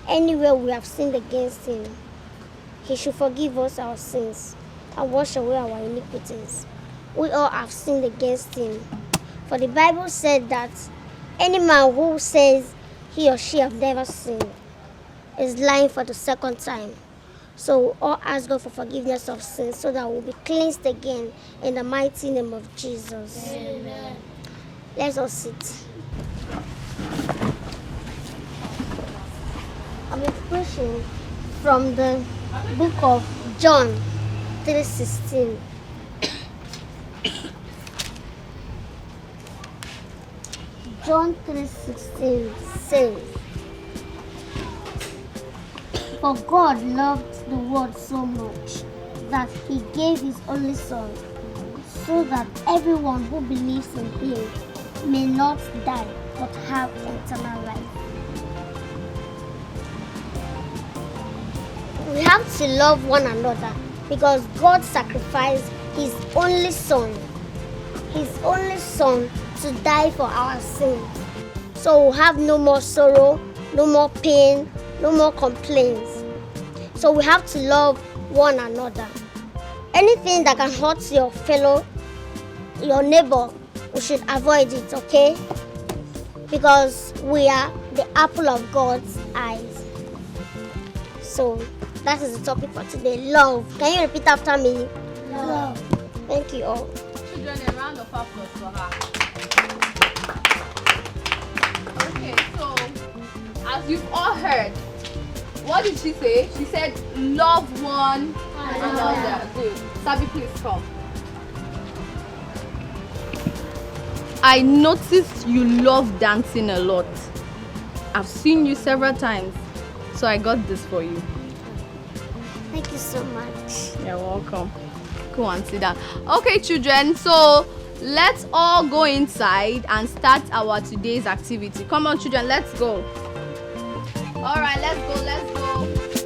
Speaker 1: Anywhere we have sinned against Him, He should forgive us our sins and wash away our iniquities. We all have sinned against Him. For the Bible said that any man who says he or she have never sinned is lying for the second time. So we all ask God for forgiveness of sins so that we'll be cleansed again in the mighty name of Jesus.
Speaker 17: Amen.
Speaker 1: Let's all sit. I'm preaching from the book of John 3:16. John 3:16 says, "For God loved the world so much that He gave His only Son, so that everyone who believes in Him may not die but have eternal life." We have to love one another because God sacrificed His only Son to die for our sins. So we'll have no more sorrow, no more pain, no more complaints. So we have to love one another. Anything that can hurt your neighbor, we should avoid it, okay? Because we are the apple of God's eyes. So that is the topic for today. Love. Can you repeat after me? Love. Thank you all.
Speaker 17: Children, a round of applause for her. Okay, so as you've all heard, what did she say? She said, love one another. Good. Sabi, please come. I noticed you love dancing a lot. I've seen you several times, so I got this for you.
Speaker 1: Thank you so much.
Speaker 17: You're welcome. Go and sit down. Okay, children, so let's all go inside and start our today's activity. Come on, children, let's go. All right, let's go. Let's go inside.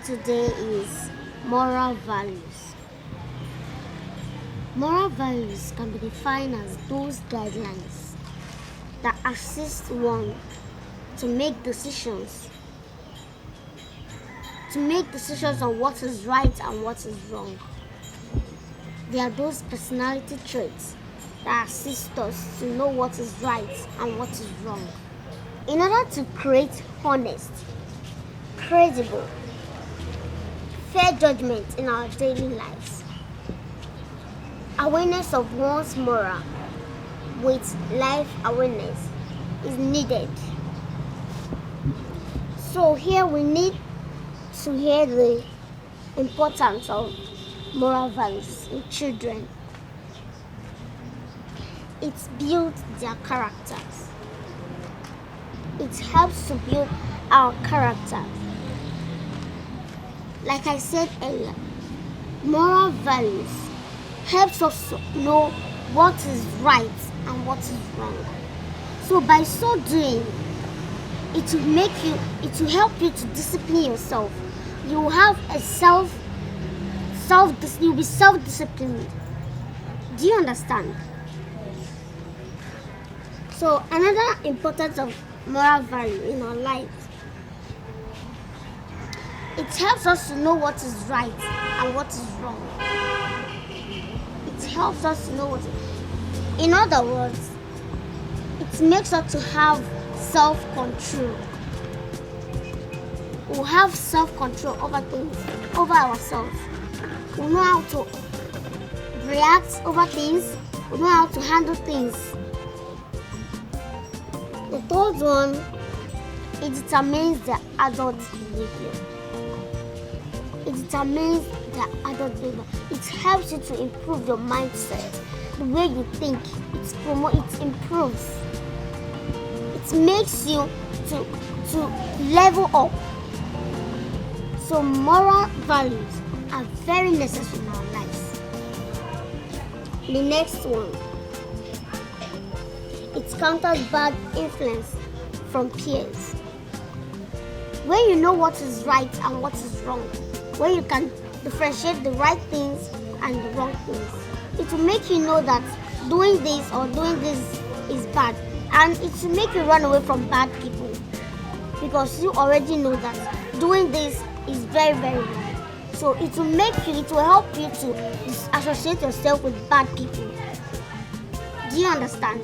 Speaker 1: today is moral values. Moral values can be defined as those guidelines that assist one to make decisions on what is right and what is wrong. They are those personality traits that assist us to know what is right and what is wrong. In order to create honest, credible, fair judgment in our daily lives, awareness of one's moral with life awareness is needed. So here we need to hear the importance of moral values in children. It builds their characters. It helps to build our character. Like I said earlier, moral values helps us to know what is right and what is wrong. So by so doing, it will help you to discipline yourself. You will have you'll be self-disciplined. Do you understand? So another importance of moral value in our lives, it helps us to know what is right and what is wrong. It helps us to know what is... In other words, it makes us to have self-control. We'll have self-control over things, over ourselves. We'll know how to react over things. We'll know how to handle things. The third one, it determines the adult behavior. It determines the adult behavior. It helps you to improve your mindset, the way you think. It improves. It makes you to level up. So moral values are very necessary in our lives. The next one, it counters bad influence from peers. When you know what is right and what is wrong, when you can differentiate the right things and the wrong things, it will make you know that doing this or doing this is bad, and it will make you run away from bad people because you already know that doing this is very, very wrong. So it will help you to associate yourself with bad people. Do you understand?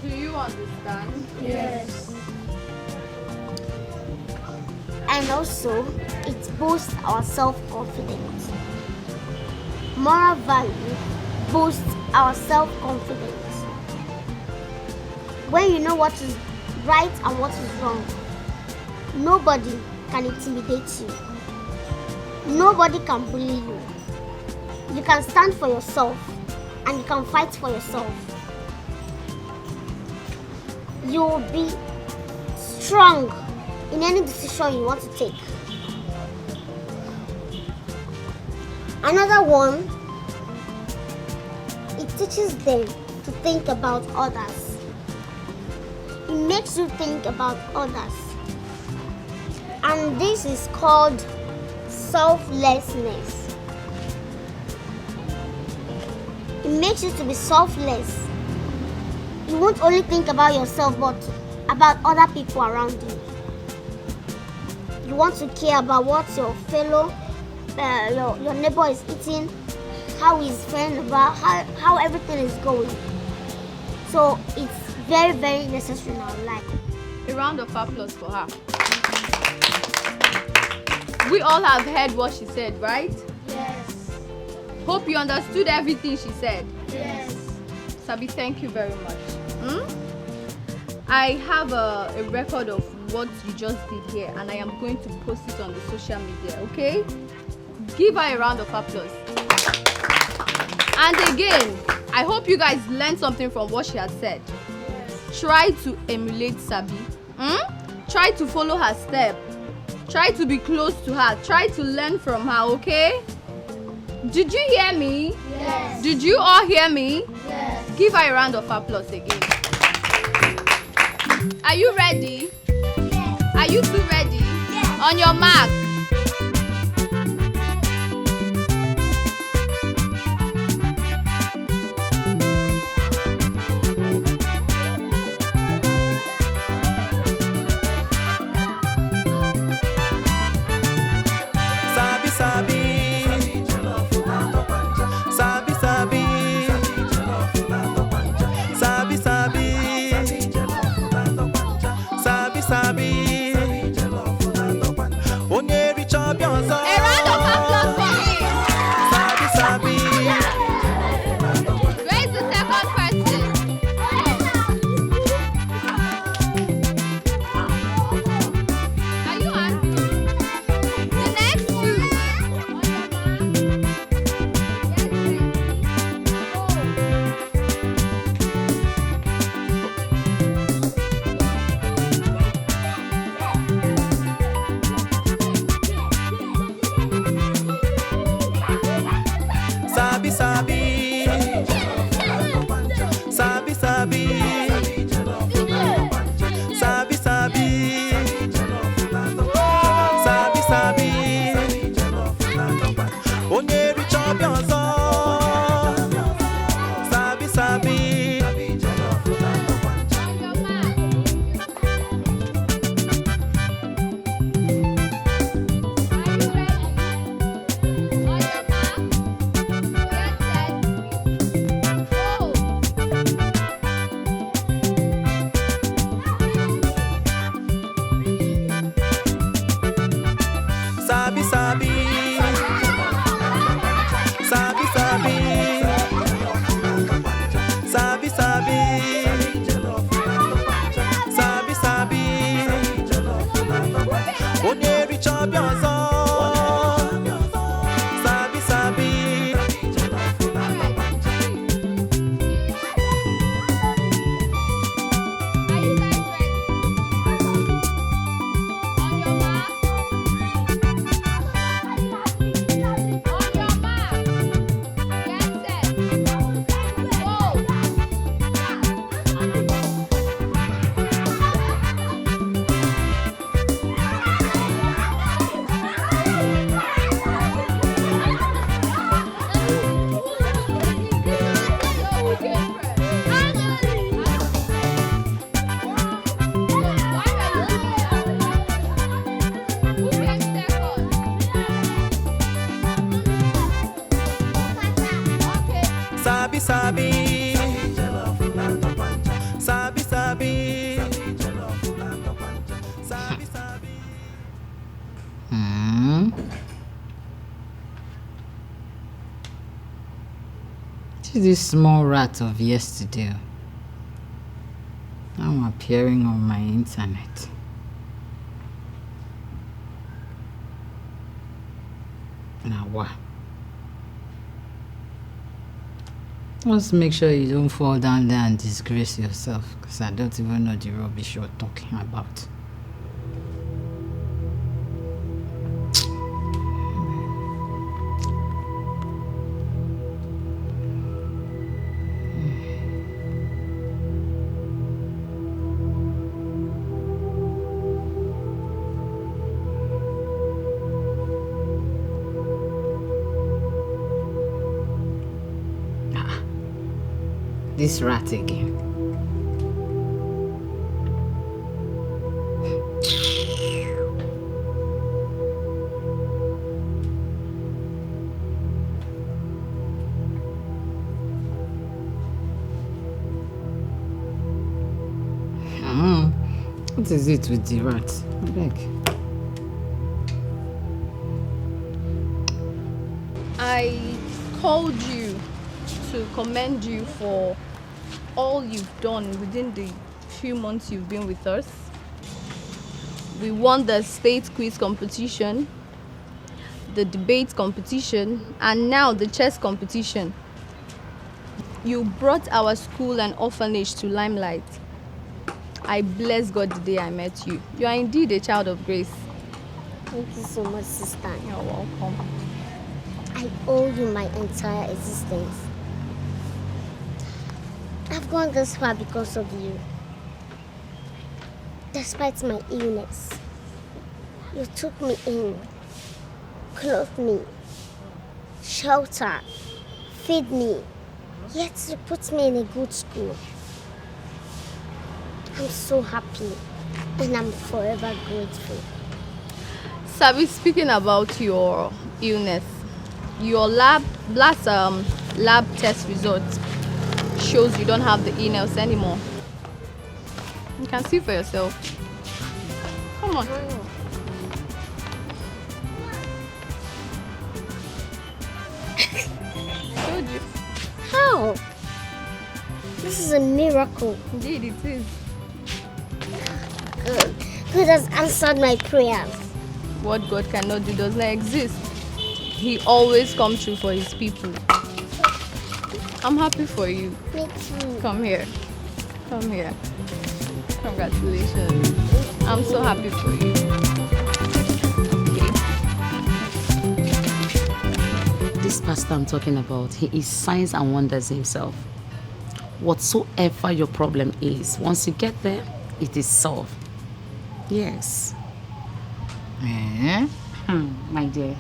Speaker 17: Do you understand?
Speaker 1: Yes. And also, it boosts our self-confidence. Moral value boosts our self-confidence. When you know what is right and what is wrong, nobody can intimidate you. Nobody can bully you. You can stand for yourself and you can fight for yourself. You will be strong in any decision you want to take. Another one, it teaches them to think about others. It makes you think about others. And this is called selflessness. It makes you to be selfless. You won't only think about yourself, but about other people around you. You want to care about what your fellow, your neighbor is eating, how his friend about, how everything is going. So it's very, very necessary in our life.
Speaker 17: A round of applause for her. We all have heard what she said, right?
Speaker 1: Yes.
Speaker 17: Hope you understood everything she said.
Speaker 1: Yes.
Speaker 17: Sabi, thank you very much. I have a record of what you just did here, and I am going to post it on the social media, okay? Give her a round of applause. And again, I hope you guys learned something from what she has said. Try to emulate Sabi. Try to follow her step. Try to be close to her. Try to learn from her, okay? Did you hear me?
Speaker 1: Yes.
Speaker 17: Did you all hear me?
Speaker 1: Yes.
Speaker 17: Give her a round of applause again. Are you ready? Yes. Are you two ready? Yes. On your mark.
Speaker 16: chop your sabi sabi. Sabi sabi. Sabi sabi. Sabi sabi.
Speaker 5: See this small rat of yesterday. Now appearing on my internet. Now what? Just make sure you don't fall down there and disgrace yourself, because I don't even know the rubbish you're talking about. This rat again. What is it with the rat? I beg.
Speaker 17: I called you to commend you for all you've done within the few months you've been with us. We won the state quiz competition, the debate competition, and now the chess competition. You brought our school and orphanage to limelight. I bless God the day I met you. You are indeed a child of grace.
Speaker 1: Thank you so much, sister.
Speaker 17: You're welcome.
Speaker 1: I owe you my entire existence. I've gone this far because of you. Despite my illness, you took me in, clothed me, shelter, feed me, yet you put me in a good school. I'm so happy and I'm forever grateful.
Speaker 17: Sabi, speaking about your illness, your lab test results shows you don't have the illness anymore. You can see for yourself. Come on. I told you.
Speaker 1: How? This is a miracle.
Speaker 17: Indeed, it is.
Speaker 1: God has answered my prayers.
Speaker 17: What God cannot do does not exist. He always comes through for his people. I'm happy for you.
Speaker 1: Me too.
Speaker 17: Come here. Come here. Congratulations. I'm so happy for you.
Speaker 18: This pastor I'm talking about, he is signs and wonders himself. Whatsoever your problem is, once you get there, it is solved. Yes. My dear,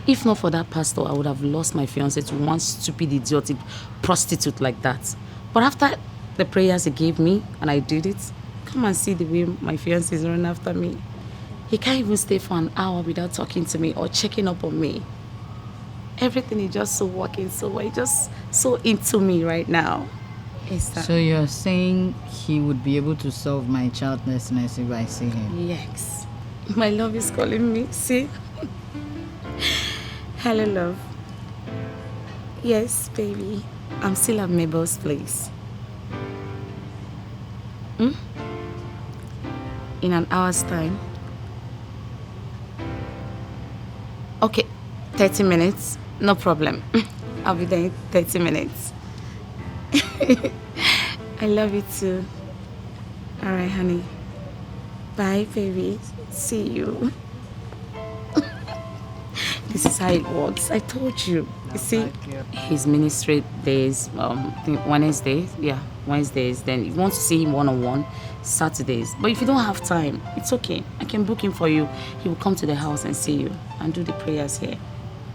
Speaker 18: if not for that pastor, I would have lost my fiancé to one stupid, idiotic prostitute like that. But after the prayers he gave me and I did it, come and see the way my fiancé is running after me. He can't even stay for an hour without talking to me or checking up on me. Everything is just so working so well. He's just so into me right now.
Speaker 5: So you're saying he would be able to solve my childlessness if I see him?
Speaker 18: Yes. My love is calling me. See? Hello, love. Yes, baby. I'm still at Mabel's place. In an hour's time. Okay, 30 minutes. No problem. I'll be there in 30 minutes. I love you too. Alright, honey. Bye, baby. See you. This is how it works. I told you. You see, his ministry days, I think Wednesdays. Yeah, Wednesdays. Then if you want to see him one-on-one, Saturdays. But if you don't have time, it's okay. I can book him for you. He will come to the house and see you and do the prayers here.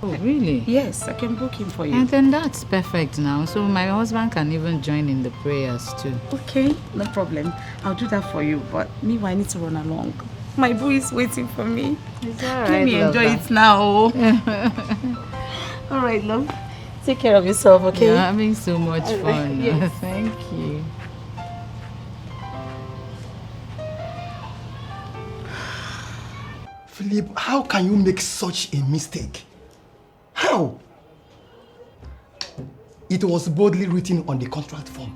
Speaker 5: Oh, really?
Speaker 18: Yes, I can book him for you.
Speaker 5: And then that's perfect now. So my husband can even join in the prayers too.
Speaker 18: Okay, no problem. I'll do that for you. But meanwhile, I need to run along. My boy is waiting for me.
Speaker 5: It's
Speaker 18: Let
Speaker 5: alright,
Speaker 18: me enjoy
Speaker 5: lover.
Speaker 18: it now. Alright, love. Take care of yourself, okay?
Speaker 5: You're having so much fun.
Speaker 18: Yes.
Speaker 5: Thank you.
Speaker 20: Philip, how can you make such a mistake? How? It was boldly written on the contract form.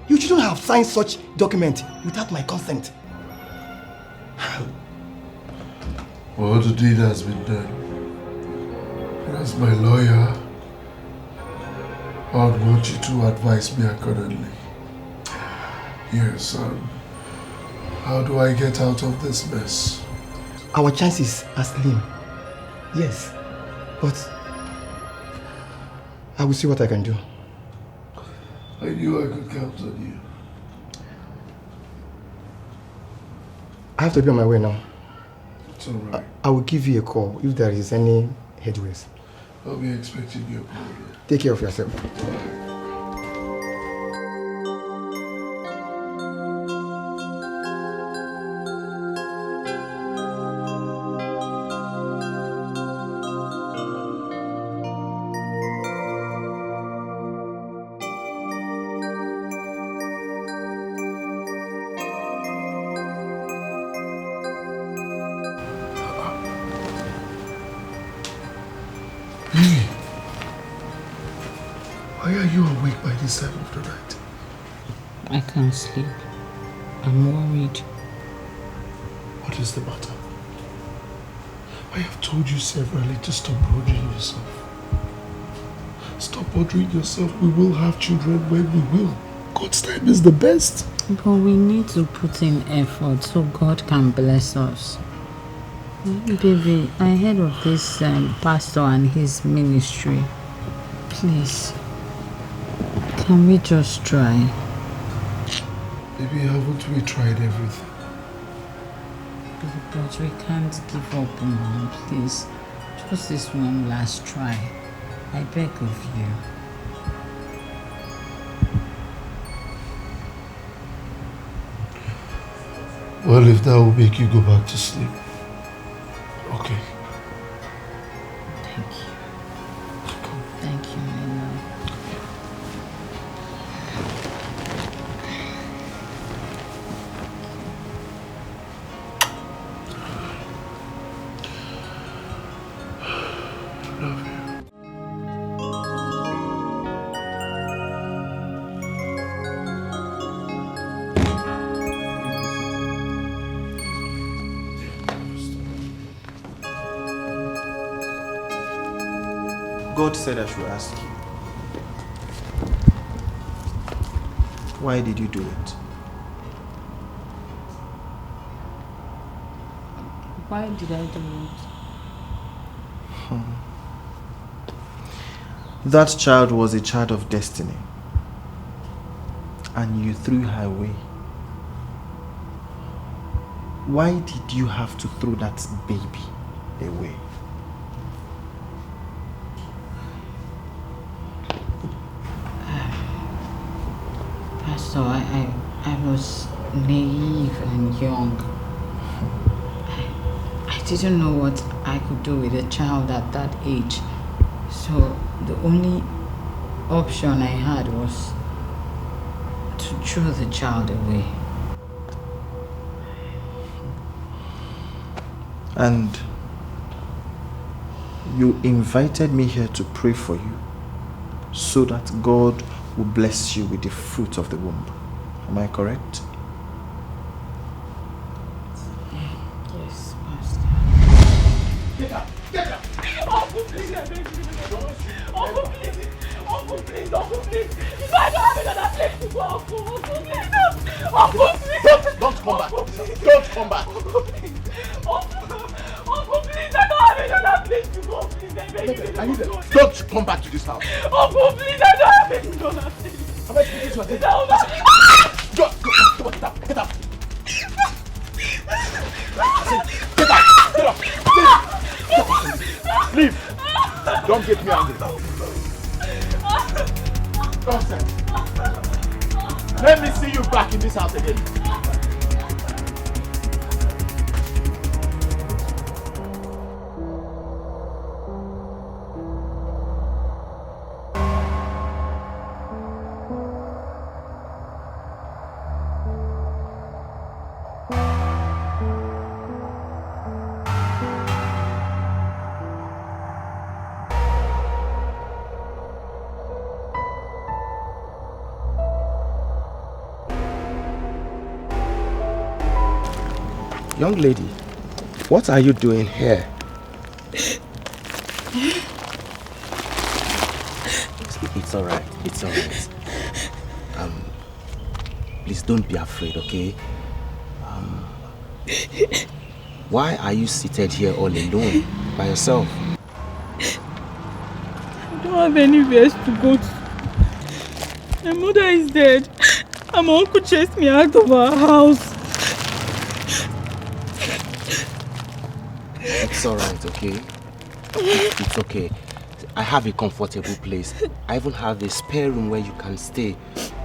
Speaker 20: You shouldn't have signed such document without my consent.
Speaker 4: Well, the deed has been done. And as my lawyer, I would want you to advise me accordingly. Here, son. How do I get out of this mess?
Speaker 20: Our chances are slim. Yes, but I will see what I can do.
Speaker 4: I knew I could count on you.
Speaker 20: I have to be on my way now.
Speaker 4: It's alright.
Speaker 20: I will give you a call if there is any headways.
Speaker 4: I'll be expecting your call.
Speaker 20: Take care of yourself.
Speaker 4: Why are you awake by this time of the night?
Speaker 5: I can't sleep. I'm worried.
Speaker 4: What is the matter? I have told you severally to stop bothering yourself. Stop bothering yourself. We will have children when we will. God's time is the best.
Speaker 5: But we need to put in effort so God can bless us. Baby, I heard of this pastor and his ministry. Please, can we just try?
Speaker 4: Baby, haven't we tried everything?
Speaker 5: But we can't give up, Mom. Please, just this one last try. I beg of you.
Speaker 4: Well, if that will make you go back to sleep. Okay.
Speaker 5: Thank you. Thank you, my love.
Speaker 4: Love you.
Speaker 21: God said I should ask you, why did you do it?
Speaker 5: Why did I do it?
Speaker 21: That child was a child of destiny, and you threw her away. Why did you have to throw that baby away?
Speaker 5: Pastor, I was naive and young. I didn't know what I could do with a child at that age. So the only option I had was to throw the child away.
Speaker 21: And you invited me here to pray for you so that God will bless you with the fruit of the womb. Am I correct?
Speaker 5: Yes, Pastor.
Speaker 21: Get up! Get up!
Speaker 9: Uncle, please, I beg you. Uncle, please. Uncle, please. Uncle, please. If I don't have another place to go, Uncle, please. Uncle, please.
Speaker 3: Don't come back. Don't come back.
Speaker 9: Uncle, please. Uncle, please. I don't have another place to go. Please, I beg you.
Speaker 3: Don't come back to this house.
Speaker 9: Uncle, please. I don't have another place.
Speaker 3: Am I speaking to you? Go, get up. Get up. Get up. Get up. Leave. Don't get me angry. Nonsense. Let me see you back in this house again.
Speaker 21: Young lady, what are you doing here?
Speaker 7: It's alright. It's alright. Please don't be afraid, okay? Why are you seated here all alone by yourself?
Speaker 14: I don't have anywhere to go to. My mother is dead, and my uncle chased me out of our house.
Speaker 7: It's alright, okay? It's okay. I have a comfortable place. I even have a spare room where you can stay.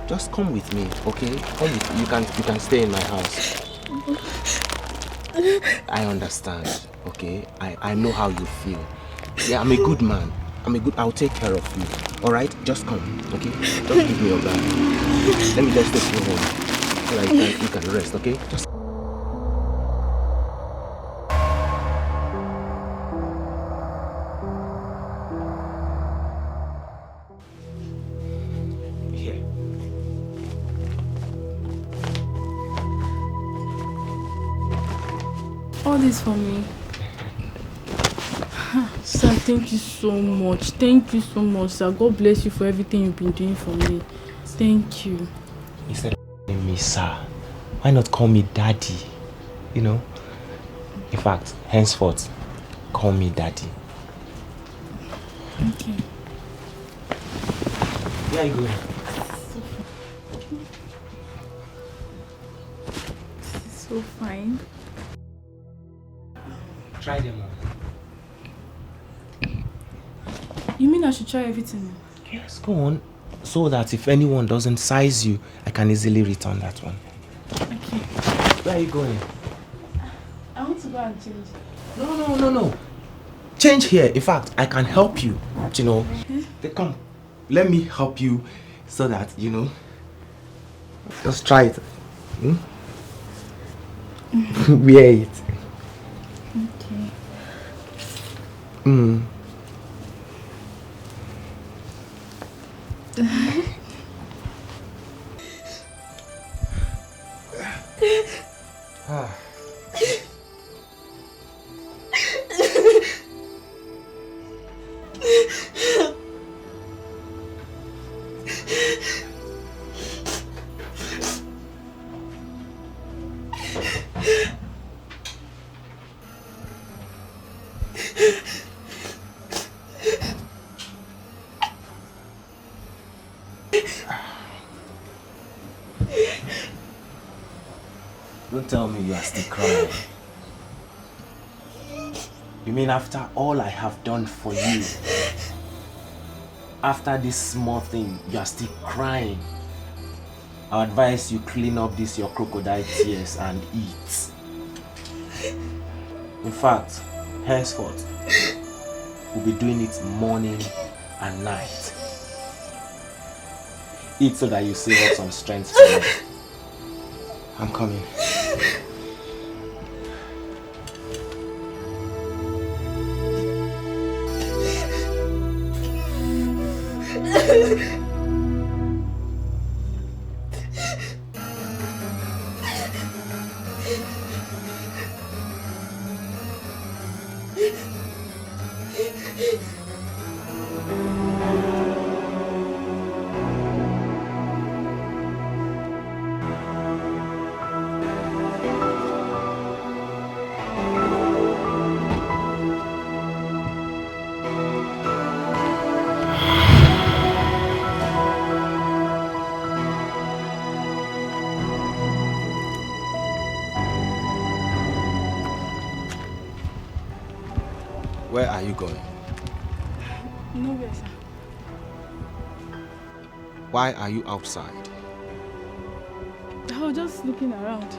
Speaker 7: Just come with me, okay? Come with me. You can stay in my house. I understand, okay? I know how you feel. Yeah, I'm a good man. I'll take care of you. Alright? Just come, okay? Just give me your bag. Let me just take you home. So that you can rest, okay? Just
Speaker 14: All this for me. Sir, thank you so much. Thank you so much, sir. God bless you for everything you've been doing for me. Thank you.
Speaker 7: Instead of calling me sir, why not call me daddy? You know? In fact, henceforth, call me daddy.
Speaker 14: Okay.
Speaker 7: Where are you going?
Speaker 14: This is so fine.
Speaker 7: Try them on.
Speaker 14: You mean I should try everything?
Speaker 7: Yes, go on. So that if anyone doesn't size you, I can easily return that one.
Speaker 14: Okay.
Speaker 7: Where are you going?
Speaker 14: I want to go and change.
Speaker 7: No. Change here. In fact, I can help you. You know. Come. Let me help you so that, you know. Just try it. Wear it.
Speaker 14: Okay.
Speaker 7: Don't tell me you are still crying. You mean after all I have done for you, after this small thing, you are still crying? I advise you clean up this your crocodile tears and eat. In fact, henceforth, we'll be doing it morning and night. Eat so that you save up some strength tomorrow. I'm coming. Where are you going?
Speaker 14: Nowhere, sir.
Speaker 7: Why are you outside?
Speaker 14: I was just looking around.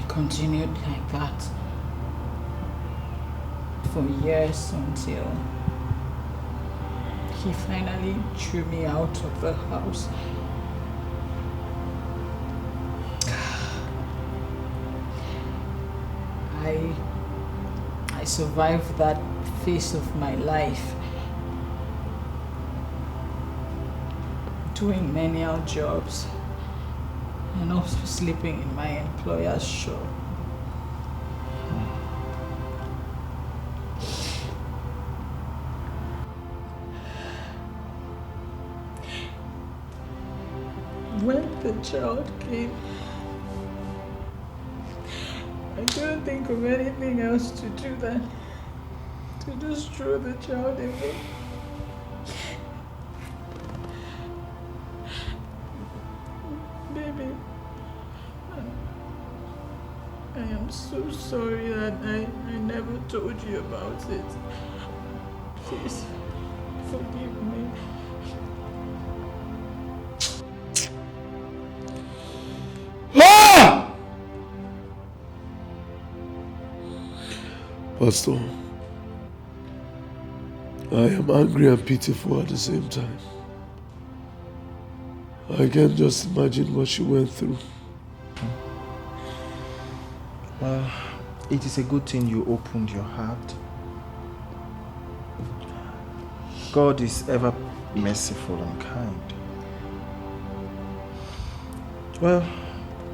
Speaker 14: Continued like that for years until he finally threw me out of the house. I survived that phase of my life doing menial jobs and also sleeping in my employer's shop. When the child came, I couldn't think of anything else to do than to just throw the child away. Baby, I am so sorry that I never told you about it. Please, forgive me.
Speaker 4: Pastor, I am angry and pitiful at the same time. I can just imagine what she went through.
Speaker 21: Well, it is a good thing you opened your heart. God is ever merciful and kind. Well,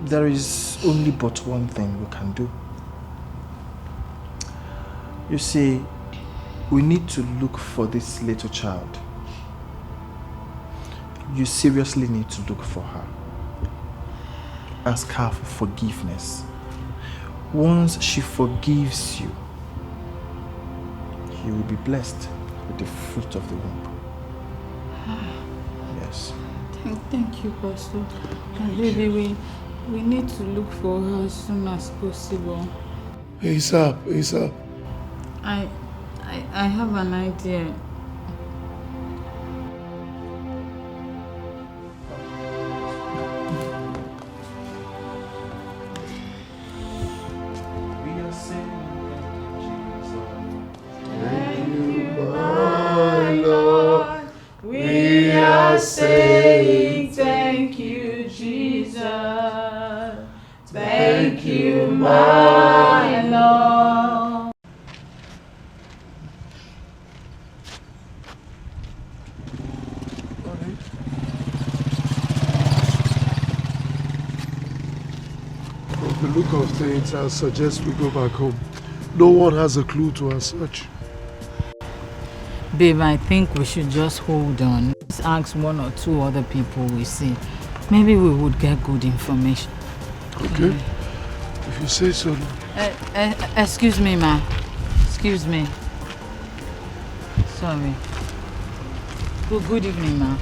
Speaker 21: there is only but one thing we can do. You see, we need to look for this little child. You seriously need to look for her. Ask her for forgiveness. Once she forgives you, you will be blessed with the fruit of the womb. Yes.
Speaker 14: Thank you, Pastor. And baby, we need to look for her as soon as possible.
Speaker 4: ASAP.
Speaker 14: I have an idea.
Speaker 4: Thank you, my Lord. We are saying thank you, Jesus. Thank you, my Lord. Please, I suggest we go back home. No one has a clue to our search.
Speaker 5: Babe, I think we should just hold on. Let's ask 1 or 2 other people we see. Maybe we would get good information.
Speaker 4: Okay. If you say so.
Speaker 5: Excuse me, ma. Excuse me. Sorry. Good evening, ma.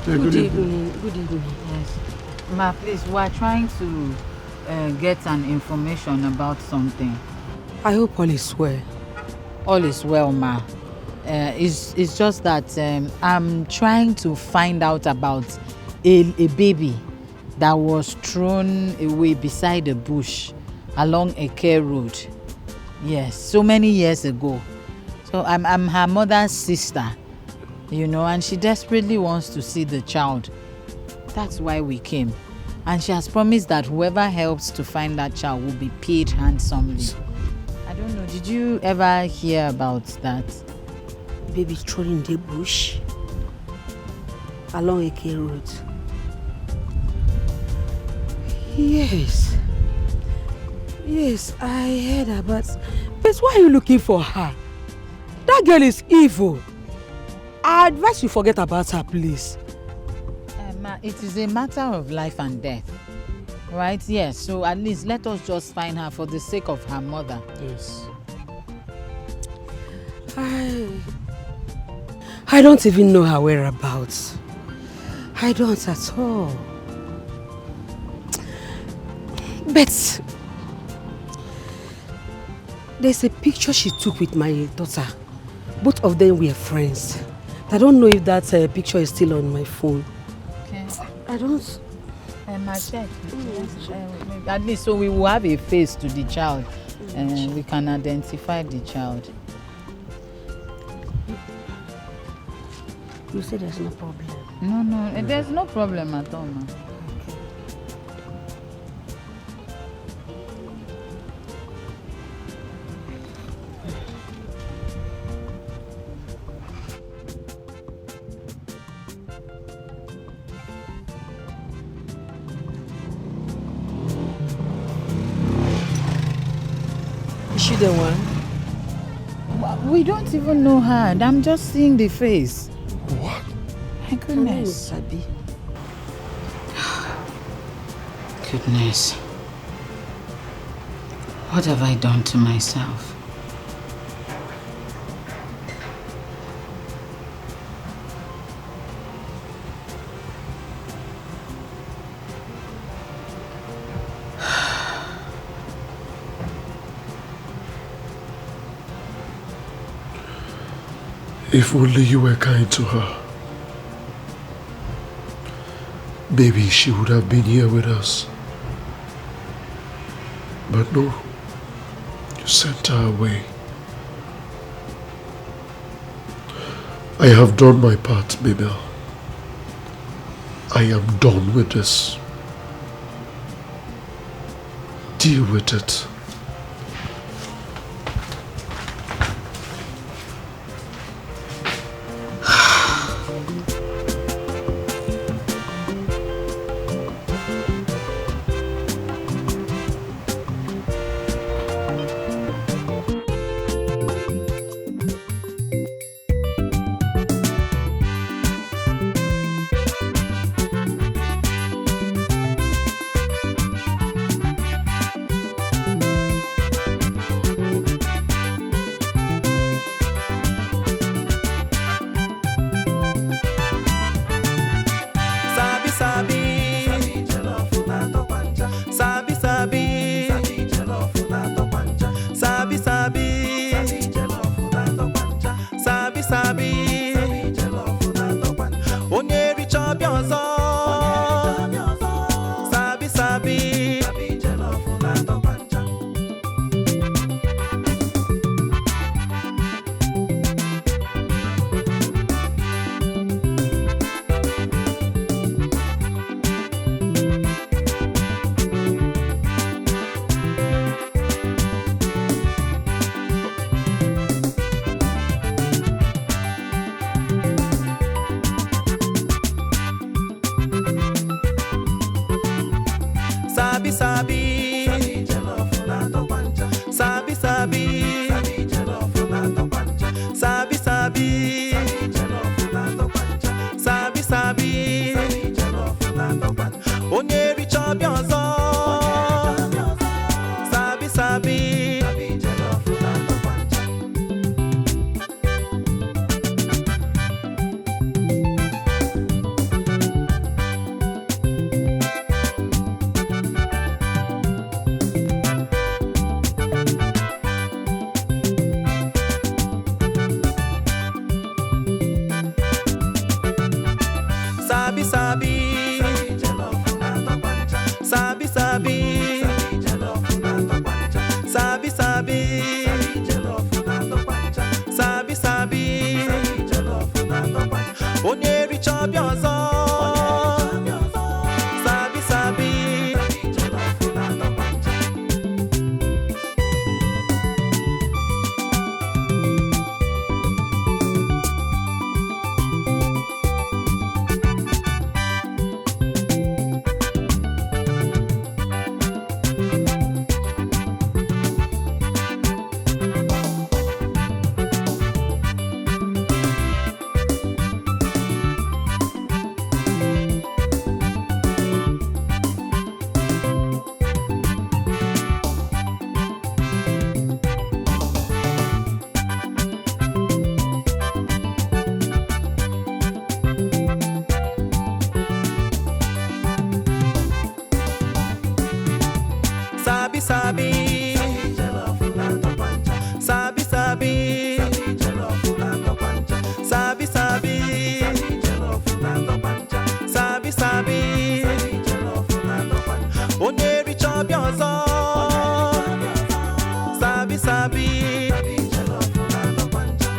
Speaker 4: Yeah, good
Speaker 5: evening. Good evening. Yes. Ma, please, we are trying to get an information about something.
Speaker 8: I hope all is well.
Speaker 5: All is well, ma. It's just that I'm trying to find out about a baby that was thrown away beside a bush along a care road. Yes, so many years ago. So I'm her mother's sister, you know, and she desperately wants to see the child. That's why we came. And she has promised that whoever helps to find that child will be paid handsomely. I don't know, did you ever hear about that?
Speaker 10: Baby thrown in the bush along a care road.
Speaker 8: Yes. Yes, I heard about. But why are you looking for her? That girl is evil. I advise you forget about her, please.
Speaker 5: Ma, it is a matter of life and death. Right? Yes. So at least let us just find her for the sake of her mother.
Speaker 4: Yes.
Speaker 8: I don't even know her whereabouts. I don't at all. But there's a picture she took with my daughter. Both of them were friends. I don't know if that picture is still on my phone.
Speaker 5: Okay.
Speaker 8: I don't.
Speaker 5: I check. At least so we will have a face to the child and we can identify the child.
Speaker 10: You say there's no problem?
Speaker 5: No, there's no problem at all, ma.
Speaker 8: Is she the one?
Speaker 5: We don't even know her. I'm just seeing the face.
Speaker 4: What?
Speaker 5: My goodness. Goodness. What have I done to myself?
Speaker 4: If only you were kind to her. Maybe she would have been here with us. But no, you sent her away. I have done my part, Mabel. I am done with this. Deal with it.
Speaker 16: Sabi sabi. Sabi jollof na topancha. Sabi sabi. Sabi jollof na topancha. Sabi sabi. Sabi jollof na topancha. Sabi sabi. Sabi jollof na topancha. Sabi sabi. Sabi jollof na topancha. Onye richa biozo. Sabi sabi. Sabi jollof na topancha. Sabi sabi. Sabi jollof na topancha. Sabi sabi. Sabi jollof na topancha. Sabi sabi. Sabi jollof na topancha. Sabi sabi. Sabi jollof na topancha. Onye richa biozo. Sabi sabi. Sabi jollof na topancha.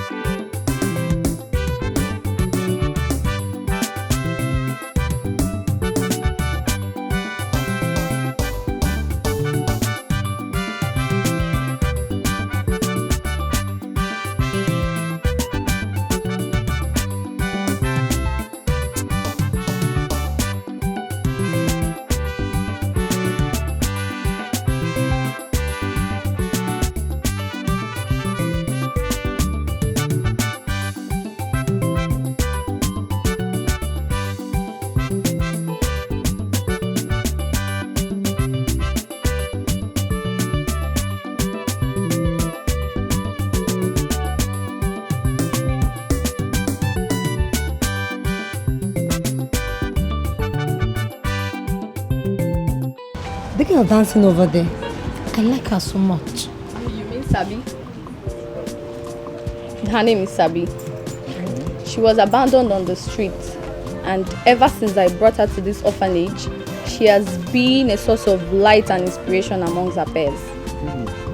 Speaker 8: The girl dancing over there, I like her so much.
Speaker 17: You mean Sabi? Her name is Sabi. She was abandoned on the street, and ever since I brought her to this orphanage, she has been a source of light and inspiration amongst her peers.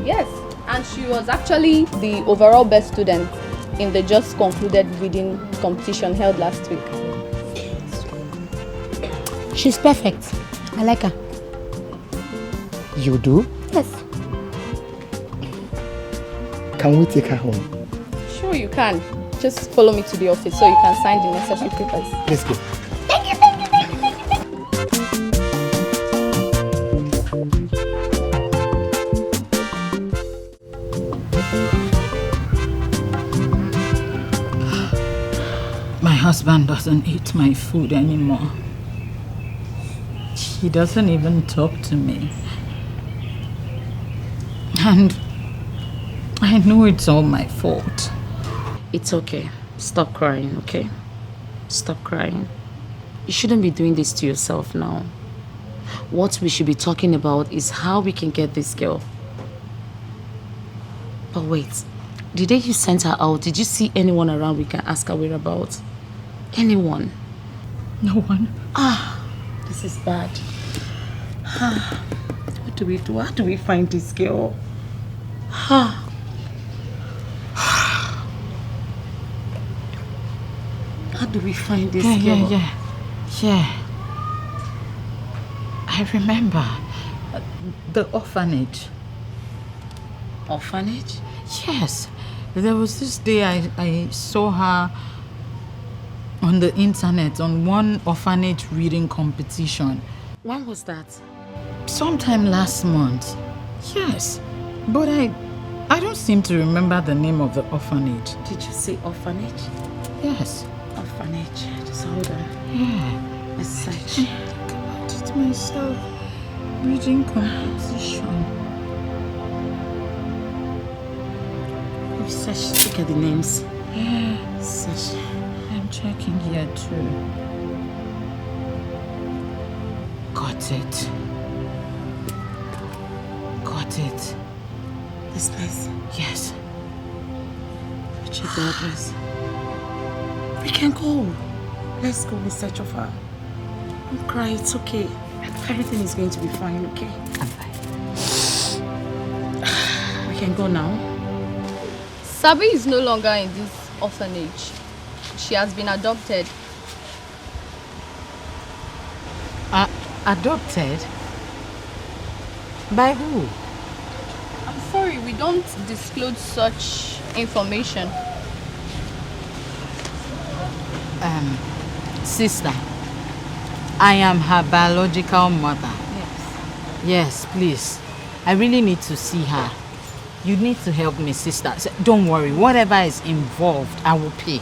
Speaker 17: Yes, and she was actually the overall best student in the just concluded reading competition held last week.
Speaker 8: She's perfect. I like her.
Speaker 20: You do?
Speaker 17: Yes.
Speaker 20: Can we take her home?
Speaker 17: Sure you can. Just follow me to the office so you can sign the necessary papers.
Speaker 20: Let's go.
Speaker 17: Thank you, thank you, thank you, thank
Speaker 5: My husband doesn't eat my food anymore. He doesn't even talk to me. And I know it's all my fault.
Speaker 18: It's okay. Stop crying, okay? Stop crying. You shouldn't be doing this to yourself now. What we should be talking about is how we can get this girl. But wait, the day you sent her out, did you see anyone around we can ask her whereabouts? Anyone?
Speaker 5: No one.
Speaker 18: This is bad. What do we do? How do we find this girl? How do we find this girl?
Speaker 5: Yeah. I remember the orphanage.
Speaker 18: Orphanage?
Speaker 5: Yes. There was this day I saw her on the internet on one orphanage reading competition.
Speaker 18: When was that?
Speaker 5: Sometime last month. Yes. But I don't seem to remember the name of the orphanage.
Speaker 18: Did you say orphanage?
Speaker 5: Yes.
Speaker 18: Orphanage. Just hold on.
Speaker 5: Yeah.
Speaker 18: Let's search.
Speaker 5: Think about it myself. Reading competition. Search, look at the names.
Speaker 14: Yeah.
Speaker 5: Search.
Speaker 14: I'm checking here too.
Speaker 5: Got it. Got it.
Speaker 14: This place?
Speaker 5: Yes.
Speaker 14: Check the address. We can go. Let's go in search of her. Don't cry, it's okay. Everything is going to be fine, okay?
Speaker 5: I'm fine.
Speaker 14: We can go now.
Speaker 17: Sabi is no longer in this orphanage. She has been adopted.
Speaker 5: Adopted? By who?
Speaker 17: I'm sorry, we don't disclose such information.
Speaker 5: Sister, I am her biological mother.
Speaker 17: Yes.
Speaker 5: Yes, please. I really need to see her. You need to help me, sister. Don't worry, whatever is involved, I will pay.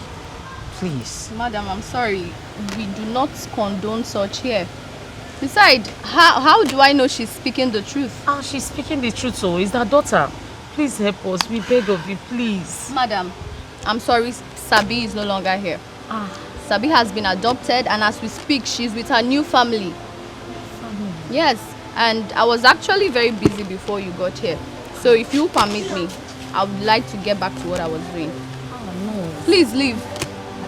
Speaker 5: Please.
Speaker 17: Madam, I'm sorry. We do not condone such here. Besides, how do I know she's speaking the truth?
Speaker 14: Oh, she's speaking the truth, so is that daughter. Please help us. We beg of you, please.
Speaker 17: Madam, I'm sorry, Sabi is no longer here. Sabi has been adopted, and as we speak, she's with her new family. Yes, and I was actually very busy before you got here. So if you permit me, I would like to get back to what I was doing.
Speaker 5: Oh, no.
Speaker 17: Please leave.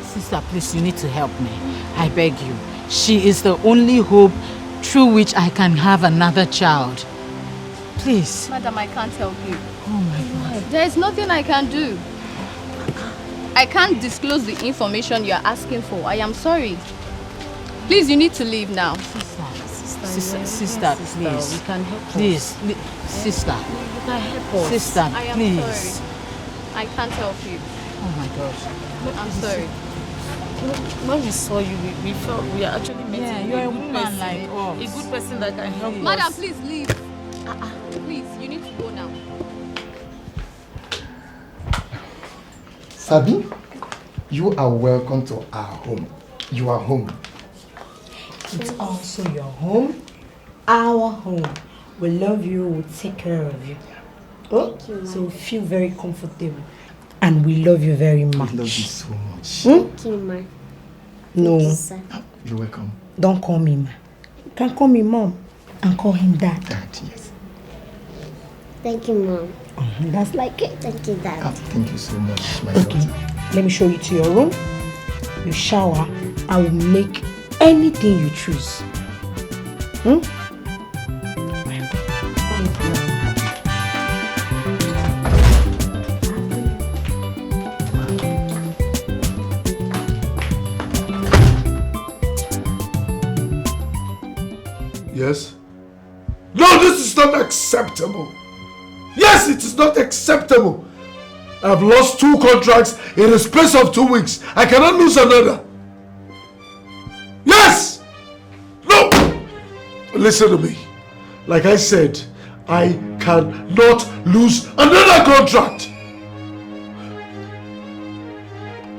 Speaker 5: Sister, please, you need to help me. I beg you. She is the only hope through which I can have another child. Please.
Speaker 17: Madam, I can't help you.
Speaker 5: Oh my God.
Speaker 17: There is nothing I can do. I can't disclose the information you're asking for. I am sorry. Please, you need to leave now.
Speaker 5: Sister, please.
Speaker 17: We can help
Speaker 5: please, sister.
Speaker 17: You can help us.
Speaker 5: Sister,
Speaker 17: I am
Speaker 5: please.
Speaker 17: sorry. I can't help you.
Speaker 5: Oh my gosh.
Speaker 17: I'm sorry.
Speaker 14: When we saw you, we felt we are actually meeting.
Speaker 5: Yeah, you're a
Speaker 14: good
Speaker 5: woman
Speaker 14: person,
Speaker 5: like us.
Speaker 14: a good person that can help us.
Speaker 17: Madam, please leave. Please, you need to go now.
Speaker 20: Sabi, you are welcome to our home. You are home.
Speaker 10: It's also your home, our home. We love you, we'll take care of you. Oh? So feel very comfortable. And we love you very much.
Speaker 20: I love you so much.
Speaker 1: Thank you, ma.
Speaker 10: No.
Speaker 1: Thank you, sir.
Speaker 20: You're welcome.
Speaker 10: Don't call me ma. You can call me mom and call him dad.
Speaker 20: Dad, yes.
Speaker 1: Thank you, mom.
Speaker 10: That's like it.
Speaker 1: Thank you, dad.
Speaker 20: Thank you so much, my
Speaker 10: Okay,
Speaker 20: daughter.
Speaker 10: let me show you to your room. You shower. I will make anything you choose.
Speaker 4: Yes? No, this is not acceptable. Yes, it is not acceptable. I've lost 2 contracts in the space of 2 weeks. I cannot lose another. Yes! No! Listen to me. Like I said, I cannot lose another contract.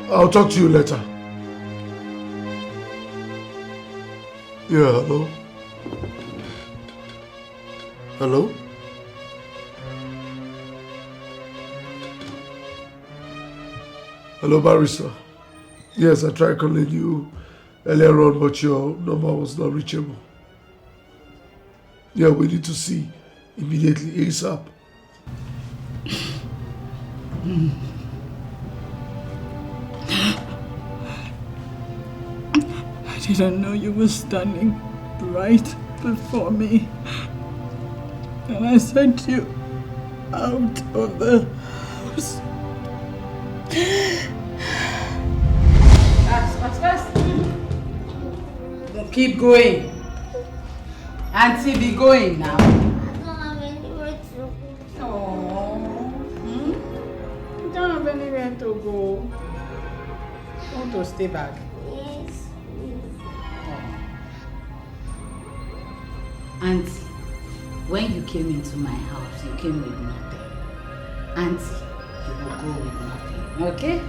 Speaker 4: I'll talk to you later. Yeah, hello? Hello? Hello, barrister. Yes, I tried calling you earlier on, but your number was not reachable. Yeah, we need to see immediately, ASAP.
Speaker 14: I didn't know you were standing right before me. And I sent you out of the house.
Speaker 5: Fast. Don't keep going. Auntie, be going now.
Speaker 1: I don't have anywhere to go.
Speaker 5: You don't have anywhere to go. Want to stay back?
Speaker 1: Yes.
Speaker 5: Auntie, when you came into my house, you came with nothing. Auntie, you will go with nothing. Okay?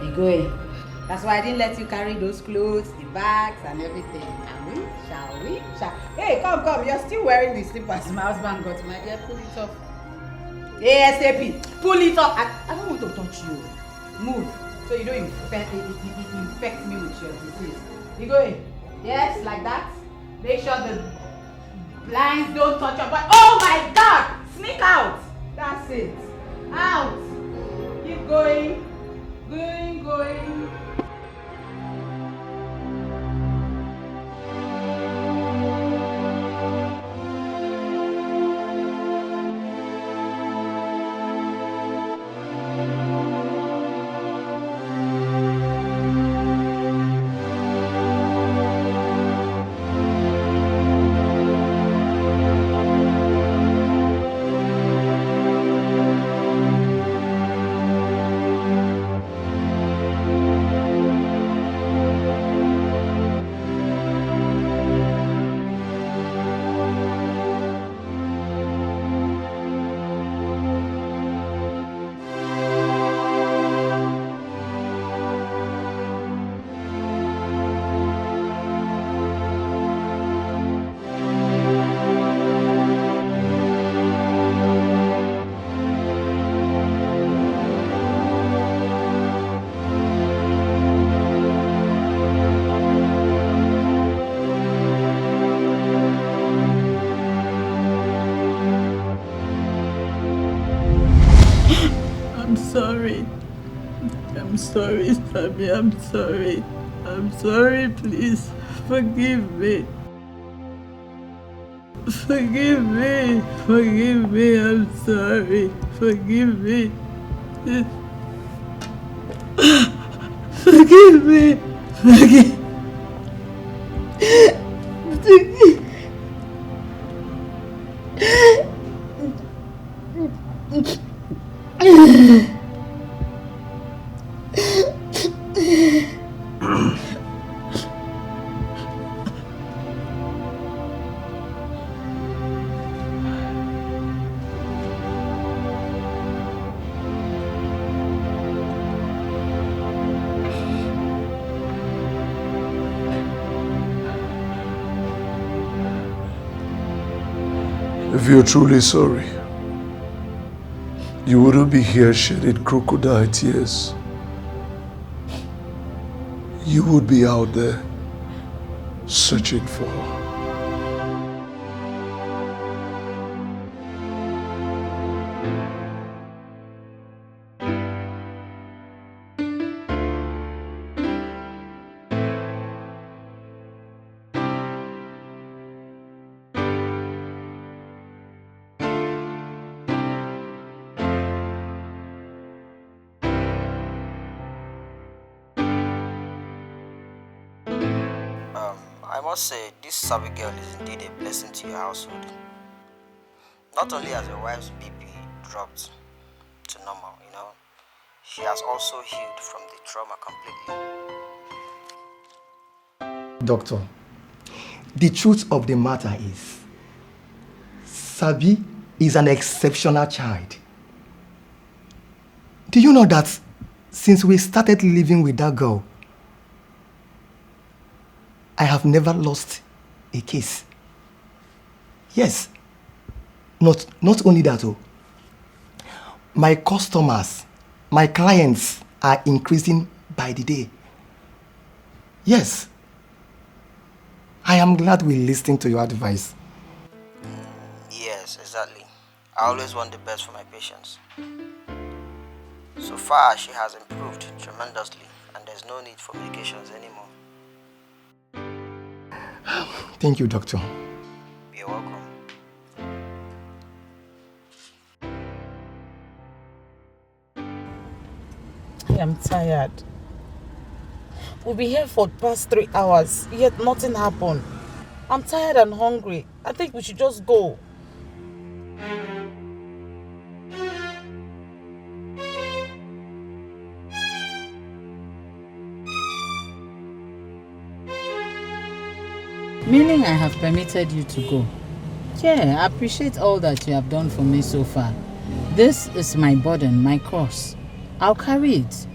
Speaker 5: Be going. That's why I didn't let you carry those clothes, the bags, and everything. Shall we? Hey, come. You're still wearing the slippers my husband got. My dear, pull it off.
Speaker 9: ASAP. Pull it up. I don't want to touch you. Move. So you don't infect me with your disease. You go in. Yes, like that. Make sure the blinds don't touch your body. Oh my God! Sneak out. That's it. Out. Keep going. Going.
Speaker 14: I'm sorry, Sammy. I'm sorry. I'm sorry, please. Forgive me. Forgive me. Forgive me. I'm sorry. Forgive me. Forgive me. Forgive.
Speaker 4: If you're truly sorry, you wouldn't be here shedding crocodile tears. You would be out there searching for her.
Speaker 7: I must say, this Sabi girl is indeed a blessing to your household. Not only has your wife's BP dropped to normal, she has also healed from the trauma completely.
Speaker 20: Doctor, the truth of the matter is, Sabi is an exceptional child. Do you know that since we started living with that girl, I have never lost a case. Yes. Not only that, my customers, my clients are increasing by the day. Yes. I am glad we listened to your advice.
Speaker 7: Yes, exactly. I always want the best for my patients. So far, she has improved tremendously, and there's no need for medications anymore.
Speaker 20: Thank you, doctor.
Speaker 7: You're welcome.
Speaker 9: I am tired. We'll be here for the past 3 hours, yet nothing happened. I'm tired and hungry. I think we should just go.
Speaker 5: Meaning I have permitted you to go. Yeah, I appreciate all that you have done for me so far. This is my burden, my cross. I'll carry it.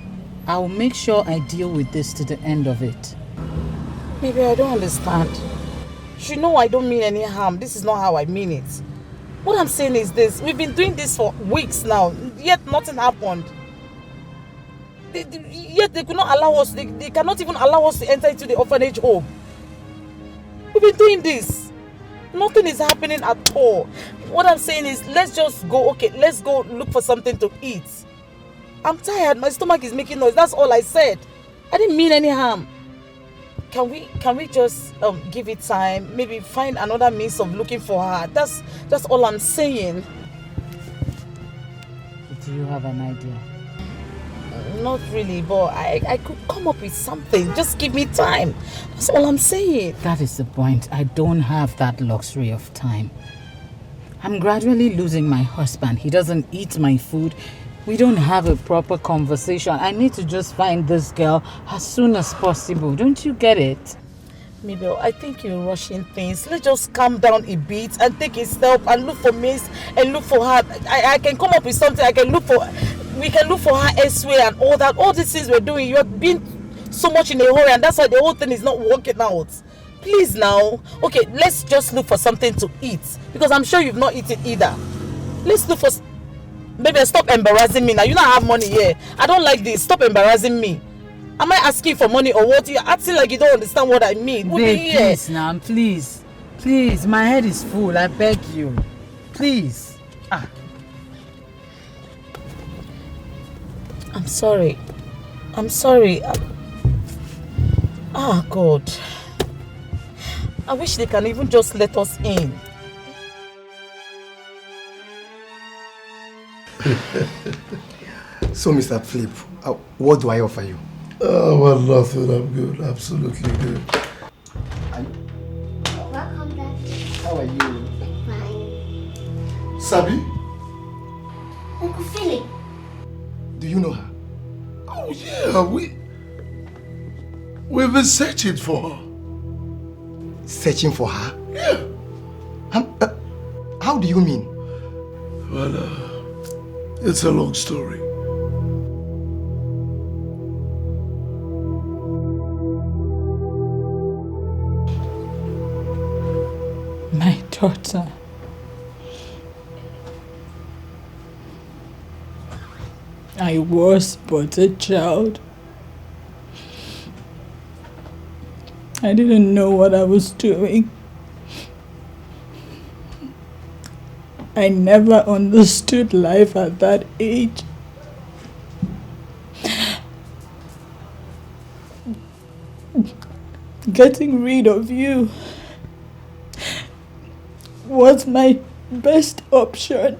Speaker 5: I'll make sure I deal with this to the end of it.
Speaker 9: Baby, I don't understand. You know I don't mean any harm. This is not how I mean it. What I'm saying is this. We've been doing this for weeks now, yet nothing happened. Yet they could not allow us, they cannot even allow us to enter into the orphanage home. We've been doing this. Nothing is happening at all. What I'm saying is, let's just go, okay, let's go look for something to eat. I'm tired, my stomach is making noise, that's all I said. I didn't mean any harm. Can we just give it time? Maybe find another means of looking for her. That's all I'm saying.
Speaker 5: Do you have an idea?
Speaker 9: Not really, but I could come up with something. Just give me time. That's all I'm saying.
Speaker 5: That is the point. I don't have that luxury of time. I'm gradually losing my husband. He doesn't eat my food. We don't have a proper conversation. I need to just find this girl as soon as possible. Don't you get it?
Speaker 9: Mabel, I think you're rushing things. Let's just calm down a bit and take a step and look for Miss and look for her. I can come up with something. We can look for her elsewhere and all that. All these things we're doing, you're being so much in a hurry, and that's why the whole thing is not working out. Please now. Okay, let's just look for something to eat, because I'm sure you've not eaten either. Let's look for... Baby, stop embarrassing me now. You don't have money here. I don't like this. Stop embarrassing me. Am I asking for money or what? You're acting like you don't understand what I mean.
Speaker 5: Babe, please now, please. Please, my head is full. I beg you. Please.
Speaker 9: I'm sorry. God. I wish they can even just let us in.
Speaker 20: So, Mr. Philip, what do I offer you?
Speaker 4: Oh, well, nothing. I'm good. Absolutely good.
Speaker 1: Welcome, Dad.
Speaker 20: How are you?
Speaker 1: Fine.
Speaker 4: Sabi?
Speaker 1: Uncle Philip.
Speaker 20: Do you know her?
Speaker 4: Oh, yeah. We've been searching for her.
Speaker 20: Searching for her?
Speaker 4: Yeah.
Speaker 20: How do you mean?
Speaker 4: Well, it's a long story.
Speaker 14: My daughter. I was but a child. I didn't know what I was doing. I never understood life at that age. Getting rid of you was my best option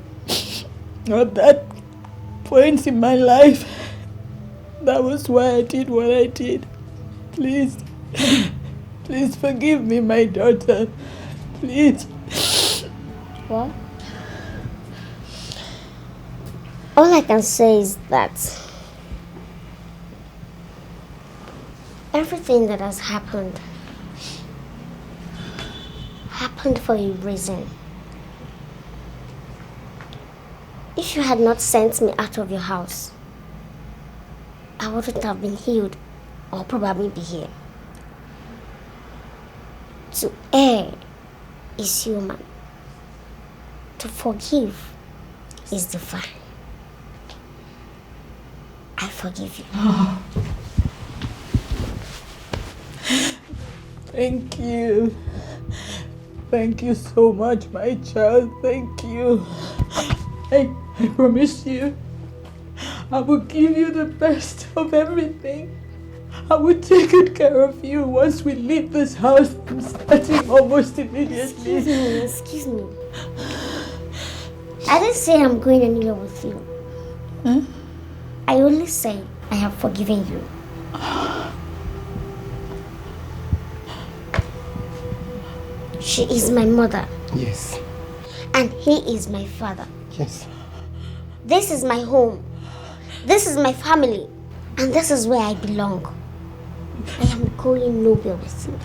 Speaker 14: at that point in my life. That was why I did what I did. Please, please forgive me, my daughter. Please.
Speaker 1: What? All I can say is that everything that has happened for a reason. If you had not sent me out of your house, I wouldn't have been healed or probably be here. To err is human. To forgive is divine. I forgive you.
Speaker 14: Thank you. Thank you so much, my child. Thank you. I promise you, I will give you the best of everything. I will take good care of you once we leave this house. I'm starting almost immediately.
Speaker 1: Excuse me. I didn't say I'm going anywhere with you.
Speaker 14: Huh?
Speaker 1: I only say I have forgiven you. She is my mother.
Speaker 20: Yes.
Speaker 1: And he is my father.
Speaker 20: Yes.
Speaker 1: This is my home. This is my family. And this is where I belong. I am going nowhere with you.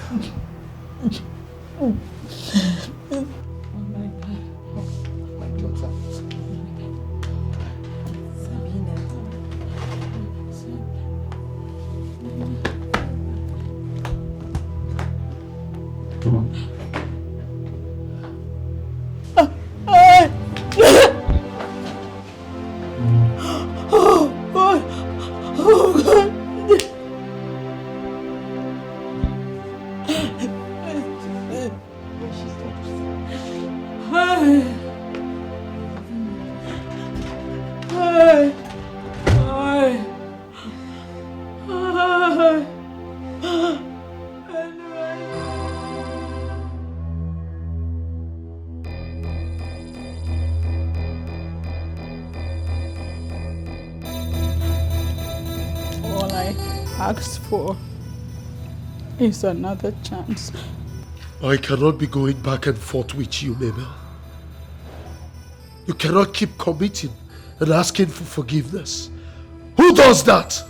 Speaker 14: asked for is another chance.
Speaker 4: I cannot be going back and forth with you, Mabel. You cannot keep committing and asking for forgiveness. Who does that?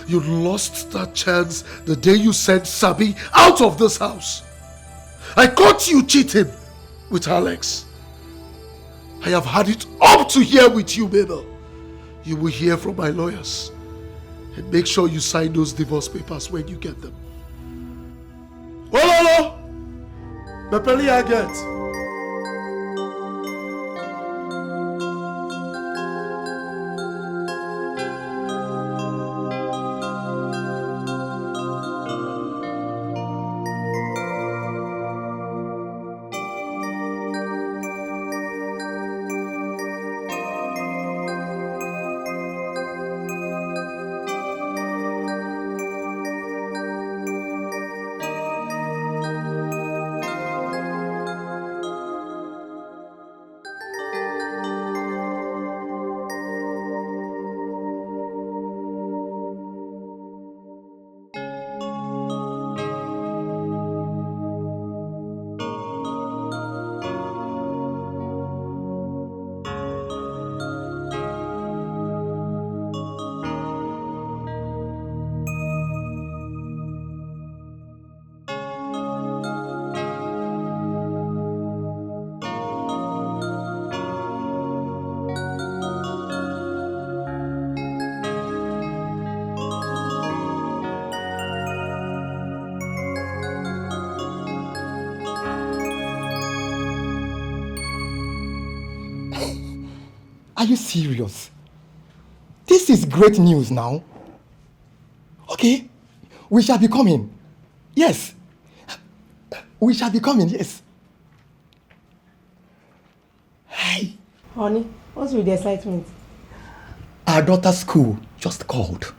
Speaker 4: You lost that chance the day you sent Sabi out of this house. I caught you cheating with Alex. I have had it up to here with you, Mabel. You will hear from my lawyers. And make sure you sign those divorce papers when you get them. Ololo! Mepeli I get.
Speaker 20: Are you serious? This is great news now. Okay, we shall be coming. Yes. We shall be coming, yes. Hi.
Speaker 2: Honey, what's with the excitement?
Speaker 20: Our daughter's school just called.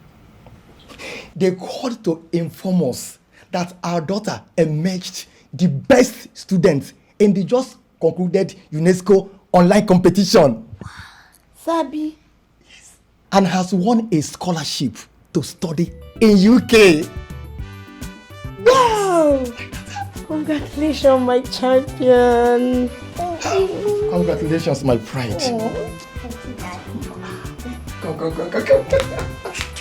Speaker 20: They called to inform us that our daughter emerged the best student in the just concluded UNESCO online competition.
Speaker 2: Sabi.
Speaker 20: Yes. And has won a scholarship to study in UK.
Speaker 2: Wow! Congratulations, my champion.
Speaker 20: Congratulations, my pride.
Speaker 2: Oh.
Speaker 20: Come.